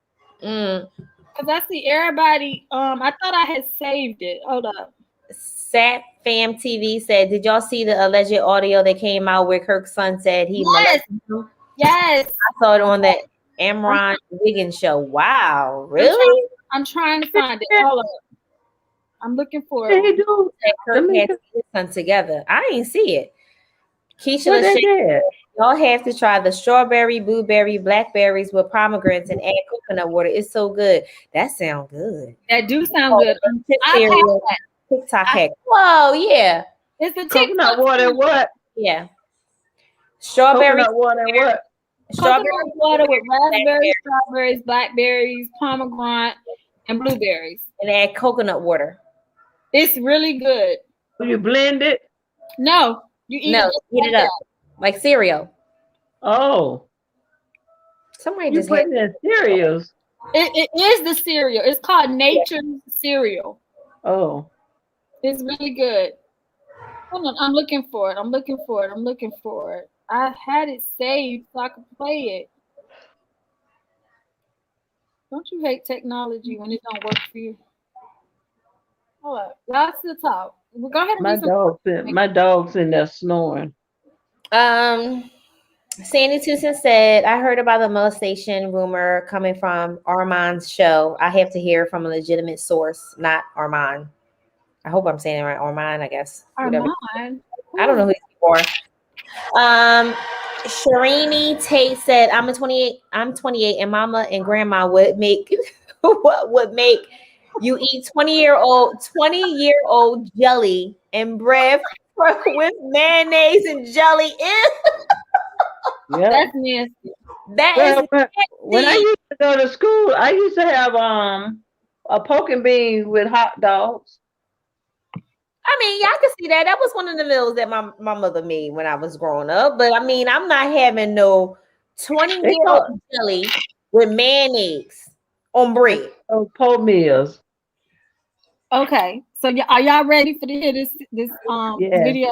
Mm. Cause I see everybody. I thought I had saved it. Hold up. Sat Fam TV said, "Did y'all see the alleged audio that came out where Kirk's son said he molested him?" Yes. I saw it on that Amron Wiggins show. Wow, really? I'm trying to find it. Hold up. I'm looking for it. They do. Kirk had his son together. I ain't see it. Keisha, What they did? y'all have to try the strawberry, blueberry, blackberries with pomegranates and add coconut water. It's so good. That sounds good. That do sound good. TikTok hack. Whoa, yeah. It's the Coconut water. What? Yeah. Strawberry. Coconut water. What? Strawberry Coconut water with raspberries, strawberries, blackberries, pomegranate, and blueberries. and add coconut water. It's really good. You blend it? No, you eat No, it just eat like it up like cereal. Oh, Somebody you just put had. it in cereals. that. It is the cereal. It's called Nature's cereal. Oh, It's really good. Hold on, I'm looking for it. I'm looking for it. I had it saved so I could play it. Don't you hate technology when it don't work for you? Hold up. Y'all still talk. Well, go ahead and do some. my dog's in there snoring. Sandy Tucson said, I heard about the molestation rumor coming from Armand's show. I have to hear from a legitimate source, not Armand. I hope I'm saying it right. Armand, I guess. Whatever. Armand. I don't know who these people are. Sharini Tate said, I'm 28 and mama and grandma would make what would make you eat 20-year-old jelly and bread with mayonnaise and jelly in. Yeah. That's nasty. That is When I used to go to school, I used to have a pork and beans with hot dogs. I mean, y'all can see that. That was one of the meals that my mother made when I was growing up. But I mean, I'm not having no 20-year-old jelly with mayonnaise on bread. Those pork meals. Okay, so are y'all ready for to hear this Yeah. video?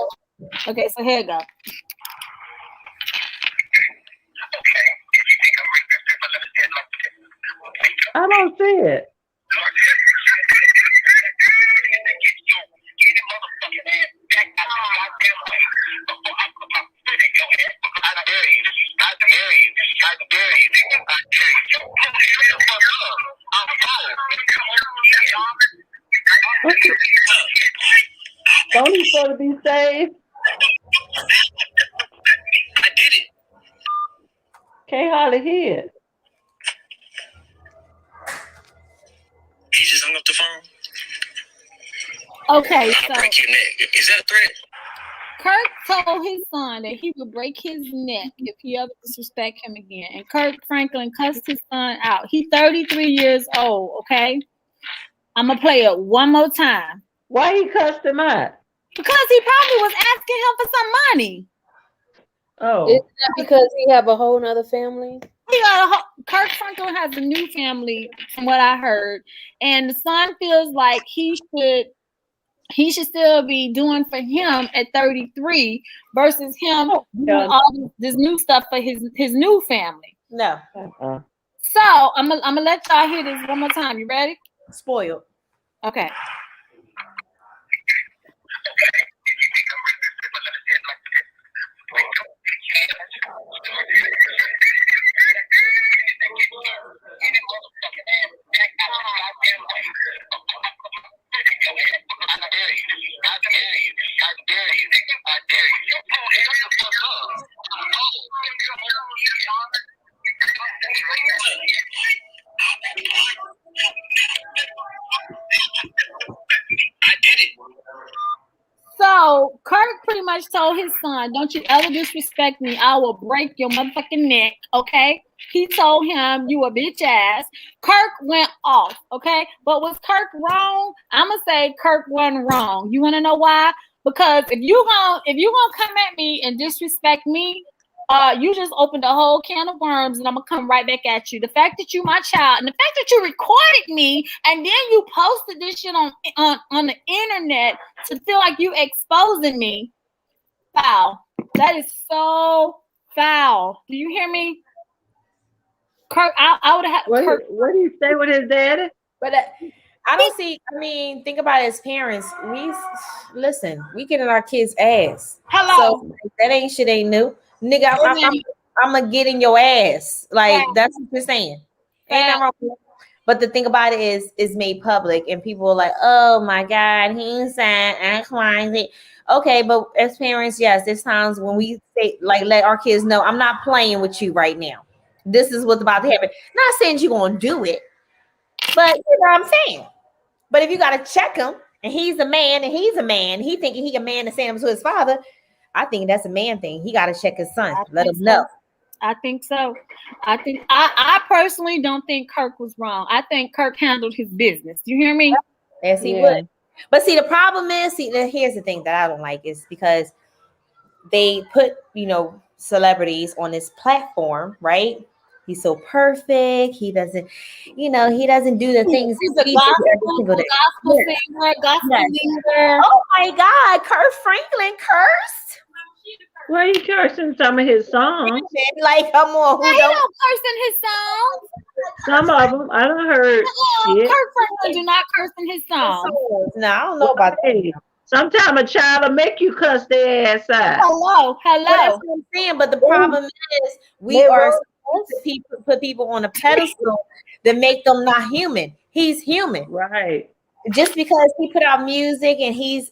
Okay, so here we go. I don't see it. Don't he supposed to be saved? I did it. Can't hardly hear it. He just hung up the phone. Okay, I'll so break your neck. Is that a threat? Kirk told his son that he would break his neck if he ever disrespect him again. And Kirk Franklin cussed his son out. He's 33 years old, okay? I'm going to play it one more time. Why he cussed him out? Because he probably was asking him for some money. Oh. Isn't that because he have a whole nother family? Kirk Franklin has a new family, from what I heard. And the son feels like he should still be doing for him at 33 versus him doing all this new stuff for his new family. No. So I'm gonna let y'all hear this one more time. You ready? Spoiled. Okay. So Kirk pretty much told his son, don't you ever disrespect me. I will break your motherfucking neck, okay? He told him, you a bitch ass. Kirk went off, okay? But was Kirk wrong? I'm going to say Kirk wasn't wrong. You want to know why? Because if you gonna come at me and disrespect me, you just opened a whole can of worms, and I'm gonna come right back at you. The fact that you my child, and the fact that you recorded me, and then you posted this shit on the internet to feel like you exposing me, foul. That is so foul. Do you hear me, Kirk? I would have. What did he say with his daddy? But I don't see. I mean, think about it as parents. We getting our kids' ass. Hello. So that ain't shit ain't new. Nigga, I'm gonna get in your ass. Like that's what you're saying. Ain't nothing wrong with it. But the thing about it is, it's made public, and people are like, "Oh my God, he's saying X, Y, and Z." Okay, but as parents, yes, there's times when we say, like, let our kids know, I'm not playing with you right now. This is what's about to happen. Not saying you're gonna do it, but you know what I'm saying. But if you gotta check him, and he's a man, he thinking he a man to say him to his father. I think that's a man thing. He got to check his son. Let him know. I think so. I personally don't think Kirk was wrong. I think Kirk handled his business. You hear me? Yes, he would. But see, the problem is, here's the thing that I don't like is because they put, celebrities on this platform, right? He's so perfect. He doesn't, he doesn't do the things He's that a we do every single day. gospel singer, gospel leader. Oh my God, Kirk Franklin cursed. Well, he cursed in some of his songs. Like, come on, who He don't? don't curse in his songs. Some of them. I don't heard shit. Kirk Franklin do not curse in his songs. No, I don't know about that. Hey, sometimes a child will make you cuss their ass out. Hello. Well, that's what I'm saying. But the problem is we are supposed to put people on a pedestal that make them not human. He's human. Right. Just because he put out music and he's,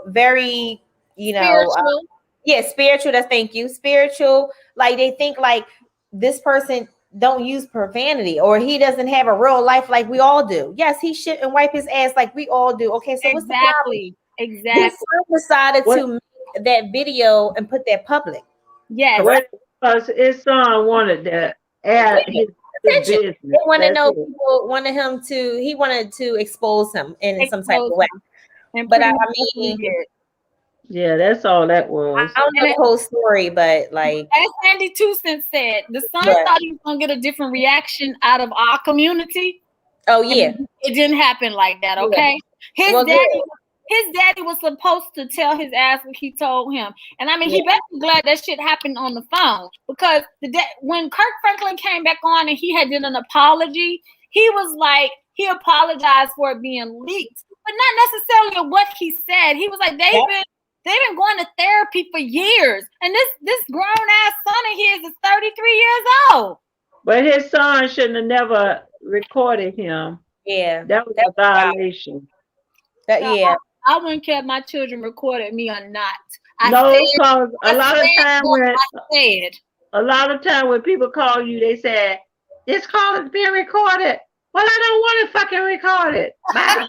very, Spiritual. Spiritual. Thank you. Spiritual. Like they think like this person don't use profanity or he doesn't have a real life like we all do. Yes, he shit and wipe his ass like we all do. Okay, so what's the problem? Exactly. His son decided to make that video and put that public. Yes. Because his son wanted to add his business. They want to know people wanted him to. He wanted to expose him in some type of way. But I mean, yeah, that's all that was. I don't know the whole story, but like as Andy Two Cent said, the son thought he was gonna get a different reaction out of our community. Oh yeah, it didn't happen like that. Okay, his daddy was supposed to tell his ass what he told him, and I mean he better be glad that shit happened on the phone because when Kirk Franklin came back on and he had did an apology, he was like he apologized for it being leaked, but not necessarily what he said. He was like they've been going to therapy for years. And this grown-ass son of his is 33 years old. But his son shouldn't have never recorded him. Yeah. That was a violation. I wouldn't care if my children recorded me or not. Because a lot of time when people call you, they say, this call is being recorded. Well, I don't want to fucking record it. Bye.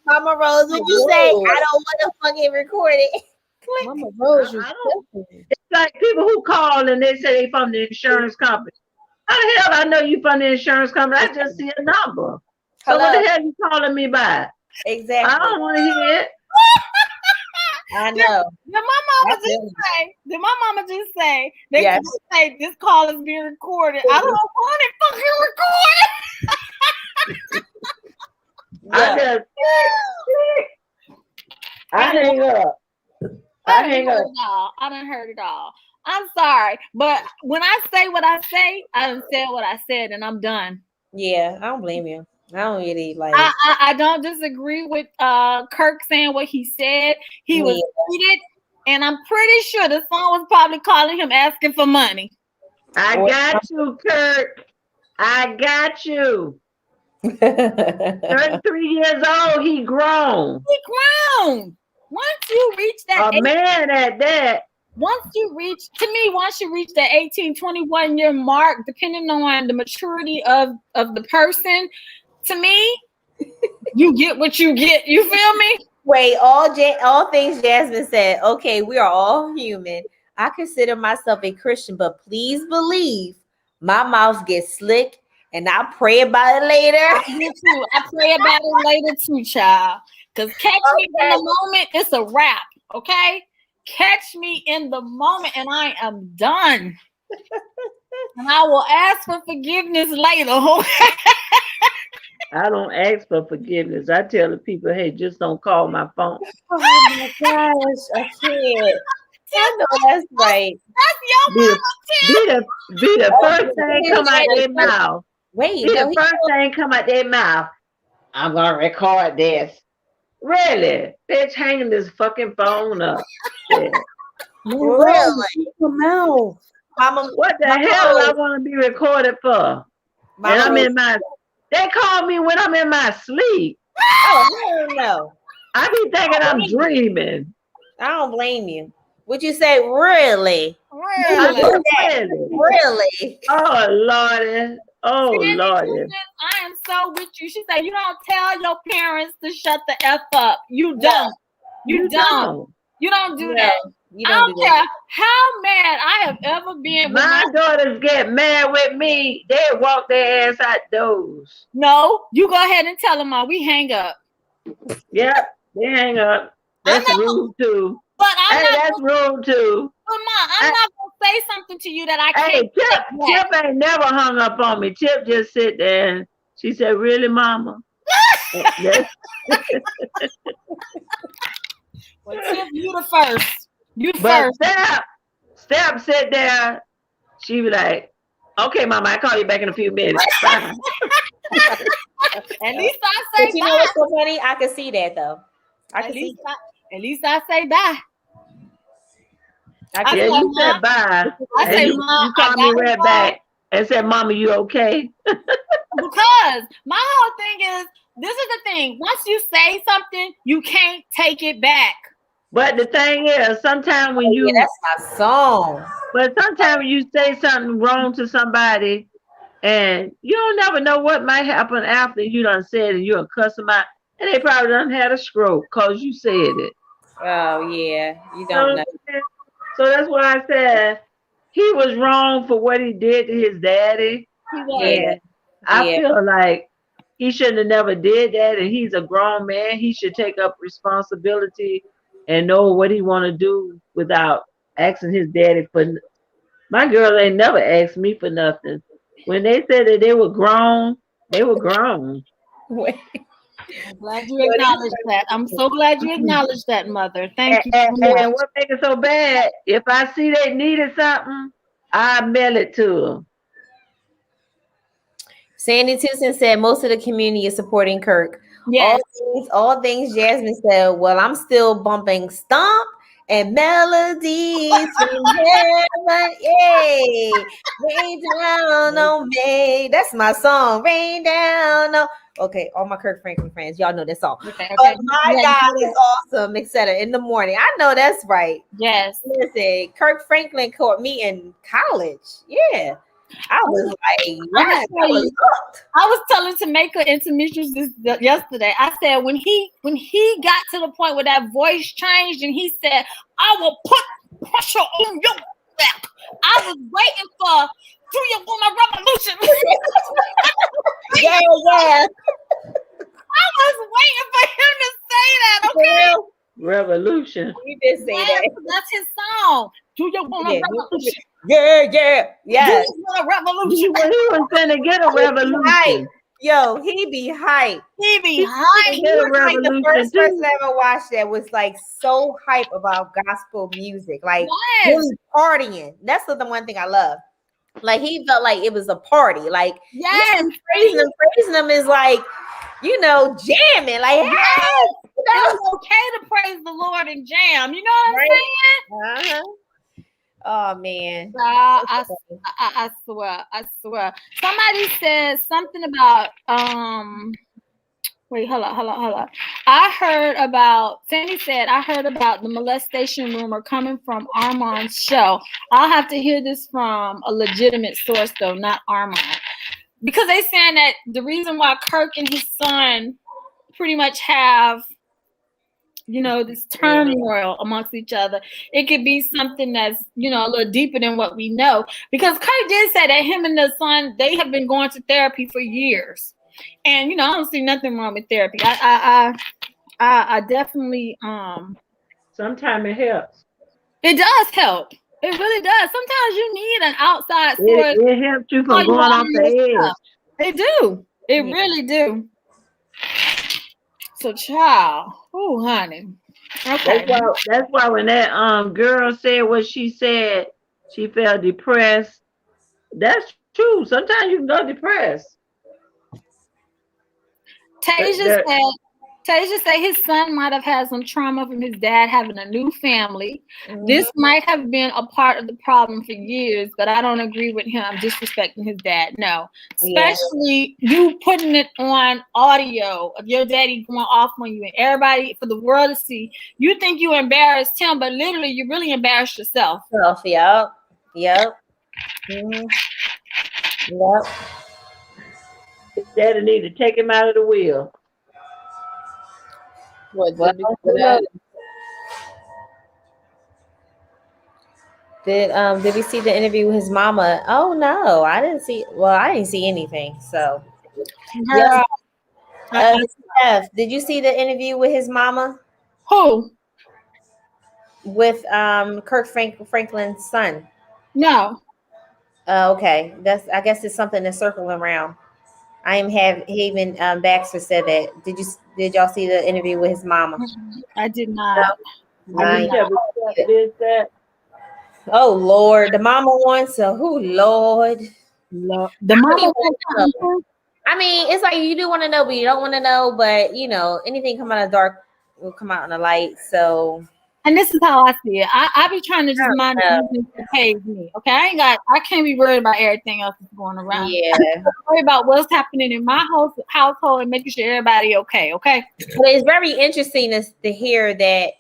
Mama Rose, would you say I don't want to fucking record it? Mama Rose, it's like people who call and they say they from the insurance company. How the hell I know you from the insurance company? I just see a number. So what the hell you calling me by? Exactly. I don't want to hear it. I know. Did my mama just say? They say this call is being recorded. I don't want it fucking recorded. I hang up. I done heard it all. I'm sorry, but when I say what I say, I done said what I said, and I'm done. Yeah, I don't blame you. I don't really like. I don't disagree with Kirk saying what he said. He was heated, and I'm pretty sure the phone was probably calling him asking for money. I got you, Kirk. I got you. 33 years old, he grown. Once you reach that man at that. Once you reach that 18-21 year mark, depending on the maturity of the person, to me, you get what you get. You feel me? Wait, all things Jasmine said. Okay, we are all human. I consider myself a Christian, but please believe my mouth gets slick. And I'll pray about it later. I pray about it later too, child. Because catch me in the moment, it's a wrap, okay? Catch me in the moment and I am done. And I will ask for forgiveness later. I don't ask for forgiveness. I tell the people, hey, just don't call my phone. Oh my gosh, I can't. I know that's right. That's your mama, Be the first thing come out their mouth. Wait, the first thing come out their mouth. I'm gonna record this. Really? Bitch, hanging this fucking phone up. Yeah. Really? Mama, what the hell I want to be recorded for? And I'm in my. They call me when I'm in my sleep. Oh no! I be thinking I'm dreaming. I don't blame you. Would you say really? Really? Oh Lordy. Oh Lord! I am so with you. She said, "You don't tell your parents to shut the f up. You don't. You don't do that. You I don't do don't care how mad I have ever been with My daughters get mad with me. They walk their ass out doors. No, you go ahead and tell them all. We hang up. Yep, they hang up. I'm That's not, rude too. but I'm Hey, not. that's rude too. But Mom, I'm not gonna say something to you that I Hey, can't take back. Tip ain't never hung up on me. Tip just sit there and she said, "Really, Mama?" Well, Tip, you the first. You But first. Step sit there. She be like, "Okay, Mama, I call you back in a few minutes." Bye. At least I say But you bye. know what's so funny? I can see that though. At least I say bye. I Yeah, say, you said Mom, bye. I And say, you Mom, I called me gotta right go. back and said, "Mama, you okay?" Because my whole thing is, this is the thing. Once you say something, you can't take it back. But the thing is, sometimes when you, that's my song. but sometimes when you say something wrong to somebody, and you don't never know what might happen after you done said it, you done cuss them out, and they probably done had a stroke because you said it. Oh yeah, you You know don't what know. I'm saying? So that's why I said he was wrong for what he did to his daddy. He was. And I Yeah. feel like he shouldn't have never did that. And he's a grown man. He should take up responsibility and know what he want to do without asking his daddy for. My girl ain't never asked me for nothing. When they said that they were grown, they were grown. Wait. I'm glad you acknowledged that. I'm so glad you acknowledged that, Mother. Thank you so And much. what make it so bad? If I see they needed something, I mail it to them. Sandy Tipton said most of the community is supporting Kirk. Yes. All things Jasmine said, well, I'm still bumping Stomp and Melodies from Heaven. Yay! Rain down on me. That's my song. Rain down on. Okay, all my Kirk Franklin fans, y'all know that song. Okay. But my God is awesome, etc. In the morning. I know that's right. Yes. Listen, Kirk Franklin caught me in college. Yeah. I was like, yes, I was telling Tameka and Demetrius this yesterday. I said when he got to the point where that voice changed and he said, "I will put pressure on your back." I was waiting for "Do You Want My Revolution?" Yeah. I was waiting for him to say that. Okay. Revolution. He did say that. That's his song. Do you want a revolution? Yeah. Do you want a revolution? He was gonna get a revolution. Yo, he be hype. He be hype. He was like the first person I ever watched that was like so hype about gospel music, like really partying. That's the one thing I love. Like he felt like it was a party. Like praising him is like, you know, jamming. Like, hey, it's okay to praise the Lord and jam. You know what I'm saying? Oh man. I swear. Somebody said something about wait, hold on. Sandy said, I heard about the molestation rumor coming from Armand's show. I'll have to hear this from a legitimate source though, not Armand. Because they saying that the reason why Kirk and his son pretty much have, you know, this turmoil amongst each other, it could be something that's, you know, a little deeper than what we know. Because Kirk did say that him and the son, they have been going to therapy for years. And, you know, I don't see nothing wrong with therapy. I definitely sometimes it helps. It does help. It really does. Sometimes you need an outside source. It helps you from going off the edge. They do. It really do. So, child. Oh, honey. Okay. That's why when that girl said what she said, she felt depressed. That's true. Sometimes you can go depressed. Tasia said his son might have had some trauma from his dad having a new family. This might have been a part of the problem for years, but I don't agree with him disrespecting his dad. No, especially you putting it on audio of your daddy going off on you and everybody for the world to see. You think you embarrassed him, but literally you really embarrassed yourself. Yep. His daddy need to take him out of the wheel. Did we see the interview with his mama? Oh no, I didn't see. Well, I didn't see anything. So, Girl, uh, Steph, did you see the interview with his mama who? with Kirk Franklin's son? No. Okay, I guess it's something that's circling around. I am have even Baxter said that. Did y'all see the interview with his mama? I did not. I Mine. never did that. Oh Lord, the mama wants a who Lord. The mama. I mean, it's like you do want to know, but you don't want to know. But you know, anything come out of the dark will come out in the light. So, and this is how I see it. I be trying to just mind the business that pays me. Okay, I can't be worried about everything else that's going around. Yeah, worry about what's happening in my household and making sure everybody okay. Okay. But it's very interesting to hear that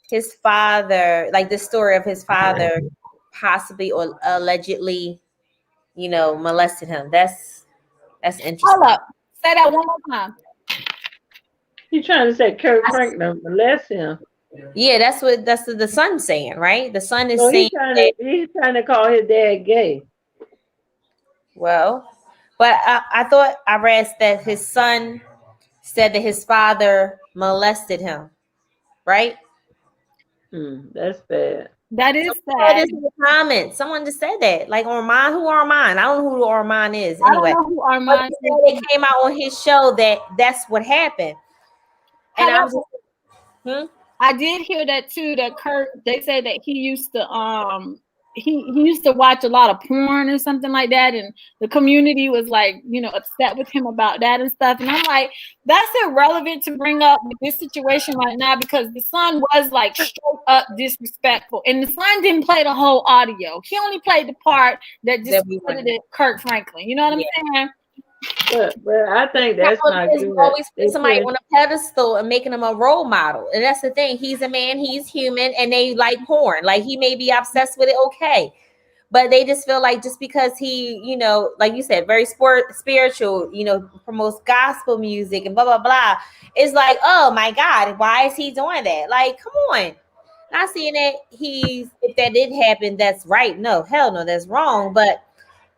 his father, like the story of his father, possibly or allegedly, molested him. That's interesting. Hold up. Say that one more time. He's trying to say Kirk Franklin molest him. Yeah, that's what the son's saying, right? The son is So saying he's trying to call his dad gay. Well, but I thought I read that his son said that his father molested him, right? That's bad. That is sad. In the comments, someone just said that. Like Armand, who Armand? I don't know who Armand is. Anyway, I don't know who Armand is. It came out on his show that's what happened. And I did hear that too. That Kirk, they say that he used to he used to watch a lot of porn or something like that, and the community was like, upset with him about that and stuff. And I'm like, that's irrelevant to bring up with this situation right now, because the son was like straight up disrespectful, and the son didn't play the whole audio. He only played the part that discredited Kirk Franklin. You know what I'm saying? But I think that's not good. Always putting somebody on a pedestal and making them a role model, and that's the thing. He's a man, he's human, and they like porn. Like he may be obsessed with it, okay, but they just feel like just because he, like you said, very spiritual, promotes gospel music and blah blah blah. It's like, oh my God, why is he doing that? Like, come on. Not seeing that if that did happen, that's right. No, hell no, that's wrong. But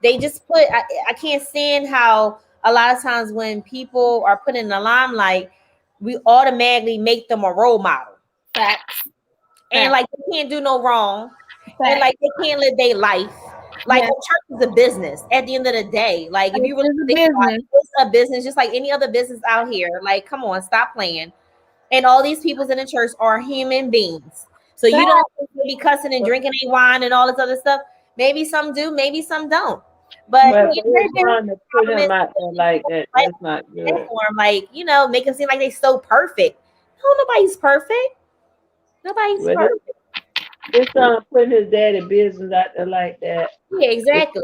they just I can't stand how a lot of times when people are put in the limelight, we automatically make them a role model. Facts. And like they can't do no wrong. And like they can't live their life. Like a church is a business at the end of the day. Like if you really think about it, it's a business just like any other business out here. Like, come on, stop playing. And all these people in the church are human beings. So you don't be cussing and drinking a wine and all this other stuff. Maybe some do, maybe some don't. But they're trying to put him out there like that. That's not good. Like, make them seem like they're so perfect. No, nobody's perfect. Nobody's perfect. It's putting his daddy business out there like that. Yeah, exactly.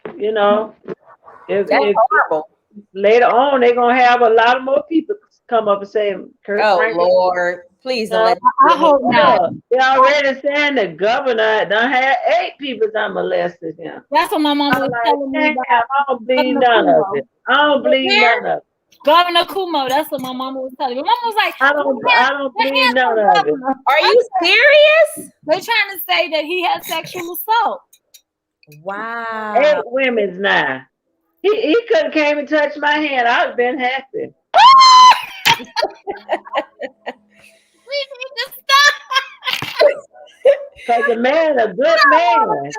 If horrible. Later on, they're gonna have a lot of more people come up and say, Kirk Franklin. Lord, please don't let I hope not. They already saying the governor done had 8 people that molested him. That's what my mom was telling me about. I don't believe none of it. I don't believe none of it. Governor Kumo, that's what my mama was telling me. My mama was like, I don't believe none of it. Are you serious? They're trying to say that he had sexual assault. Wow. 8 women's now. He could have came and touched my hand. I would have been happy. We need to stop. Because the man, a good man.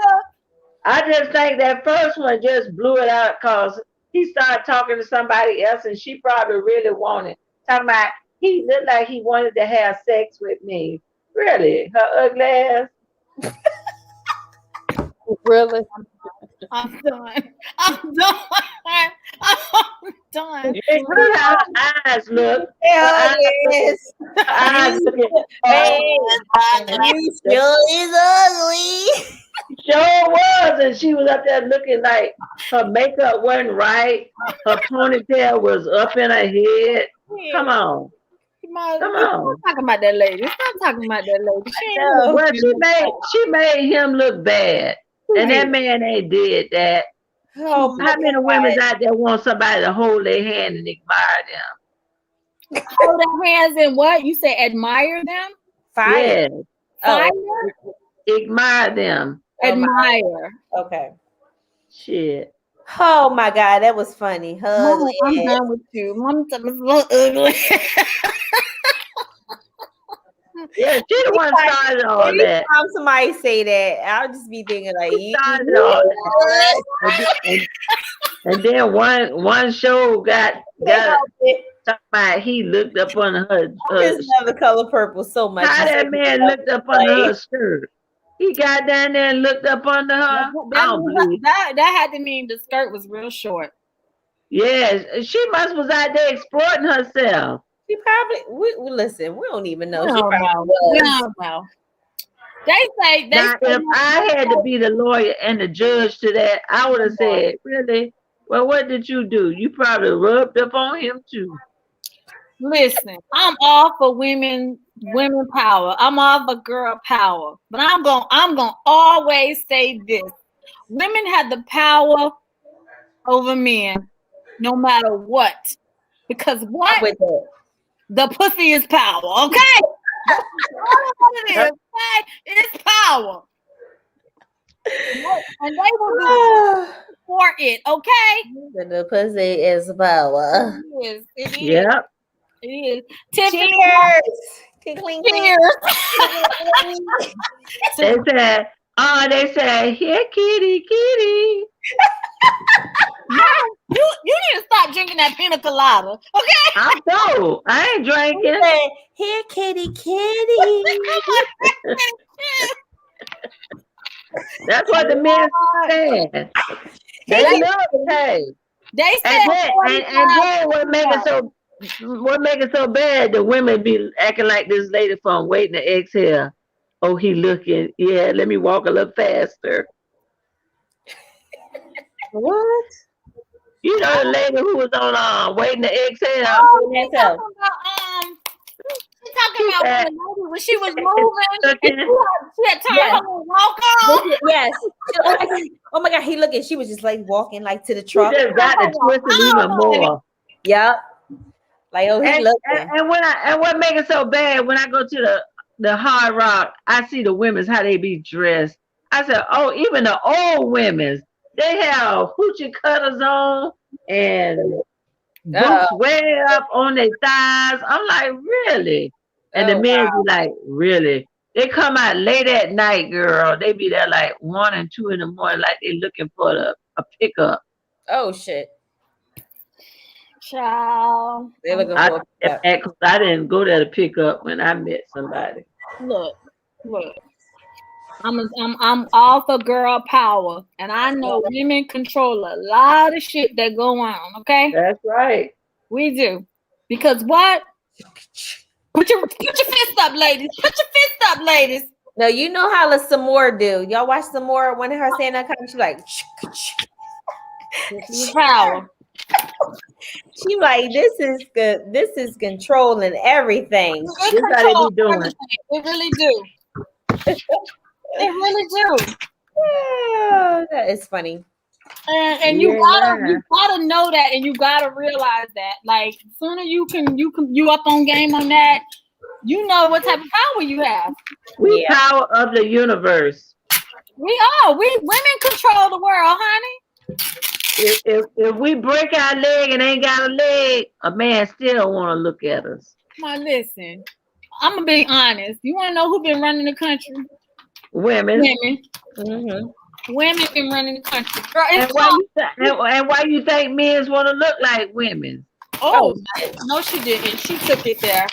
I just think that first one just blew it out because he started talking to somebody else and she probably really wanted. Talking about he looked like he wanted to have sex with me. Really? Her ugly ass? Really? I'm done. I'm done. I'm done. You ain't heard how her eyes look. Hell yes. Her eyes looking. You sure is ugly. Sure was, and she was up there looking like her makeup wasn't right. Her ponytail was up in her head. Come on. Come on. Stop talking about that lady. Stop talking about that lady. Well, she made him look bad. And that man ain't did that. Oh, how many women out there want somebody to hold their hand and admire them? Hold their hands and what? You say admire them? Fire. Yes. Fire? Admire them. Admire. Okay. Shit. Oh my God, that was funny. Mama, Ugly I'm ass. done with you. Mama told me it's a little ugly. Yeah, she the one started all that. Anytime somebody say that, I'll just be thinking like, She started all that. And then one show got talking about he looked up on her. I just love the color purple so much. How that man looked up under her shirt? He got down there and looked up under her. I don't believe that had to mean the skirt was real short. Yeah, she must was out there exploiting herself. She probably. We listen. We don't even know. We She don't probably know. was. We don't know. They Now, if I had to be the lawyer and the judge to that, I would have said, really? Well, what did you do? You probably rubbed up on him too. Listen, I'm all for women power. I'm all for girl power. But I'm gonna always say this: women have the power over men, no matter what. Because what? With it. The pussy is power. Okay. That's all it is. Okay? It's power. And they will do for it. Okay. The pussy is power. It is. It is. Yeah. It is. Tiffany, Cheers. Clink, cheers. They said, here, kitty. You need to stop drinking that pina colada, okay? I know. I ain't drinking. Here, kitty. That's what the men said. They love it, hey. They said, and then what make it so bad? The women be acting like this lady from Waiting to Exhale. Oh, he looking. Yeah, let me walk a little faster. What? You know the lady who was on Waiting to Exhale? Oh, she's talking about when she was moving. She had turned her and walk on. Yes. Oh my God, he looking. She was just like walking like to the truck. She just got to twist it even more. Yep. Like, oh, he looking. And what make it so bad, when I go to the Hard Rock, I see the women's, how they be dressed. I said, oh, even the old women's, they have hoochie cutters on and boots way up on their thighs. I'm like, really? And the men be like, really? They come out late at night, girl. They be there like 1 and 2 in the morning, like they looking for a pickup. Oh shit. Child. They looking for a pickup. I didn't go there to pick up when I met somebody. Look. I'm all for girl power, and I know women control a lot of shit that go on. Okay, that's right. We do, because what? Put your fist up, ladies. Put your fist up, ladies. No, you know how the Samora do. Y'all watch Samora when her saying that kind. She's like, power. She like, this is good. This is controlling everything. This how they be doing. It really do. They really do. Yeah, that is funny. And you gotta know that, and you gotta realize that. Like, sooner you up on game on that, you know what type of power you have. We power of the universe. We women control the world, honey. If we break our leg and ain't got a leg, a man still want to look at us. Come on, listen. I'm gonna be honest. You want to know who been running the country? Women. Mm-hmm. Women been running the country. Girl, and why you think men want to look like women? Oh, no, she didn't. She took it there.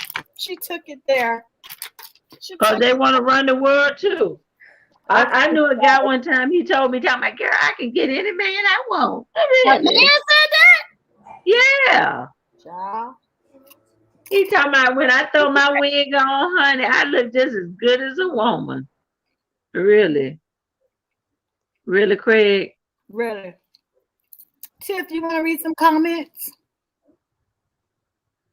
Because they want to run the world too. I knew a guy one time. He told me, "Girl, I can get any man I want." Really? The man said that? Yeah. Child. He talking about, when I throw my wig on, honey, I look just as good as a woman. Really? Really, Craig? Really. Tiff, you want to read some comments?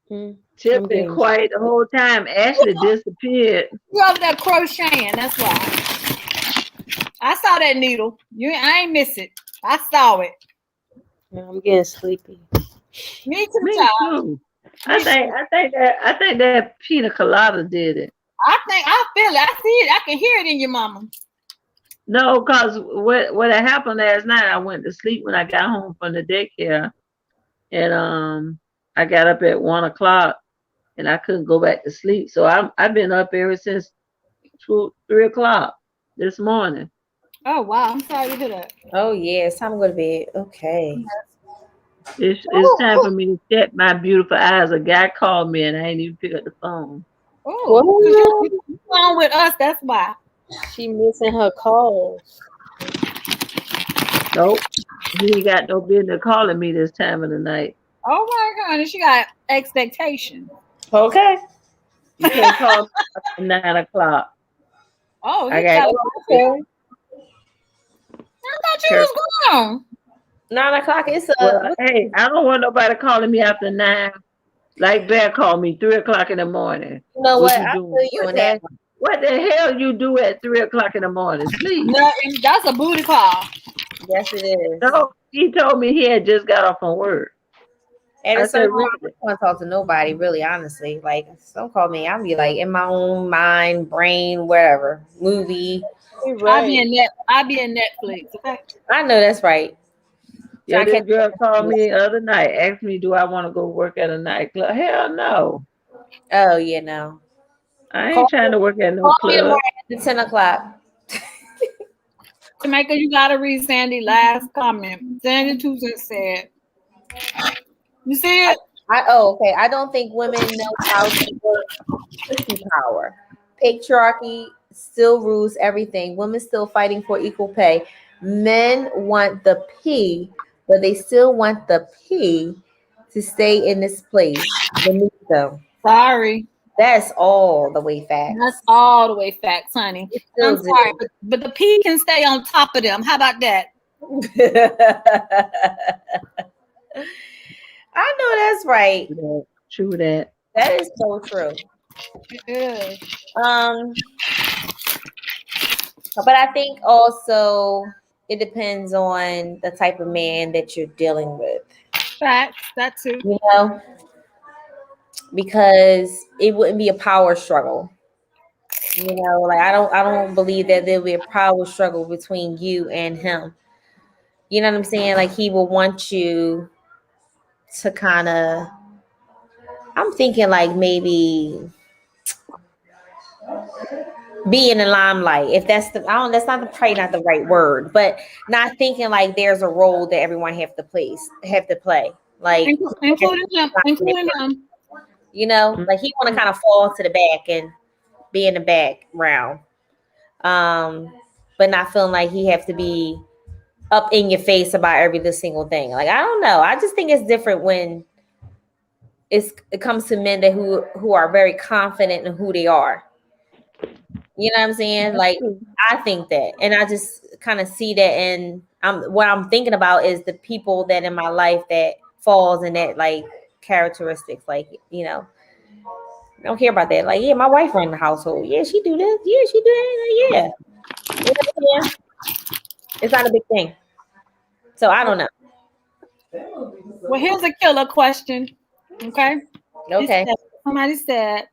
Tiff been quiet the whole time. Ashley disappeared. You over there crocheting, that's why. I saw that needle. I ain't miss it. I saw it. I'm getting sleepy. Me too. I think that pina colada did it. I feel it. I see it. I can hear it in your mama. No, because what had happened last night, I went to sleep when I got home from the daycare, and I got up at 1 o'clock, and I couldn't go back to sleep. So I've been up ever since 3 o'clock this morning. Oh wow, I'm sorry to hear that. Oh yeah, it's time to go to bed. Okay. It's time for me to check my beautiful eyes. A guy called me, and I ain't even pick up the phone. Oh, you on with us? That's why. She missing her calls. Nope, he ain't got no business calling me this time of the night. Oh my God, and she got expectations. Okay. You can't call me after 9 o'clock. Oh, I he got got. Okay. I thought you was gone. 9 o'clock. It's Well, hey, I don't want nobody calling me after 9. Like Bear called me 3 o'clock in the morning. You know what? You I doing? feel you on that. What the hell you do at 3 o'clock in the morning? Sleep. No, that's a booty call. Yes, it is. No, he told me he had just got off from work. And I it's said, so hard. I don't want to talk to nobody, really, honestly. Like, don't call me. I'll be like in my own mind, brain, whatever, movie. I be in Netflix. Okay. I know that's right. Yeah, this girl called me the other night, asked me, do I want to go work at a nightclub? Hell no. Oh, yeah, no. I ain't trying to work at no club. At 10 o'clock. Tamika, you gotta read Sandy's last comment. Sandy Tucson said, you see it? Okay. I don't think women know how to work pussy power. Patriarchy still rules everything. Women still fighting for equal pay. Men want the P, but they still want the P to stay in this place beneath them. Sorry. That's all the way facts. That's all the way facts, honey. I'm sorry, but the P can stay on top of them. How about that? I know that's right. True that. That is so true. Yeah. But I think also it depends on the type of man that you're dealing with. Facts, that too. You know, because it wouldn't be a power struggle. You know, like I don't believe that there'll be a power struggle between you and him. You know what I'm saying? Like he will want you to kind of. I'm thinking like maybe be in the limelight. If that's that's probably not the right word, but not thinking like there's a role that everyone have to play. Like including him. You know, like he want to kind of fall to the back and be in the background, but not feeling like he have to be up in your face about every single thing. Like I don't know. I just think it's different when it comes to men that who are very confident in who they are. You know what I'm saying? Like I think that, and I just kind of see that, and what I'm thinking about is the people that in my life that falls in that like characteristics. Like you know, I don't care about that. Like yeah, my wife run the household. Yeah, she do this. Yeah, she do that. Yeah, you know what I'm saying? It's not a big thing. So I don't know. Well, here's a killer question. Okay. Okay. Somebody said,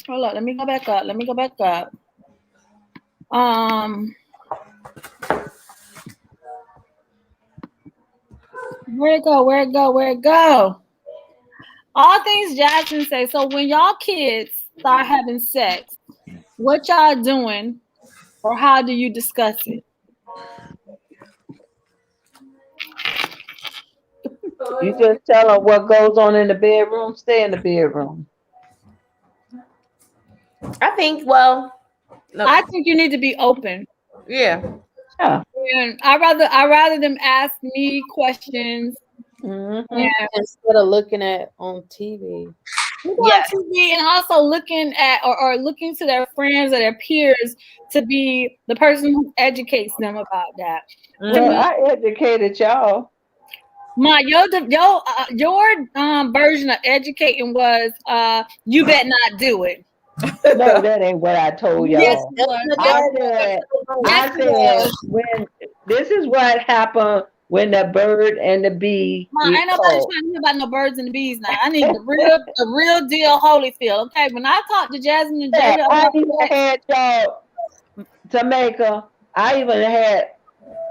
hold on, let me go back up. Where it go? All things Jasmine say. So when y'all kids start having sex, what y'all doing or how do you discuss it? You just tell them what goes on in the bedroom, stay in the bedroom. I think, I think you need to be open. Yeah. And I rather them ask me questions instead of looking at on TV. TV and also looking at or looking to their friends or their peers to be the person who educates them about that. Well, I educated y'all. Your version of educating was you better not do it. No, that ain't what I told y'all. Yes, I said when this is what happened when the bird and the bee. Ain't nobody trying to hear about no birds and the bees now. I need the real deal Holyfield. Okay, when I talked to Jasmine and Jada, I even had y'all Jamaica. I even had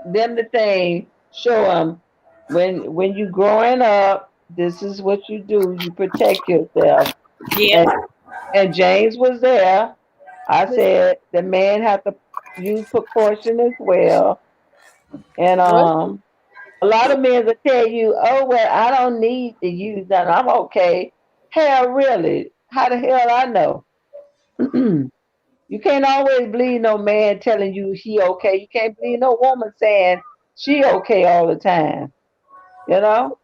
them the thing show them when you growing up, this is what you do. You protect yourself. Yeah. And and James was there. I said the man have to use precaution as well. And a lot of men will tell you, oh well, I don't need to use that. I'm okay. Hell really? How the hell I know? You can't always believe no man telling you he okay. You can't believe no woman saying she okay all the time. You know?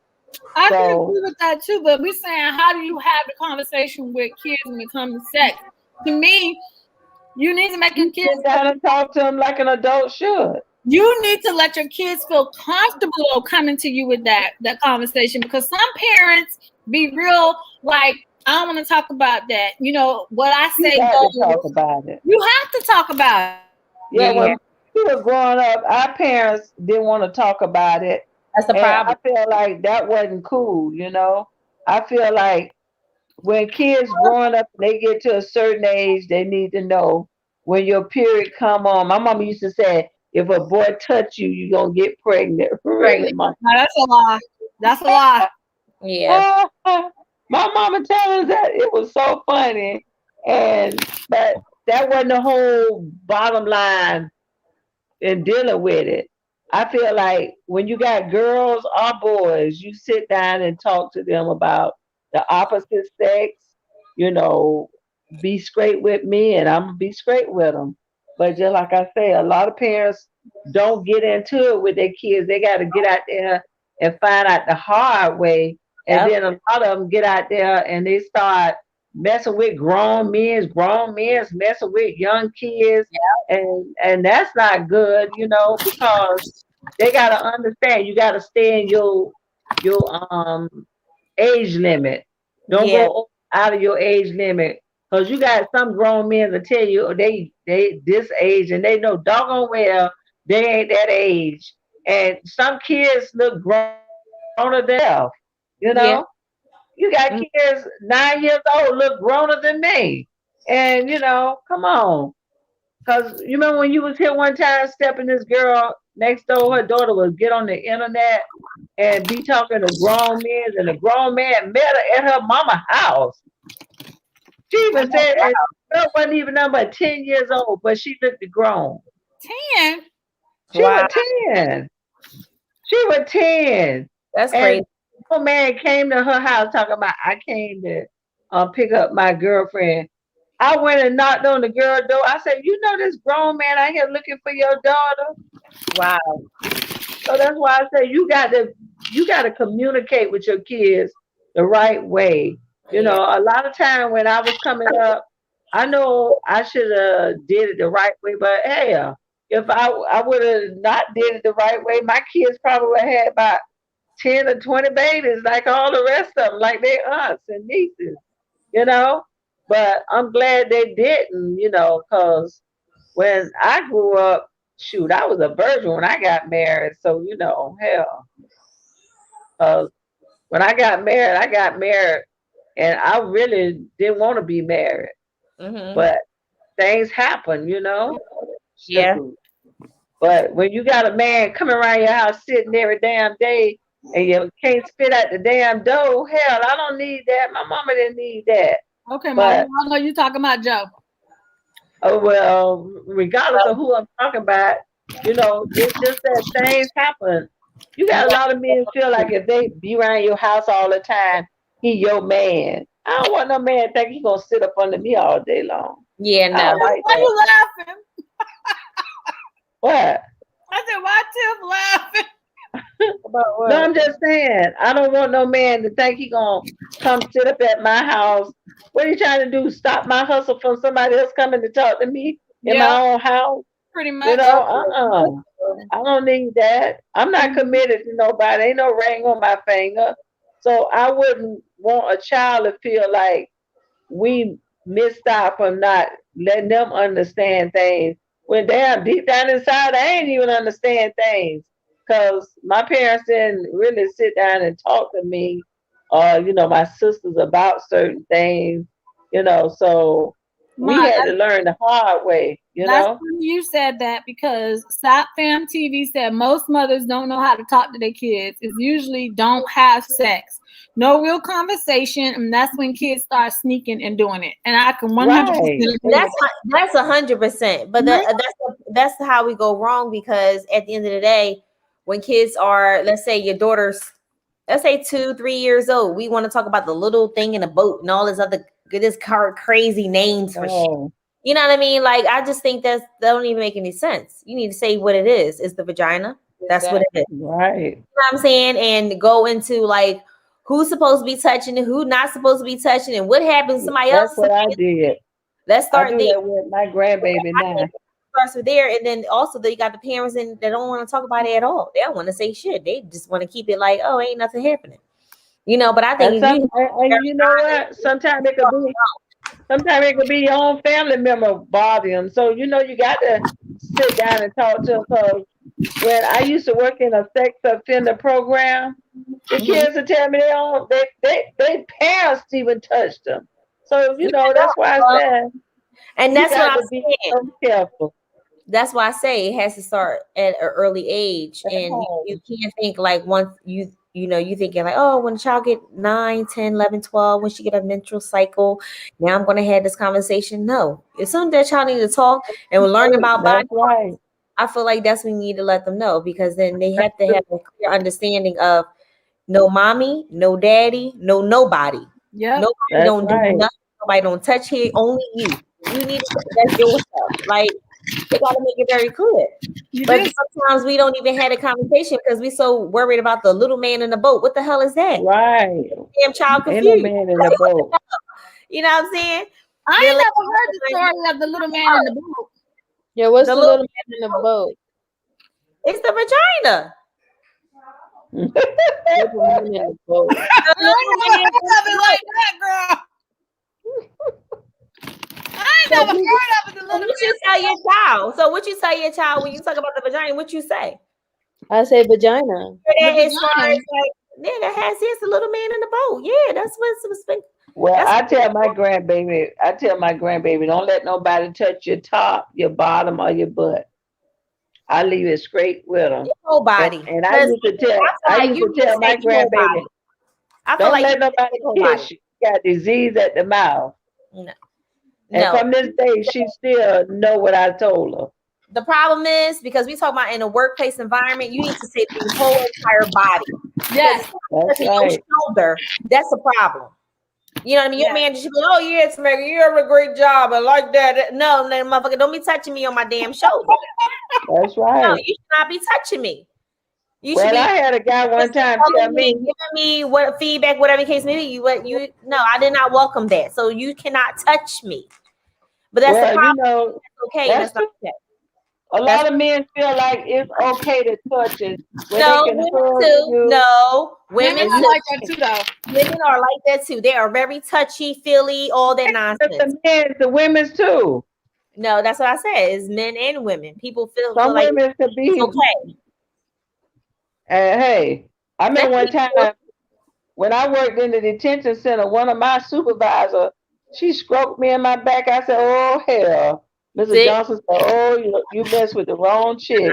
I can So agree with that too, but we're saying, how do you have the conversation with kids when it comes to sex? To me, you need to make your you kids. sit down and talk to them like an adult should. You need to let your kids feel comfortable coming to you with that conversation, because some parents be real like, I don't want to talk about that. You know what I You say got to goes. talk about it. You have to talk about it. Yeah, Yeah. when we were growing up, our parents didn't want to talk about it. That's the And I problem. feel like that wasn't cool, you know. I feel like when kids growing up, they get to a certain age, they need to know when your period come on. My mama used to say, if a boy touch you, you're gonna get pregnant. Right, mom. No, that's a lie. That's a lie. Yeah. My mama telling us that it was so funny. But that wasn't the whole bottom line in dealing with it. I feel like when you got girls or boys, you sit down and talk to them about the opposite sex. You know, be straight with me, and I'm gonna be straight with them. But just like I say, a lot of parents don't get into it with their kids. They got to get out there and find out the hard way, and Yep. then a lot of them get out there and they start messing with grown men's messing with young kids, and that's not good, you know, because they gotta understand you gotta stay in your age limit. Don't Yeah. go out of your age limit. Cause you got some grown men that tell you they this age and they know doggone well they ain't that age. And some kids look growner than themselves, you Yeah. know. You got Mm. kids 9 years old look growner than me. And you know, come on. Cause you remember when you was here one time stepping this girl next door, her daughter would get on the internet and be talking to grown men, and the grown man met her at her mama house. She even said and the girl wasn't even number 10 years old, but she looked grown. 10. She Wow. was 10. She was 10. That's And crazy. the man came to her house talking about I came to pick up my girlfriend. I went and knocked on the girl door. I said, you know this grown man out here looking for your daughter? Wow. So that's why I say you gotta communicate with your kids the right way. You Yeah. know, a lot of time when I was coming up, I know I should have did it the right way, but hey, if I would have not did it the right way, my kids probably would have had about 10 or 20 babies, like all the rest of them, like their aunts and nieces. You know, but I'm glad they didn't. You know, because when I grew up, shoot, I was a virgin when I got married. So you know, hell, when I got married, and I really didn't want to be married, Hmm. but things happen, you know. Yeah. Shoot. But when you got a man coming around your house sitting every damn day, and you can't spit out the damn dough, hell, I don't need that. My mama didn't need that. Okay, Mom. But I know you talking about Joe. oh well, regardless of who I'm talking about, you know, it's just that things happen. You got a lot of men feel like if they be around your house all the time, he your man. I don't want no man to think he gonna sit up under me all day long. Yeah. I No. don't like Why that. you laughing? What? I said, why Tiff laughing? About No, what? I'm just saying. I don't want no man to think he gonna come sit up at my house. What are you trying to do? Stop my hustle from somebody else coming to talk to me in Yeah, my own house? pretty You much. know, I don't need that. I'm not committed to nobody. Ain't no ring on my finger. So I wouldn't want a child to feel like we missed out from not letting them understand things. When damn deep down inside, I ain't even understand things. Cause my parents didn't really sit down and talk to me, or you know, my sisters about certain things. You know, so we My, had to learn the hard way. You That's know? funny you said that because Stop Fam TV said most mothers don't know how to talk to their kids. It's usually don't have sex. No real conversation, and that's when kids start sneaking and doing it. And I can 100% Right. agree with that. That's 100%. But that's how we go wrong, because at the end of the day, when kids are, let's say your daughter's, let's say 2-3 years old, we want to talk about the little thing in a boat and all this other crazy names for shit. You know what I mean? Like, I just think that don't even make any sense. You need to say what it is. It's the vagina. That's what it is. Right. You know what I'm saying? And go into like who's supposed to be touching and who not supposed to be touching and what happens to somebody else. That's what I did. Let's start I do there. that with my grandbaby now. Starts with there, and then also you got the parents that don't want to talk about it at all. They don't want to say shit. They just want to keep it like, oh, ain't nothing happening. You know, but I think and you know what? Sometimes it could be your own family member bother them. So you know you got to sit down and talk to them. Because when I used to work in a sex offender program, the kids would tell me they parents even touched them. So you know that's why I said, and that's what I'm be saying. so careful. That's why I say it has to start at an early age, and you can't think like once you thinking like, oh, when a child get 9, 10, 11, 12, when she get a menstrual cycle, now I'm going to have this conversation. No, as soon as that child needs to talk and learn about body, right. I feel like that's when you need to let them know, because then they have to have a clear understanding of no mommy, no daddy, no nobody. Yeah, nobody don't do nothing. Nobody don't touch here. Only you. You need to that's your stuff. Like, they got to make it very clear. But sometimes we don't even have a conversation because we're so worried about the little man in the boat. What the hell is that? Right. Damn child confused. Ain't no man in the boat. You know what I'm saying? I ain't never heard the story of the little man in the boat. Yeah, what's the little man in the boat? It's the vagina. Little man in the boat. Like that, girl. I ain't never heard of it. What you tell your child? So what you tell your child when you talk about the vagina? What you say? I say vagina. As far as like, yeah, that has the little man in the boat. Yeah, that's what's been. Well, I tell my grandbaby, don't let nobody touch your top, your bottom, or your butt. I leave it straight with them. Your whole body. And I used to tell my grandbaby, don't let nobody kiss you. You got disease at the mouth. No. And from this day, she still know what I told her. The problem is, because we talk about in a workplace environment, you need to say the whole entire body. Yes, that's your shoulder. That's the problem. You know what I mean? Your man should be, oh yes, Megan, you have a great job. I like that. No, motherfucker, don't be touching me on my damn shoulder. That's right. No, you should not be touching me. You should I had a guy one time tell me, giving me what feedback, whatever case may be. No, I did not welcome that. So you cannot touch me. But that's the problem. You know, okay. That's not okay. A lot of men feel like it's okay to touch it. No, women too. No, women are like that too, though. Women are like that too. They are very touchy, feely, all that nonsense. The women's too. No, that's what I said. It's men and women. People feel some like women could be okay. Hey, I remember one time when I worked in the detention center, one of my supervisors, she stroked me in my back. I said, "Oh hell." Mr. Johnson said, "Oh, you messed with the wrong chick."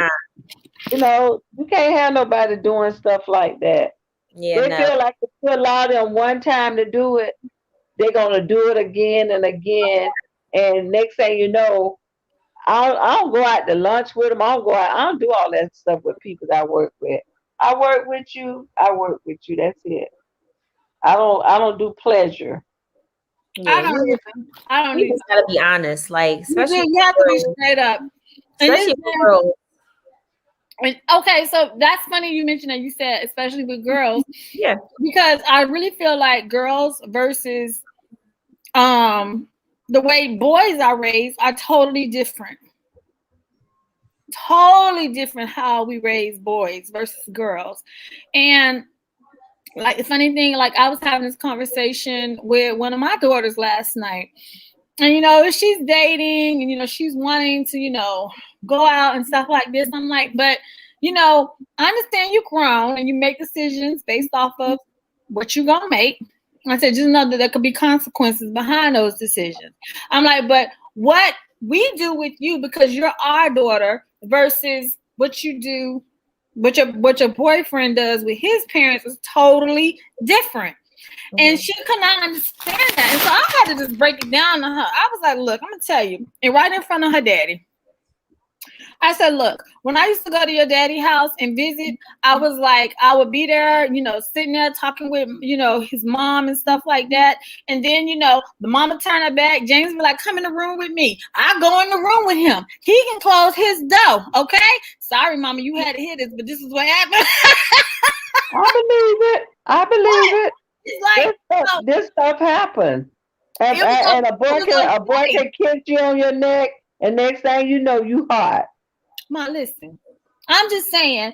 You know, you can't have nobody doing stuff like that. Yeah, they feel like if you allow them one time to do it, they're gonna do it again and again. And next thing you know, I don't go out to lunch with them. I don't do all that stuff with people that I work with. I work with you. That's it. I don't do pleasure. Yeah, I don't you just gotta be honest, like especially you have to be straight up. Especially with girls. Okay, so that's funny you mentioned that. You said especially with girls. Yeah. Because I really feel like girls versus the way boys are raised are totally different. Totally different how we raise boys versus girls. And like the funny thing, like I was having this conversation with one of my daughters last night. And, you know, she's dating and, you know, she's wanting to, you know, go out and stuff like this. I'm like, but, you know, I understand you're grown and you make decisions based off of what you're going to make. I said, just know that there could be consequences behind those decisions. I'm like, but what we do with you because you're our daughter versus what you do, what your boyfriend does with his parents is totally different. And she could not understand that. And so I had to just break it down to her. I was like, look, I'm going to tell you. And right in front of her daddy. I said, look, when I used to go to your daddy's house and visit, I was like, I would be there, sitting there talking with, his mom and stuff like that. And then, the mama turn her back. James be like, come in the room with me. I go in the room with him. He can close his door. Okay. Sorry, mama, you had to hear this, but this is what happened. I believe it. It's like, this stuff happened. And a boy can kiss you on your neck, and next thing you know, you hot. Ma, listen. I'm just saying,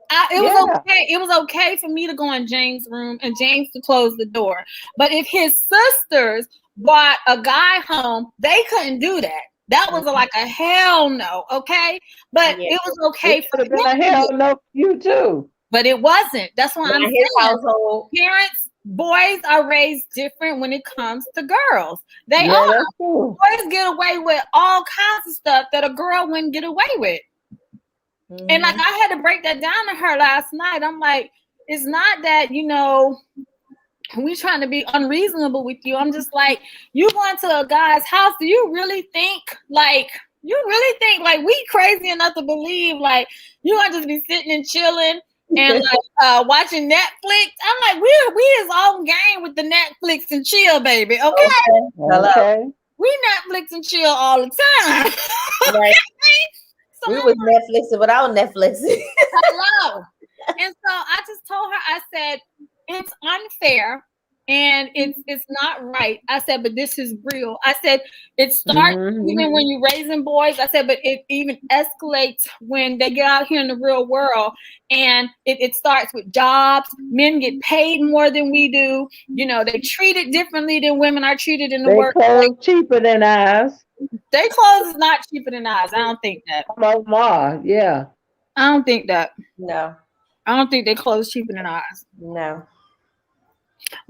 it was okay. It was okay for me to go in James' room and James to close the door. But if his sisters brought a guy home, they couldn't do that. That was like a hell no, okay? But it was okay for them. A hell no for you too. But it wasn't. That's why I'm saying household. Parents, boys are raised different when it comes to girls. They are. Boys get away with all kinds of stuff that a girl wouldn't get away with. Mm-hmm. And like I had to break that down to her last night. I'm like, it's not that, we trying to be unreasonable with you. I'm just like, you going to a guy's house, do you really think like we crazy enough to believe like you gonna just be sitting and chilling and like watching Netflix? I'm like, we is on game with the Netflix and chill, baby. Okay. Hello. We Netflix and chill all the time. Right. So we was Netflixing without Netflix. Hello. And so I just told her, I said, it's unfair and it's not right. I said, but this is real. I said, it starts even when you're raising boys. I said, but it even escalates when they get out here in the real world. And it starts with jobs. Men get paid more than we do. They treat it differently than women are treated in the workplace. Clothes cheaper than ours. Their clothes is not cheaper than ours. I don't think that. Yeah. I don't think that. No. I don't think their clothes cheaper than ours. No.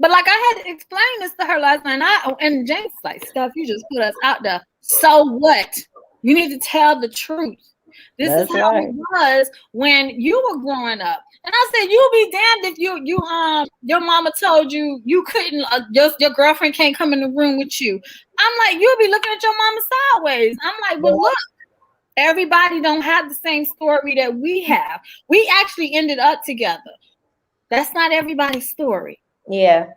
But like I had to explain this to her last night, and James was like, Steph, you just put us out there. So what? You need to tell the truth. This is how it was when you were growing up. And I said, you'll be damned if your mama told you couldn't, your girlfriend can't come in the room with you. I'm like, you'll be looking at your mama sideways. I'm like, but look, everybody don't have the same story that we have. We actually ended up together. That's not everybody's story. Yeah.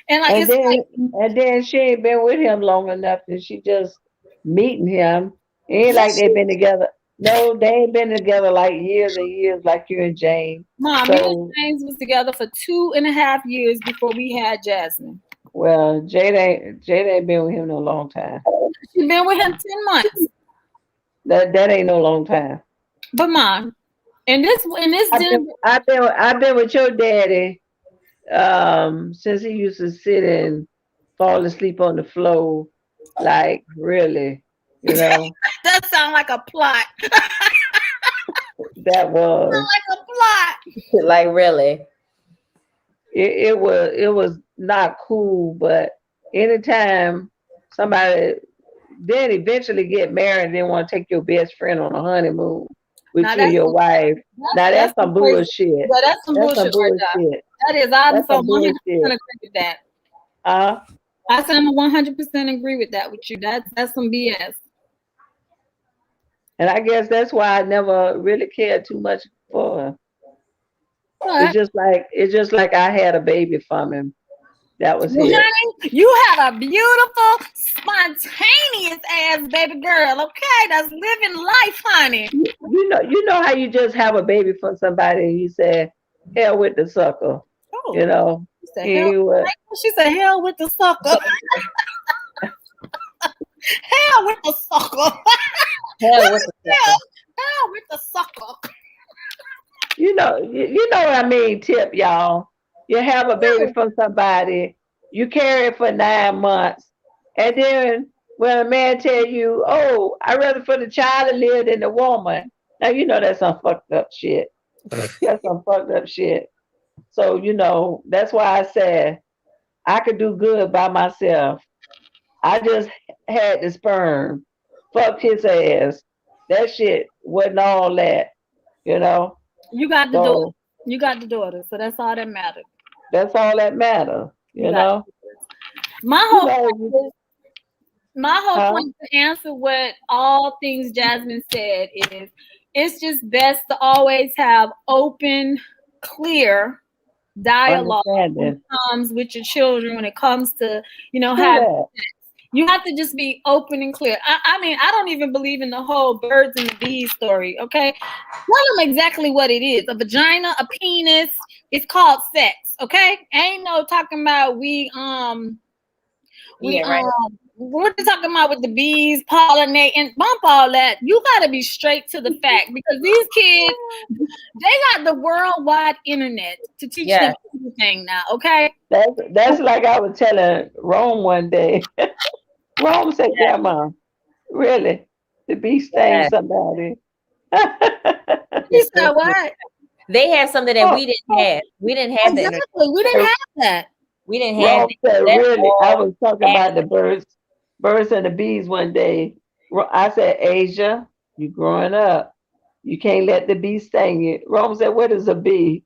And then she ain't been with him long enough and she just meeting him. It ain't like they've been together. No, they ain't been together like years and years like you and James. Mom, me and James was together for 2.5 years before we had Jasmine. Well, Jade ain't been with him no long time. She been with him 10 months. That ain't no long time. But Mom, I've been with your daddy since he used to sit and fall asleep on the floor, like really. That sounds like a plot. That was like a plot. Like really. It was not cool, but anytime somebody then eventually get married and then want to take your best friend on a honeymoon with you and your wife. That's some bullshit. Yeah, that's some bullshit. That is, I'm so 100% agree with that. I said I'm 100% agree with that with you. That's some BS. And I guess that's why I never really cared too much for her. It's just like I had a baby from him. That was it. Honey, you had a beautiful, spontaneous ass baby girl. Okay, that's living life, honey. You know how you just have a baby from somebody and you say, "Hell with the sucker." Oh, she said, "Hell with the sucker." Hell with the sucker. Hell with the sucker. Hell with the sucker. You know what I mean, Tip, y'all. You have a baby from somebody, you carry it for 9 months, and then when a man tell you, "Oh, I'd rather for the child to live than the woman," now you know that's some fucked up shit. That's some fucked up shit. So that's why I said I could do good by myself. I just had the sperm. fuck his ass. That shit wasn't all that, you know. You got the So daughter. You got the daughter. So that's all that matters. that's all that matters, You you got know. my You whole know, point is, my whole huh? point to answer what all things Jasmine said is it's just best to always have open, clear dialogue when it Understanding. comes with your children, when it comes to, True having that. you have to just be open and clear. I mean, I don't even believe in the whole birds and the bees story, okay? Tell them exactly what it is. A vagina, a penis, it's called sex, okay? Ain't no talking about Yeah, right. what they talking about with the bees pollinating, bump all that. You gotta be straight to the fact because these kids, they got the worldwide internet to teach Yeah. them everything now, okay? That's like I was telling Rome one day. Rome said, Grandma, really? The bee Yeah. sting somebody. You said what? They have something that Oh, we didn't have. We didn't have the internet. Exactly. We didn't have that. We didn't have Rome said, that really? I all was talking about happened. the birds and the bees one day. I said, Asia, you growing up. You can't let the bee sting you. Rome said, what is a bee?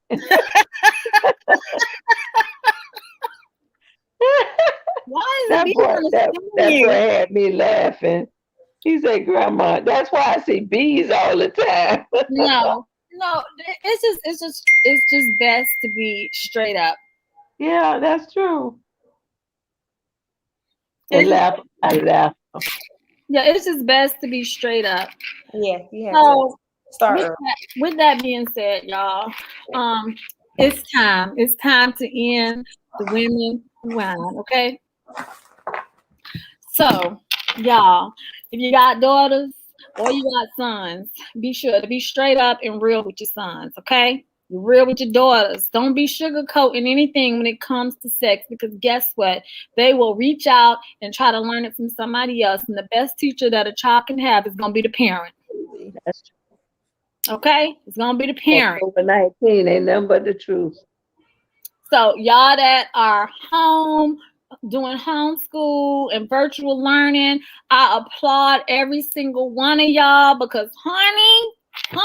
Why is it That being boy, on the that sting boy you? had me laughing. He said, Grandma, that's why I see bees all the time. No, it's just best to be straight up. Yeah, that's true. I It's just, laugh. I laugh. yeah, it's just best to be straight up. Yeah, you have to So start with early. with that being said, y'all, it's time. It's time to end the women who whine, okay? So, y'all, if you got daughters or you got sons, be sure to be straight up and real with your sons, okay? You're real with your daughters. Don't be sugarcoating anything when it comes to sex because guess what? They will reach out and try to learn it from somebody else. And the best teacher that a child can have is going to be the parent, That's true. okay? It's going to be the parent. COVID-19 ain't nothing but the truth. So, y'all that are home, doing homeschool and virtual learning, I applaud every single one of y'all because, honey, woo,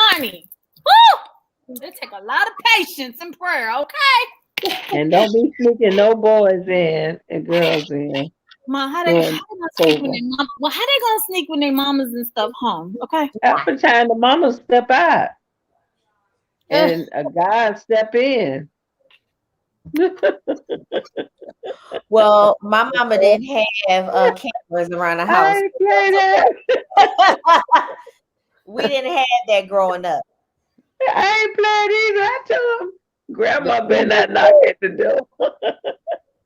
it take a lot of patience and prayer, okay? And don't be sneaking no boys in and girls in. Ma, how they during gonna sneak when COVID. they mom? Well, how they gonna sneak when their mamas and stuff home? Okay. Half the time the mama step out Ugh. and a guy step in. Well, my mama didn't have cameras around the house. I ain't play that. We didn't have that growing up. I ain't played either. I told him, Grandma better not knock at the door.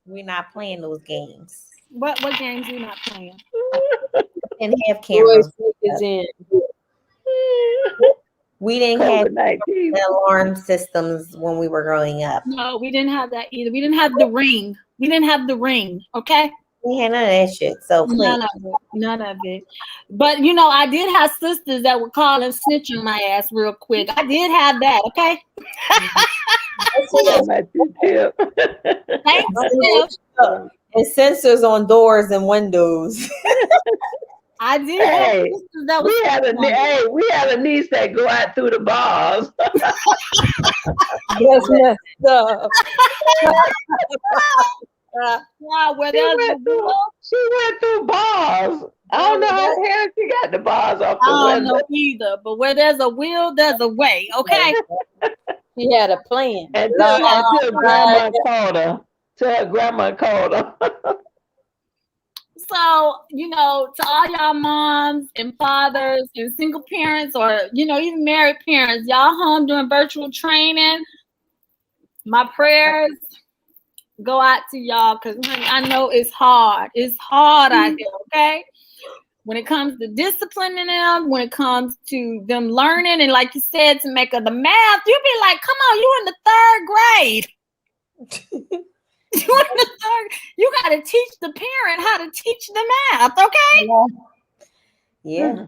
We're not playing those games. What games you not playing? We didn't have Boys cameras. sneakers in. We didn't have COVID-19. alarm systems when we were growing up. No, we didn't have that either. We didn't have the ring. We didn't have the ring. Okay. We had none of that shit. So please. None of it. But you know, I did have sisters that would call and snitch on my ass real quick. I did have that. Okay. My tip. Thanks, Steph. And sensors on doors and windows. I did have Hey, sisters that was we had a niece that go out through the bars. That's messed up. wow, where there's She went through bars. I don't know how the hell she got the bars off the I don't window. know either, but where there's a will, there's a way. Okay. He had a plan. Until grandma called her. Till her grandma called her. So, you know, to all y'all moms and fathers and single parents or, you know, even married parents, y'all home doing virtual training, my prayers go out to y'all because I know it's hard. It's hard out here, okay? When it comes to disciplining them, when it comes to them learning, and like you said, to make of the math, you be like, come on, you in the third grade. You got to teach the parent how to teach the math, okay? Yeah.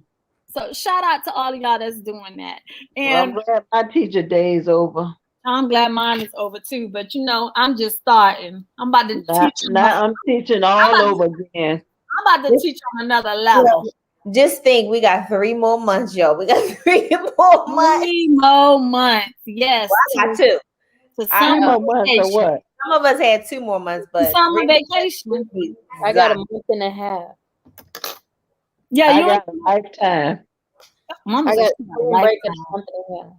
So shout out to all of y'all that's doing that. Well, And I'm glad my teacher day is over. I'm glad mine is over too. But you know, I'm just starting. I'm about to teach. Now I'm teaching all over again. I'm about to teach on another level. Just think, we got 3 more months, y'all. We got 3 more months. 3 more months. Yes. Well, I got 2. To Three summer more months or vacation. what? Some of us had 2 more months, but Summer 3 more vacation. months, we I got a done. month and a half. Yeah, I you got a lifetime. Mama I said got she got a spring break in lifetime. a month and a half.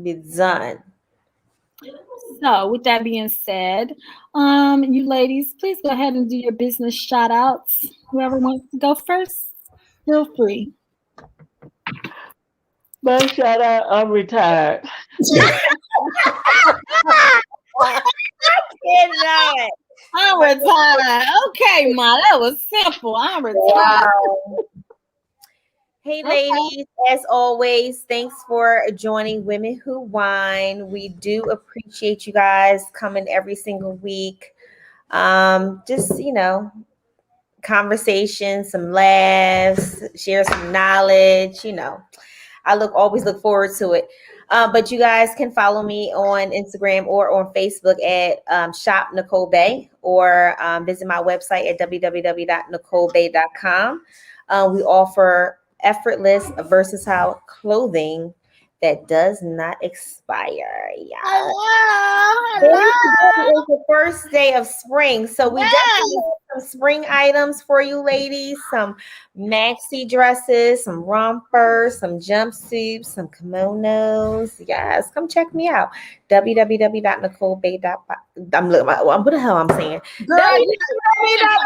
Be done. So, with that being said, you ladies, please go ahead and do your business shout outs. Whoever wants to go first, feel free. My shout out, I'm retired. Cannot. I'm retired. Okay, Ma, that was simple. I'm retired. Wow. Hey, Okay. ladies, as always, thanks for joining Women Who Wine. We do appreciate you guys coming every single week. Just, conversation, some laughs, share some knowledge, I always look forward to it. But you guys can follow me on Instagram or on Facebook at Shop Nicole Bay, or visit my website at www.nicolebay.com. We offer effortless, versatile clothing that does not expire. Yeah. Hello. It's the first day of spring, so we definitely have some spring items for you ladies, some maxi dresses, some rompers, some jumpsuits, some kimonos. Yes, come check me out. www.nicolebay.com. What the hell I'm saying? Girl, you done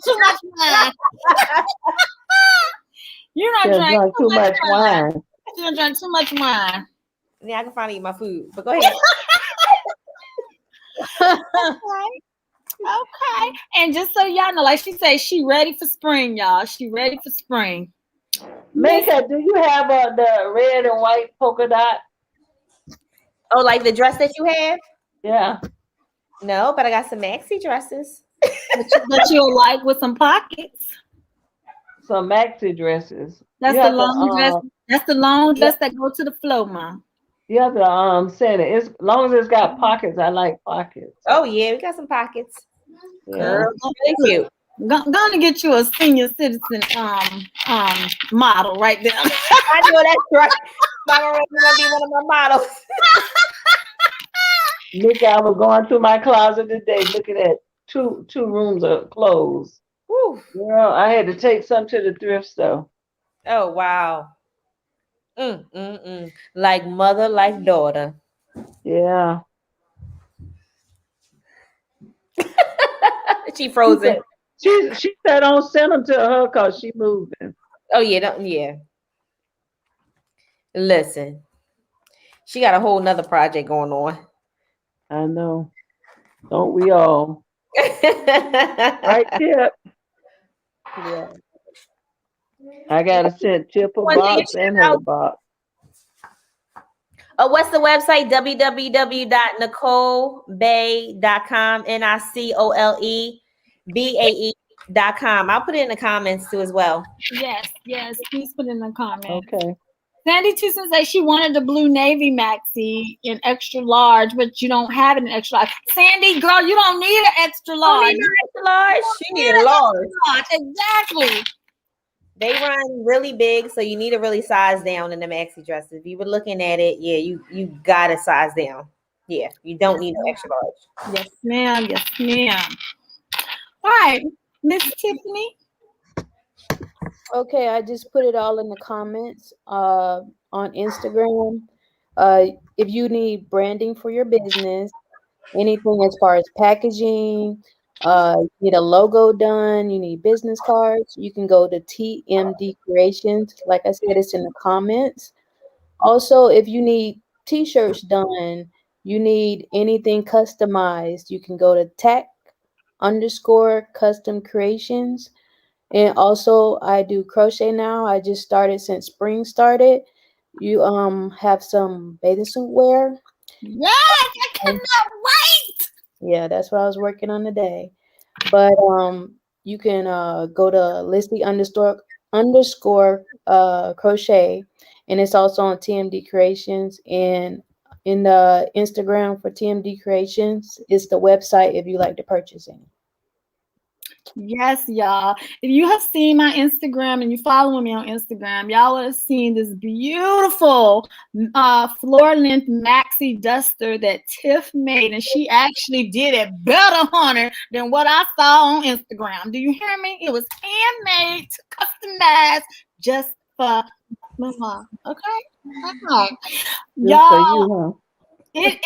too much wine. You done Just drank drunk too much wine. You done drank too much wine. Yeah, I can finally eat my food, but go ahead. Okay. And just so y'all know, like she said, she ready for spring, y'all. She ready for spring. Mika, do you have the red and white polka dot? Oh, like the dress that you have? Yeah. No, but I got some maxi dresses. That you'll like with some pockets. Some maxi dresses. That's You the have long to, dress. That's the long dress that go to the floor, Mom. You have to send it. As long as it's got pockets, I like pockets. Oh yeah, we got some pockets. Yeah. Girl, thank you. Gonna get you a senior citizen model right there. I know that's right. Mama Rose is gonna be one of my models. Mika, I was going through my closet today looking at two rooms of clothes. Whew. Girl, I had to take some to the thrift store. Oh wow. Like mother, like daughter. Yeah. She frozen. She said don't send them to her because she moving. Oh yeah. Listen, she got a whole nother project going on. I know. Don't we all? Right, Tip? Yeah. I gotta send Tip a box and her a box. What's the website? www.nicolebay.com. NICOLEBAE.com. I'll put it in the comments too as well. Yes. Please put in the comments. Okay. Sandy Tucson says she wanted the blue navy maxi in extra large, but you don't have it in extra large. Sandy, girl, you don't need an extra large. She need a large. Exactly. They run really big, so you need to really size down in the maxi dresses. If you were looking at it, yeah, you gotta size down. Yeah, you don't need an extra large. Yes, ma'am. All right, Miss Tiffany. Okay, I just put it all in the comments on Instagram. If you need branding for your business, anything as far as packaging, you need a logo done, you need business cards, you can go to TMD Creations. Like I said, it's in the comments. Also, if you need t-shirts done, you need anything customized, you can go to tech_custom creations. And also I do crochet now. I just started since spring started. You have some bathing suit wear. Yes, I cannot wait. Yeah, that's what I was working on today. But you can go to Listy_crochet, and it's also on TMD Creations, and in the Instagram for TMD Creations is the website if you like to purchase any. Yes, y'all. If you have seen my Instagram and you follow me on Instagram, y'all would have seen this beautiful floor length maxi duster that Tiff made, and she actually did it better, honey, than what I saw on Instagram. Do you hear me? It was handmade, customized, just for Mama. Okay, all right. Y'all. It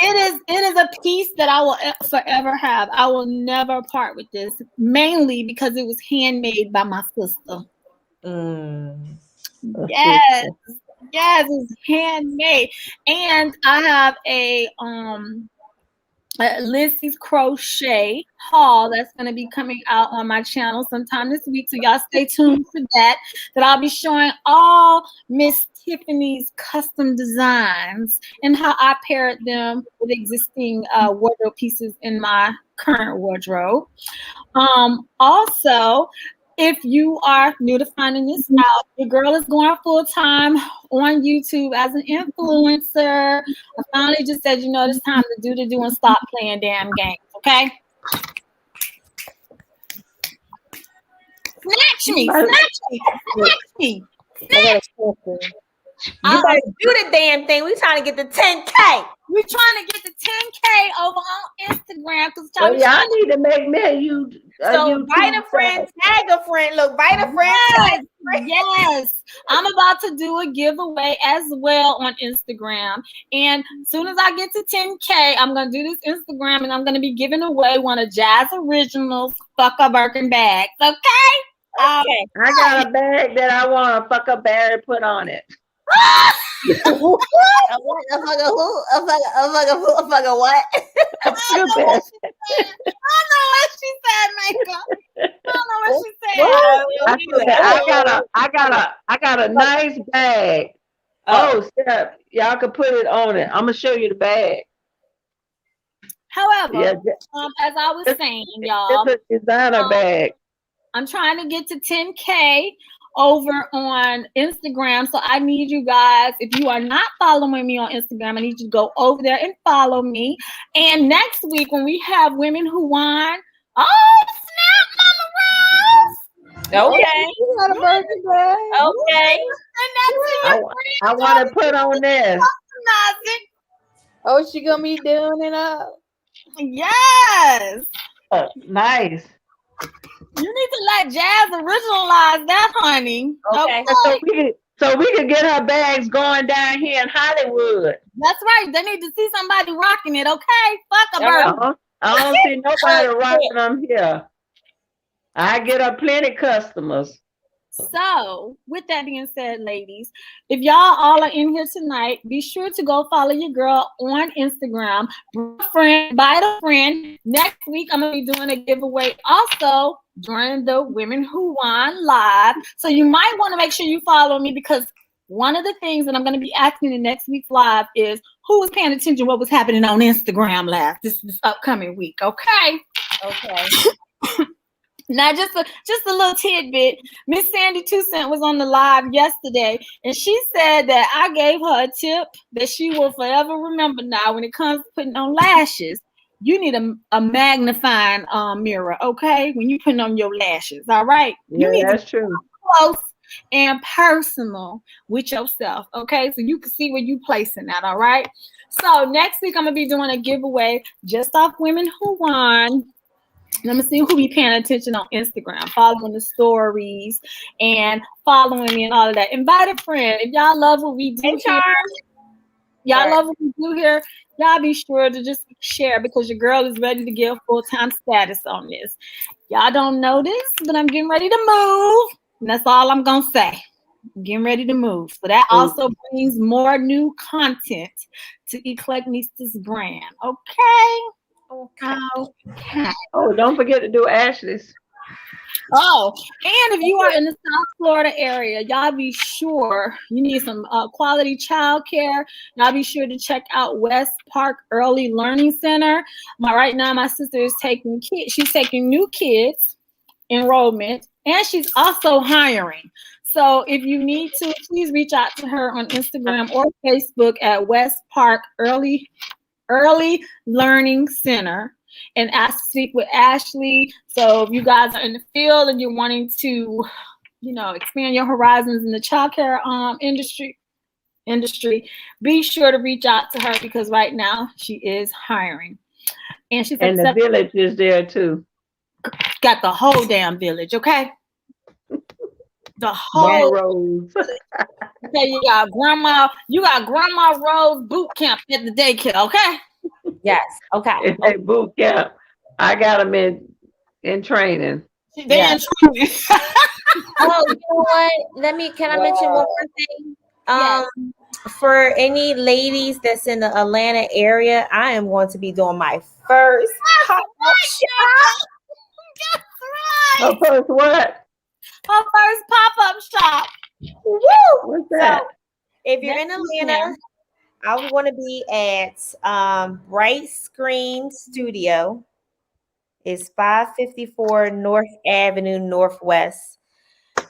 is a piece that I will forever have. I will never part with this, mainly because it was handmade by my sister. Yes, it's handmade, and I have a Lizzie's crochet haul that's going to be coming out on my channel sometime this week. So y'all stay tuned for that. That I'll be showing all Miss Tiffany's custom designs and how I paired them with existing wardrobe pieces in my current wardrobe. Also, if you are new to finding this out, your girl is going full time on YouTube as an influencer. I finally just said, it's time to do the do and stop playing damn games, okay? Snatch me. You better do the damn thing. We trying to get the 10K. We're trying to get the 10K over on Instagram. So y'all need to make me write a friend, tag a friend. Look, write a friend, tag a friend. Yes. I'm about to do a giveaway as well on Instagram. And as soon as I get to 10K, I'm going to do this Instagram and I'm going to be giving away one of Jazz Originals Fuck a Birkin bags. Okay? Okay. I got a bag that I want a Fuck a Barry put on it. A fucking what? I don't know what she said, Micah. I don't know what she said. I got a nice bag. Oh, Steph, y'all can put it on it. I'm gonna show you the bag. However, as I was saying, y'all, it's a designer bag. I'm trying to get to 10K over on Instagram. So I need you guys, if you are not following me on Instagram, I need you to go over there and follow me. And next week when we have Women Who Wine, snap, Mama Rose. Okay. You got a birthday. Okay. I want to put on this. Oh, she gonna be doing it up. Yes. Nice. You need to let Jazz originalize that, honey. Okay. So we could get her bags going down here in Hollywood. That's right. They need to see somebody rocking it, okay? Fuck a bird. I don't see nobody rocking them here. I get her plenty customers. So, with that being said, ladies, if y'all all are in here tonight, be sure to go follow your girl on Instagram. Bring a friend, invite a friend. Next week, I'm going to be doing a giveaway also during the Women Who Wine Live. So, you might want to make sure you follow me because one of the things that I'm going to be asking in next week's live is who was paying attention to what was happening on Instagram this upcoming week, okay? Okay. Now, just a little tidbit. Miss Sandy 2 Cent was on the live yesterday, and she said that I gave her a tip that she will forever remember now when it comes to putting on lashes. You need a magnifying mirror, okay? When you putting on your lashes, all right? Yeah, that's true. Close and personal with yourself, okay? So you can see where you placing that, all right? So next week, I'm going to be doing a giveaway just off Women Who Won. Let me see who be paying attention on Instagram, following the stories and following me and all of that. Invite a friend. If y'all love what we do here, love what we do here, y'all be sure to just share because your girl is ready to give full-time status on this. Y'all don't know this, but I'm getting ready to move. And that's all I'm going to say. I'm getting ready to move. So that also brings more new content to Eclecticnista's brand. Okay? Okay. Oh, don't forget to do Ashley's. Oh, and if you are in the South Florida area, y'all be sure you need some quality childcare. Y'all be sure to check out West Park Early Learning Center. Right now, my sister is taking kids. She's taking new kids enrollment, and she's also hiring. So if you need to, please reach out to her on Instagram or Facebook at West Park Early Learning Center. and ask to speak with Ashley. So if you guys are in the field and you're wanting to, expand your horizons in the childcare industry, be sure to reach out to her because right now she is hiring. And she's And the village is there too. got the whole damn village, okay? The whole Rose. Okay, you got Grandma Rose boot camp at the daycare, okay? Yes. Okay. It's a boot camp. I got them in training. They in training. Oh, you know what? Can I mention one more thing? Yes. For any ladies that's in the Atlanta area, I am going to be doing my first pop-up shop. That's right. Oh, first what? Her first pop-up shop. Woo! What's that? So, if you're in Atlanta, I'm going to be at Bright Screen Studio. It's 554 North Avenue Northwest.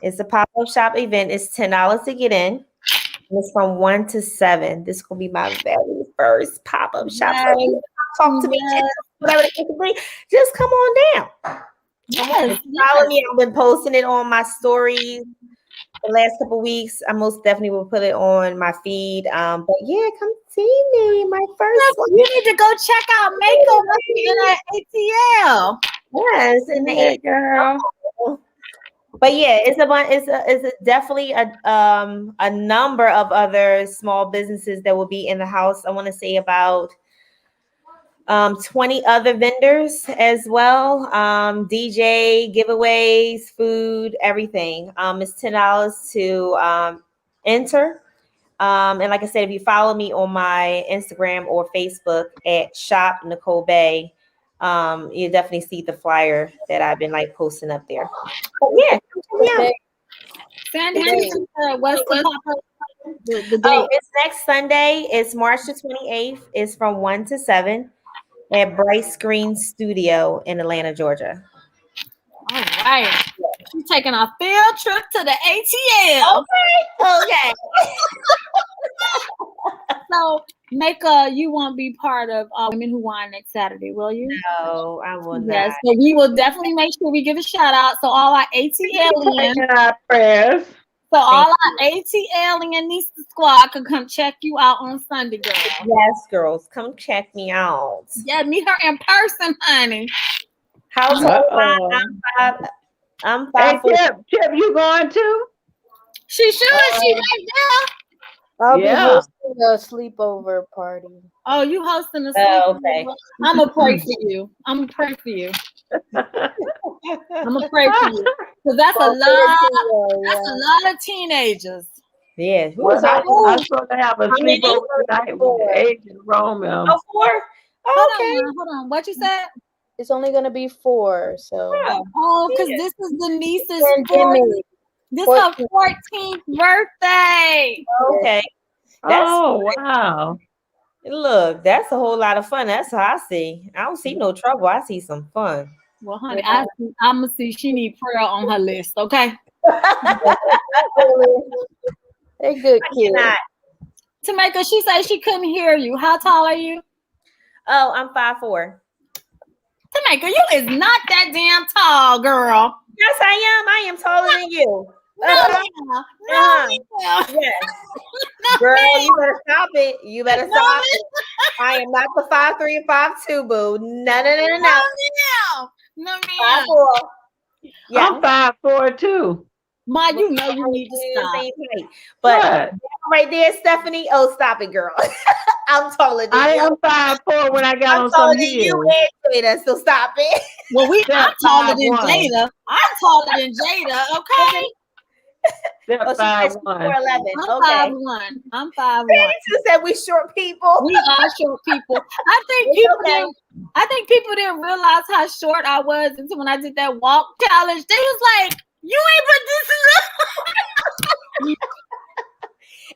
It's a pop-up shop event. It's $10 to get in. It's from 1 to 7. This will be my very first pop-up shop. Yes. So talk to me, whatever the case may be. Just come on down. Yes. Follow me. I've been posting it on my stories the last couple weeks. I most definitely will put it on my feed. But yeah, come see me. My first one. You need to go check out Makeup in ATL. Yes, and Hey, girl. but yeah, it's definitely a number of other small businesses that will be in the house. I want to say about 20 other vendors as well. DJ giveaways, food, everything. It's $10 to enter. And like I said, if you follow me on my Instagram or Facebook at Shop Nicole Bay, you definitely see the flyer that I've been posting up there. But yeah. Sandy, what's the pop-up? The date? Oh, it's next Sunday. It's March the 28th. It's from 1 to 7 at Bright Screen Studio in Atlanta, Georgia. All right. She's taking a field trip to the ATL. Okay. So, Mecca, you won't be part of Women Who Wine next Saturday, will you? No, I will not. Yes, so we will definitely make sure we give a shout out. So all our ATLians, In our prayers. so all our ATLian Nista squad can come check you out on Sunday, girl. Yes, girls, come check me out. Yeah, meet her in person, honey. Household I'm five. Hey, Tip, you going too? She should. She right there. I'll be Yeah. hosting a sleepover party. Oh, you hosting a Oh, okay. I'm gonna pray for you. I'm gonna pray for you. I'm gonna pray for you because that's a lot. That's a lot of teenagers. Yeah. Well, I'm supposed to have a many? sleepover tonight with the Asian Romeo. Oh, 4? Okay. Hold on. What you said? It's only gonna be 4, so Oh, because this is the niece's Jimmy. This is her 14th birthday. Okay. Oh, wow. Look, that's a whole lot of fun. That's how I see. I don't see no trouble. I see some fun. Well, honey, I'm gonna see she need prayer on her list. Okay. They're good kids. Tameka, she said she couldn't hear you. How tall are you? Oh, I'm 5'4". Tameka, you is not that damn tall, girl. Yes, I am. I am taller than you. No. Yes. Girl, you better stop it. You better stop it. I am not the 5'3" and 5'2", boo. No. No, 5'4". Yeah. I'm 5'4" too. Ma, you know you need to stop. But What? right there, Stephanie. Oh, stop it, girl. I'm taller than I you. am 5'4" when I got I'm on taller some than you heels. and Jada, so stop it. Well, I'm taller than 5'1". Jada. I'm taller than Jada, okay? They're Oh, she said she's 5'1". 4'11". I'm Okay. 5'1". I'm 5'1". You said we short people. We are short people. I think people didn't realize how short I was until when I did that walk challenge. They was like, "You ain't put this in."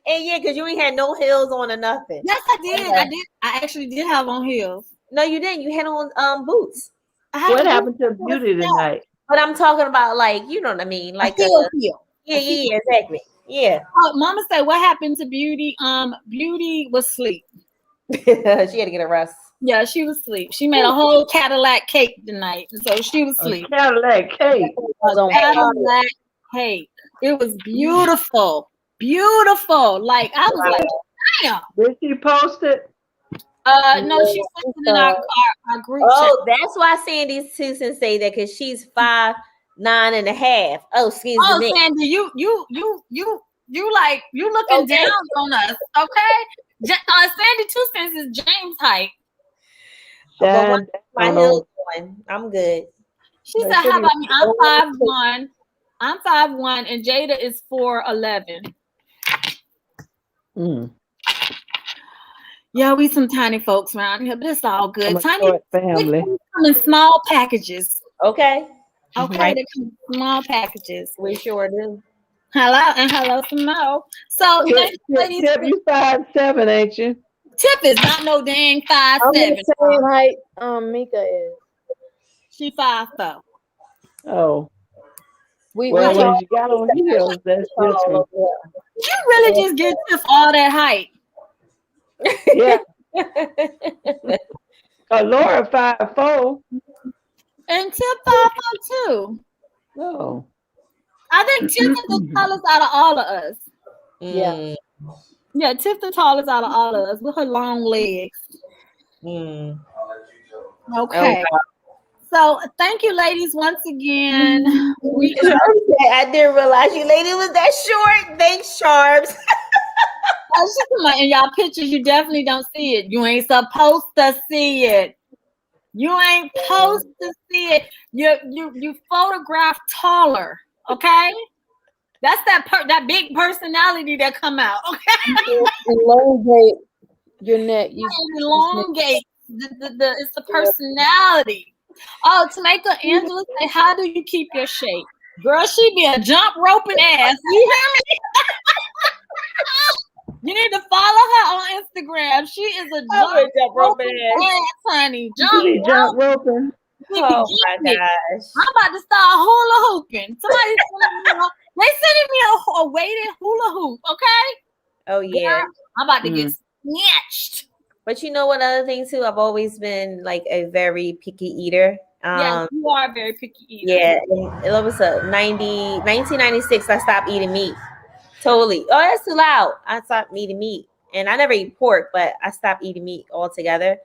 And yeah, because you ain't had no heels on or nothing. Yes, I did. Okay. I actually did have on heels. No, you didn't. You had on boots. What happened to Beauty tonight? But I'm talking about you know what I mean, like heel. Yeah, exactly. Yeah. Mama said, "What happened to Beauty? Beauty was asleep. She had to get a rest. Yeah, she was asleep. She made a whole Cadillac cake tonight, so she was asleep. Cadillac cake. A Cadillac cake. It was beautiful, beautiful. Like I was like, damn. Did she post it? No, she sent it in our group chat. Oh, that's why Sandy's Susan say that because she's 5'9.5". Oh, excuse me. Oh, Sandy, you like you looking down on us, okay? Sandy 2 cents is James height. Well, my heels on. I'm good. She said, "How about me? I'm 5'1". I'm 5'1", and Jada is 4'11". Yeah, we some tiny folks around here, but it's all good. Tiny family. They come in small packages. Okay. Okay, Right. they come in small packages. We sure do. Hello and hello some more. So Tip, you 5'7", ain't you? Tip is not no dang 5'7". I'm the same height Mika is. She 5'4". Oh. We Well, talk- when you got on heels, that's different. You really just get Tip all that height. Yeah. Laura 5'4". And Tip 5'4" too. Oh. I think Tip is the tallest out of all of us. Yeah. Yeah, Tip the tallest out of all of us with her long legs. Okay. So thank you, ladies, once again. I didn't realize you lady was that short. Thanks, Sharps. In y'all pictures, you definitely don't see it. You ain't supposed to see it. You ain't supposed to see it. You photograph taller, okay? That's that big personality that come out, okay? Elongate your neck. You elongate. It's the personality. Oh, to make Angela say, how do you keep your shape? Girl, she be a jump roping ass. You hear me? You need to follow her on Instagram. She is a jump roping ass, honey. Jump roping. Oh my gosh. I'm about to start hula hooping. Somebody sending me a weighted hula hoop, okay? Oh yeah. Girl, I'm about to get snatched. But you know what other thing too? I've always been like a very picky eater. Yeah, you are a very picky eater. Yeah, and it was 1996. I stopped eating meat. Totally. Oh, that's too loud. I stopped eating meat, and I never eat pork, but I stopped eating meat altogether.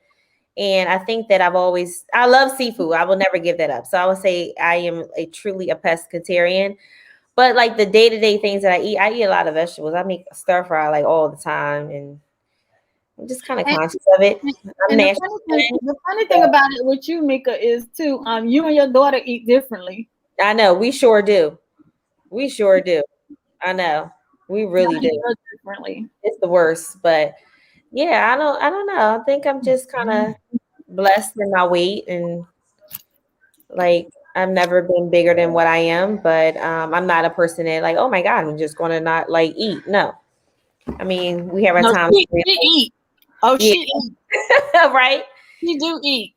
And I think that I love seafood. I will never give that up. So I would say I am truly a pescatarian. But like the day-to-day things that I eat a lot of vegetables. I make stir fry like all the time, and I'm just kind of conscious of it. The funny thing about it with you, Mika, is too, you and your daughter eat differently. I know, we sure do. We sure do. I know. We really do. Differently. It's the worst. But yeah, I don't know. I think I'm just kind of blessed in my weight, and like I've never been bigger than what I am, but I'm not a person that like, oh my God, I'm just gonna not like eat. No. I mean, we have our time. She eat. Oh, yeah. She eat. Right? She do eat.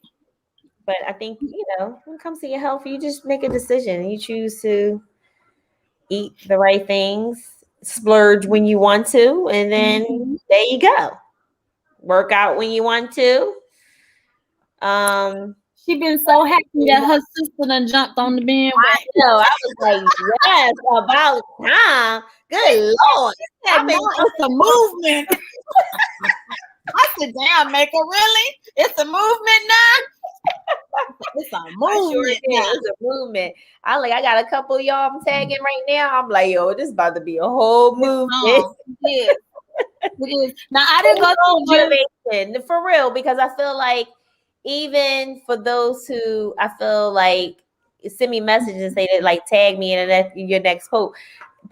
But I think, when it comes to your health, you just make a decision. You choose to eat the right things, splurge when you want to, and then there you go. Work out when you want to. She been so happy that her sister done jumped on the bandwagon. I know. I was like, yes, about time. Good Lord. It's a movement. I said, damn, Maker, really? It's a movement now? It's a movement. It's a movement. I got a couple of y'all I'm tagging right now. I'm like, yo, this is about to be a whole movement. It is. Now, I didn't go through motivation for real, because I feel like even for those who I feel like send me messages and say that like tag me in your next post,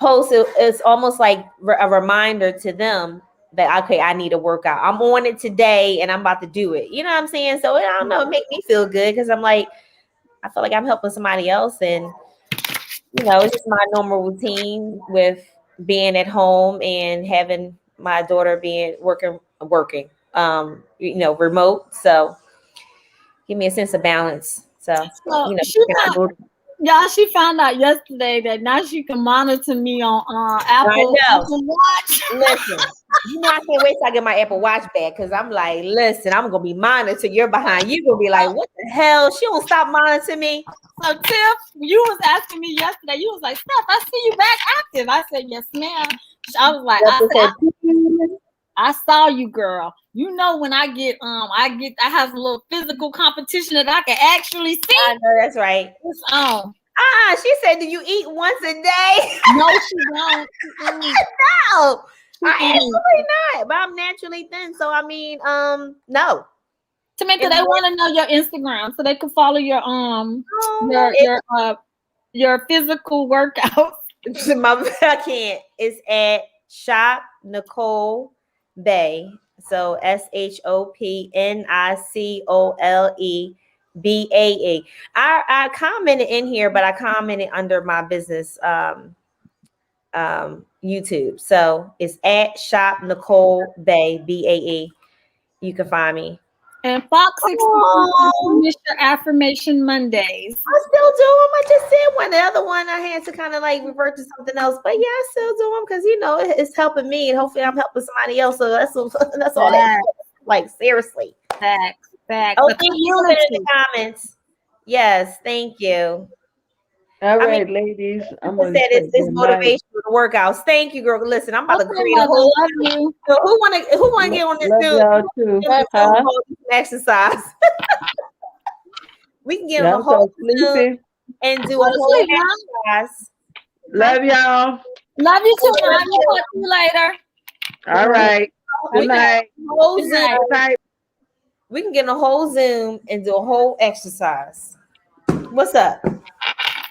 it's almost like a reminder to them that, okay, I need to work out. I'm on it today and I'm about to do it. You know what I'm saying? So I don't know, it makes me feel good because I'm like, I feel like I'm helping somebody else. And, it's just my normal routine with being at home and having my daughter working, remote. So give me a sense of balance. So, she found out yesterday that now she can monitor me on Apple Watch. Listen, You know, I can't wait till I get my Apple Watch back because I'm like, listen, I'm gonna be monitoring. You're behind. You're gonna be like, what the hell? She don't stop monitoring me. So Tiff, you was asking me yesterday. You was like, Steph, I see you back active. I said, yes, ma'am. I was like, I saw you, girl. You know when I have a little physical competition that I can actually see. I know that's right. It's on. She said, do you eat once a day? No, she don't. No. Absolutely not. But I'm naturally thin, so I mean, no. Tamika, they want to know your Instagram so they can follow your your physical workouts. I can't. It's at Shop Nicole Bay. So ShopNicoleBaa. I commented in here, but I commented under my business YouTube. So it's at Shop Nicole Bay BAE. You can find me. And Foxy finished your affirmation Mondays. I still do them. I just did one. The other one I had to kind of like revert to something else. But yeah, I still do them because you know it's helping me and hopefully I'm helping somebody else. So that's all that is. Like seriously. Facts. Oh, thank you in the comments. Yes, thank you. All right, ladies. I'm gonna say it's motivation for the workouts. Thank you, girl. Listen, I'm about to create a whole. So who wanna get on this Zoom? Exercise. We can get on the whole Zoom and do a whole exercise. Love y'all. Love you too. I'll talk to you later. All right. Good night. Good night. We can get in a whole Zoom and do a whole exercise. What's up?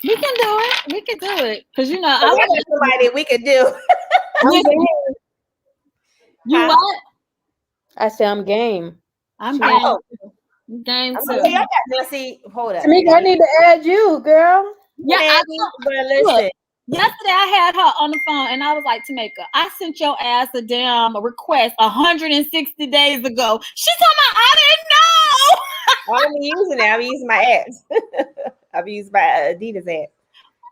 We can do it. We can do it. Because you know, I want somebody we can do. You what? I said I'm game. I'm game. Game too. Hold up. Tamika, I need to add you, girl. Yeah, but listen. Yesterday I had her on the phone and I was like, Tamika, I sent your ass a damn request 160 days ago. She told me I didn't know. I'm using it. I'm using my apps. I've used my Adidas app.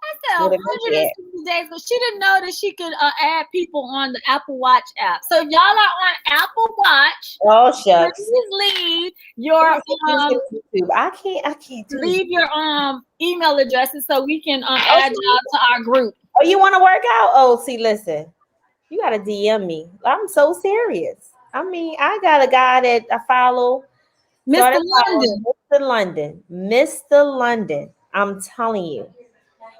I said 160 days ago. She didn't know that she could add people on the Apple Watch app. So if y'all are on Apple Watch, shucks. Please leave your I can't leave your email addresses so we can add y'all to our group. Oh, you want to work out? Oh, see, listen, you gotta DM me. I'm so serious. I mean, I got a guy that I follow. Mr. London. I'm telling you.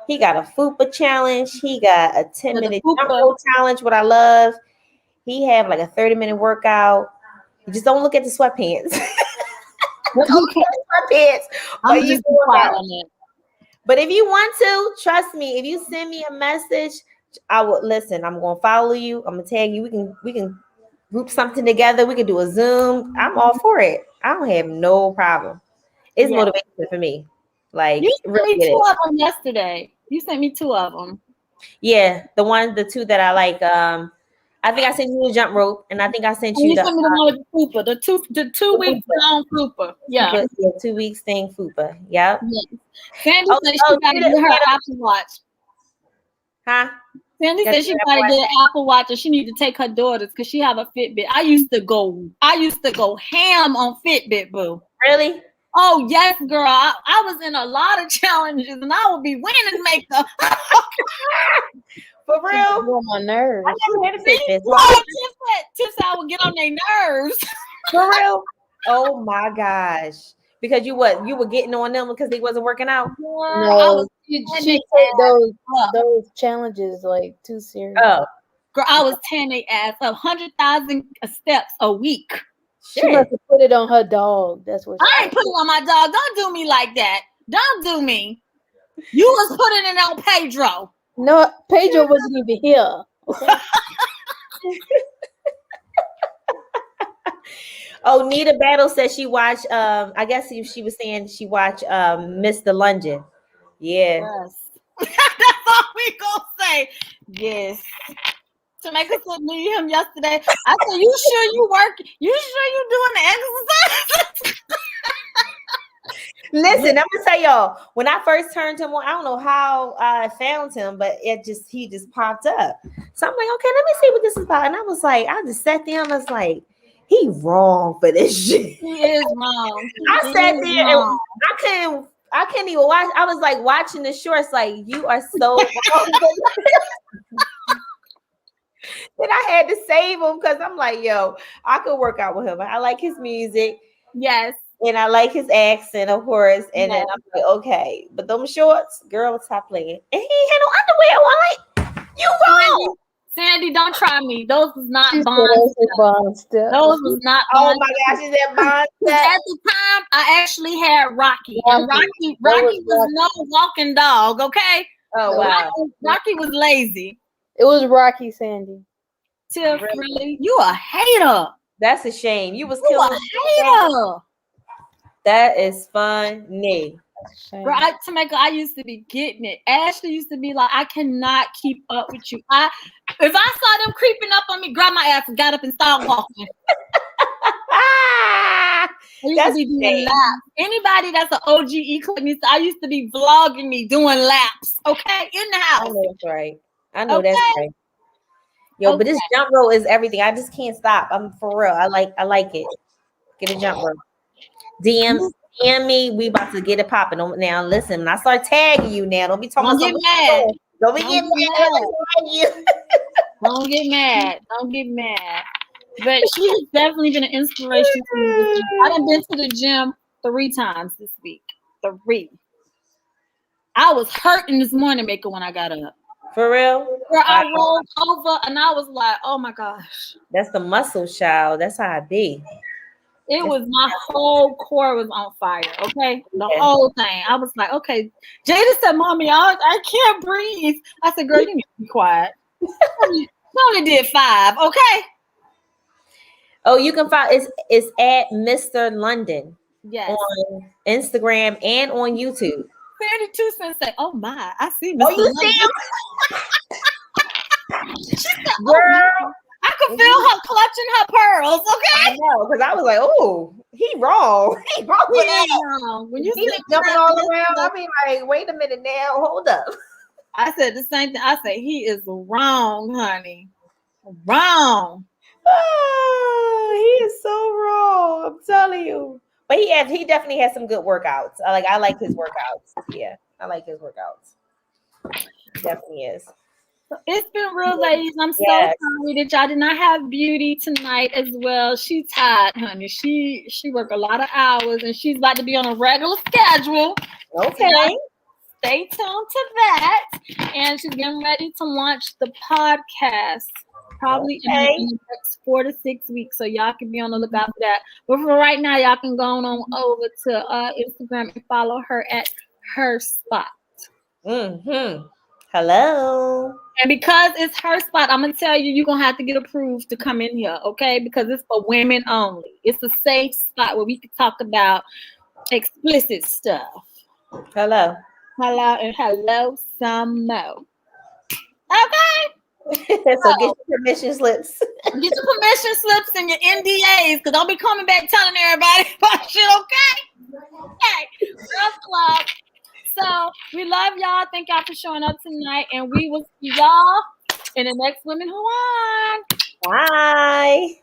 He got a FUPA challenge. He got a 10-minute jump rope challenge, what I love. He have like a 30-minute workout. You just don't look at the sweatpants. But if you want to, trust me, if you send me a message, I will listen. I'm gonna follow you. I'm gonna tag you. We can group something together. We can do a Zoom. I'm all for it. I don't have no problem. It's motivation for me. Like you sent me 2 of them yesterday. You sent me 2 of them. Yeah, the 2 that I like. I think I sent you a jump rope, and I think I sent you the one with the FUPA, the 2 weeks long FUPA. Yeah, 2 weeks thing FUPA. Yep. Sandy said she got to get her Apple Watch. Huh? Sandy said she got to get an Apple Watch, and she need to take her daughters because she have a Fitbit. I used to go ham on Fitbit, boo. Really? Oh yes, girl. I was in a lot of challenges, and I would be winning makeup. For real? On my nerves. I never had a Fitbit. Tips I would get on their nerves. For real? Oh my gosh. Because you were getting on them because they wasn't working out? No, she take those challenges like too serious. Oh. Girl, I was tearing their ass up 100,000 steps a week. She must have put it on her dog. That's what I ain't putting on my dog. Don't do me like that. Don't do me. You was putting it on Pedro. No, Pedro wasn't even here. Okay. Oh, Nita Battle said she watched. I guess she was saying she watched Mr. London. Yeah. Yes. That's all we gonna say. Yes. Tamika said me him yesterday. I said, "You sure you work? You sure you doing the exercise?" Listen, I'm gonna tell y'all. When I first turned him on, I don't know how I found him, but he just popped up. So I'm like, okay, let me see what this is about. And I was like, I just sat there and I was like, he wrong for this shit. He is wrong. I He sat is there wrong. and I couldn't even watch. I was like watching the shorts, like, you are so wrong. Then I had to save him because I'm like, yo, I could work out with him. I like his music. Yes. And I like his accent, of course. And then Yes. I'm like, okay. But them shorts, girl, stop playing. And he ain't had no underwear on. Like, you wrong. Sandy, don't try me. Those was not She said Bond. those were Bond stuff. Those was not Oh Bond. my gosh, is that Bond? At the time, I actually had Rocky. And Rocky was was no walking dog, okay? Oh, wow. Rocky was lazy. It was Rocky, Sandy. Tiff, really? You a hater. That's a shame. You was You killing a hater. That is funny. Girl, Tameka, I used to be getting it. Ashley used to be like, I cannot keep up with you. If I saw them creeping up on me, grab my ass and got up and started walking. I used to be doing laps. Anybody that's an OG Eclecticnista, I used to be vlogging me doing laps, okay? In the house. I know that's right. I know that's right. Yo, but this jump rope is everything. I just can't stop. I'm for real. I like it. Get a jump rope. DM me. We about to get it popping. Now listen, when I start tagging you now, don't be talking about Don't get mad. Don't be getting mad. Don't get mad. Don't get mad. But she has definitely been an inspiration to me this week. I done been to the gym 3 times this week. 3. I was hurting this morning, Maker, when I got up. For real? Where I rolled over and I was like, oh my gosh. That's the muscle, child. That's how I be. It was my whole core was on fire, okay? The whole thing. I was like, okay. Jada said, Mommy, I can't breathe. I said, girl, you need to be quiet. I only did 5, okay? Oh, you can find it's at Mr. London. Yes. On Instagram and on YouTube. 32 cents say, oh my, I see Mr. Oh, you London. see him? She said, girl. I could feel her clutching her pearls, okay? I know, because I was like, oh, he wrong. He wrong with that. When you He was jumping all around. I mean, like, wait a minute now. Hold up. I said the same thing. I said, he is wrong, honey. Wrong. Oh, he is so wrong. I'm telling you. But he definitely has some good workouts. I like his workouts. Yeah, I like his workouts. Definitely is. So it's been real, ladies. I'm so sorry that y'all did not have Beauty tonight as well. She's tired, honey. She worked a lot of hours and she's about to be on a regular schedule. Okay. So stay tuned to that. And she's getting ready to launch the podcast probably in the next 4 to 6 weeks. So y'all can be on the lookout for that. But for right now, y'all can go on over to Instagram and follow her at Her Spot. Mm-hmm. Hello. And because it's Her Spot, I'm going to tell you, you're going to have to get approved to come in here, okay? Because it's for women only. It's a safe spot where we can talk about explicit stuff. Hello. Hello and hello some more. Okay? So get your permission slips. Get your permission slips and your NDAs, because don't be coming back telling everybody about shit, okay? Okay. Girls Club. So we love y'all. Thank y'all for showing up tonight. And we will see y'all in the next Women Who Won. Bye.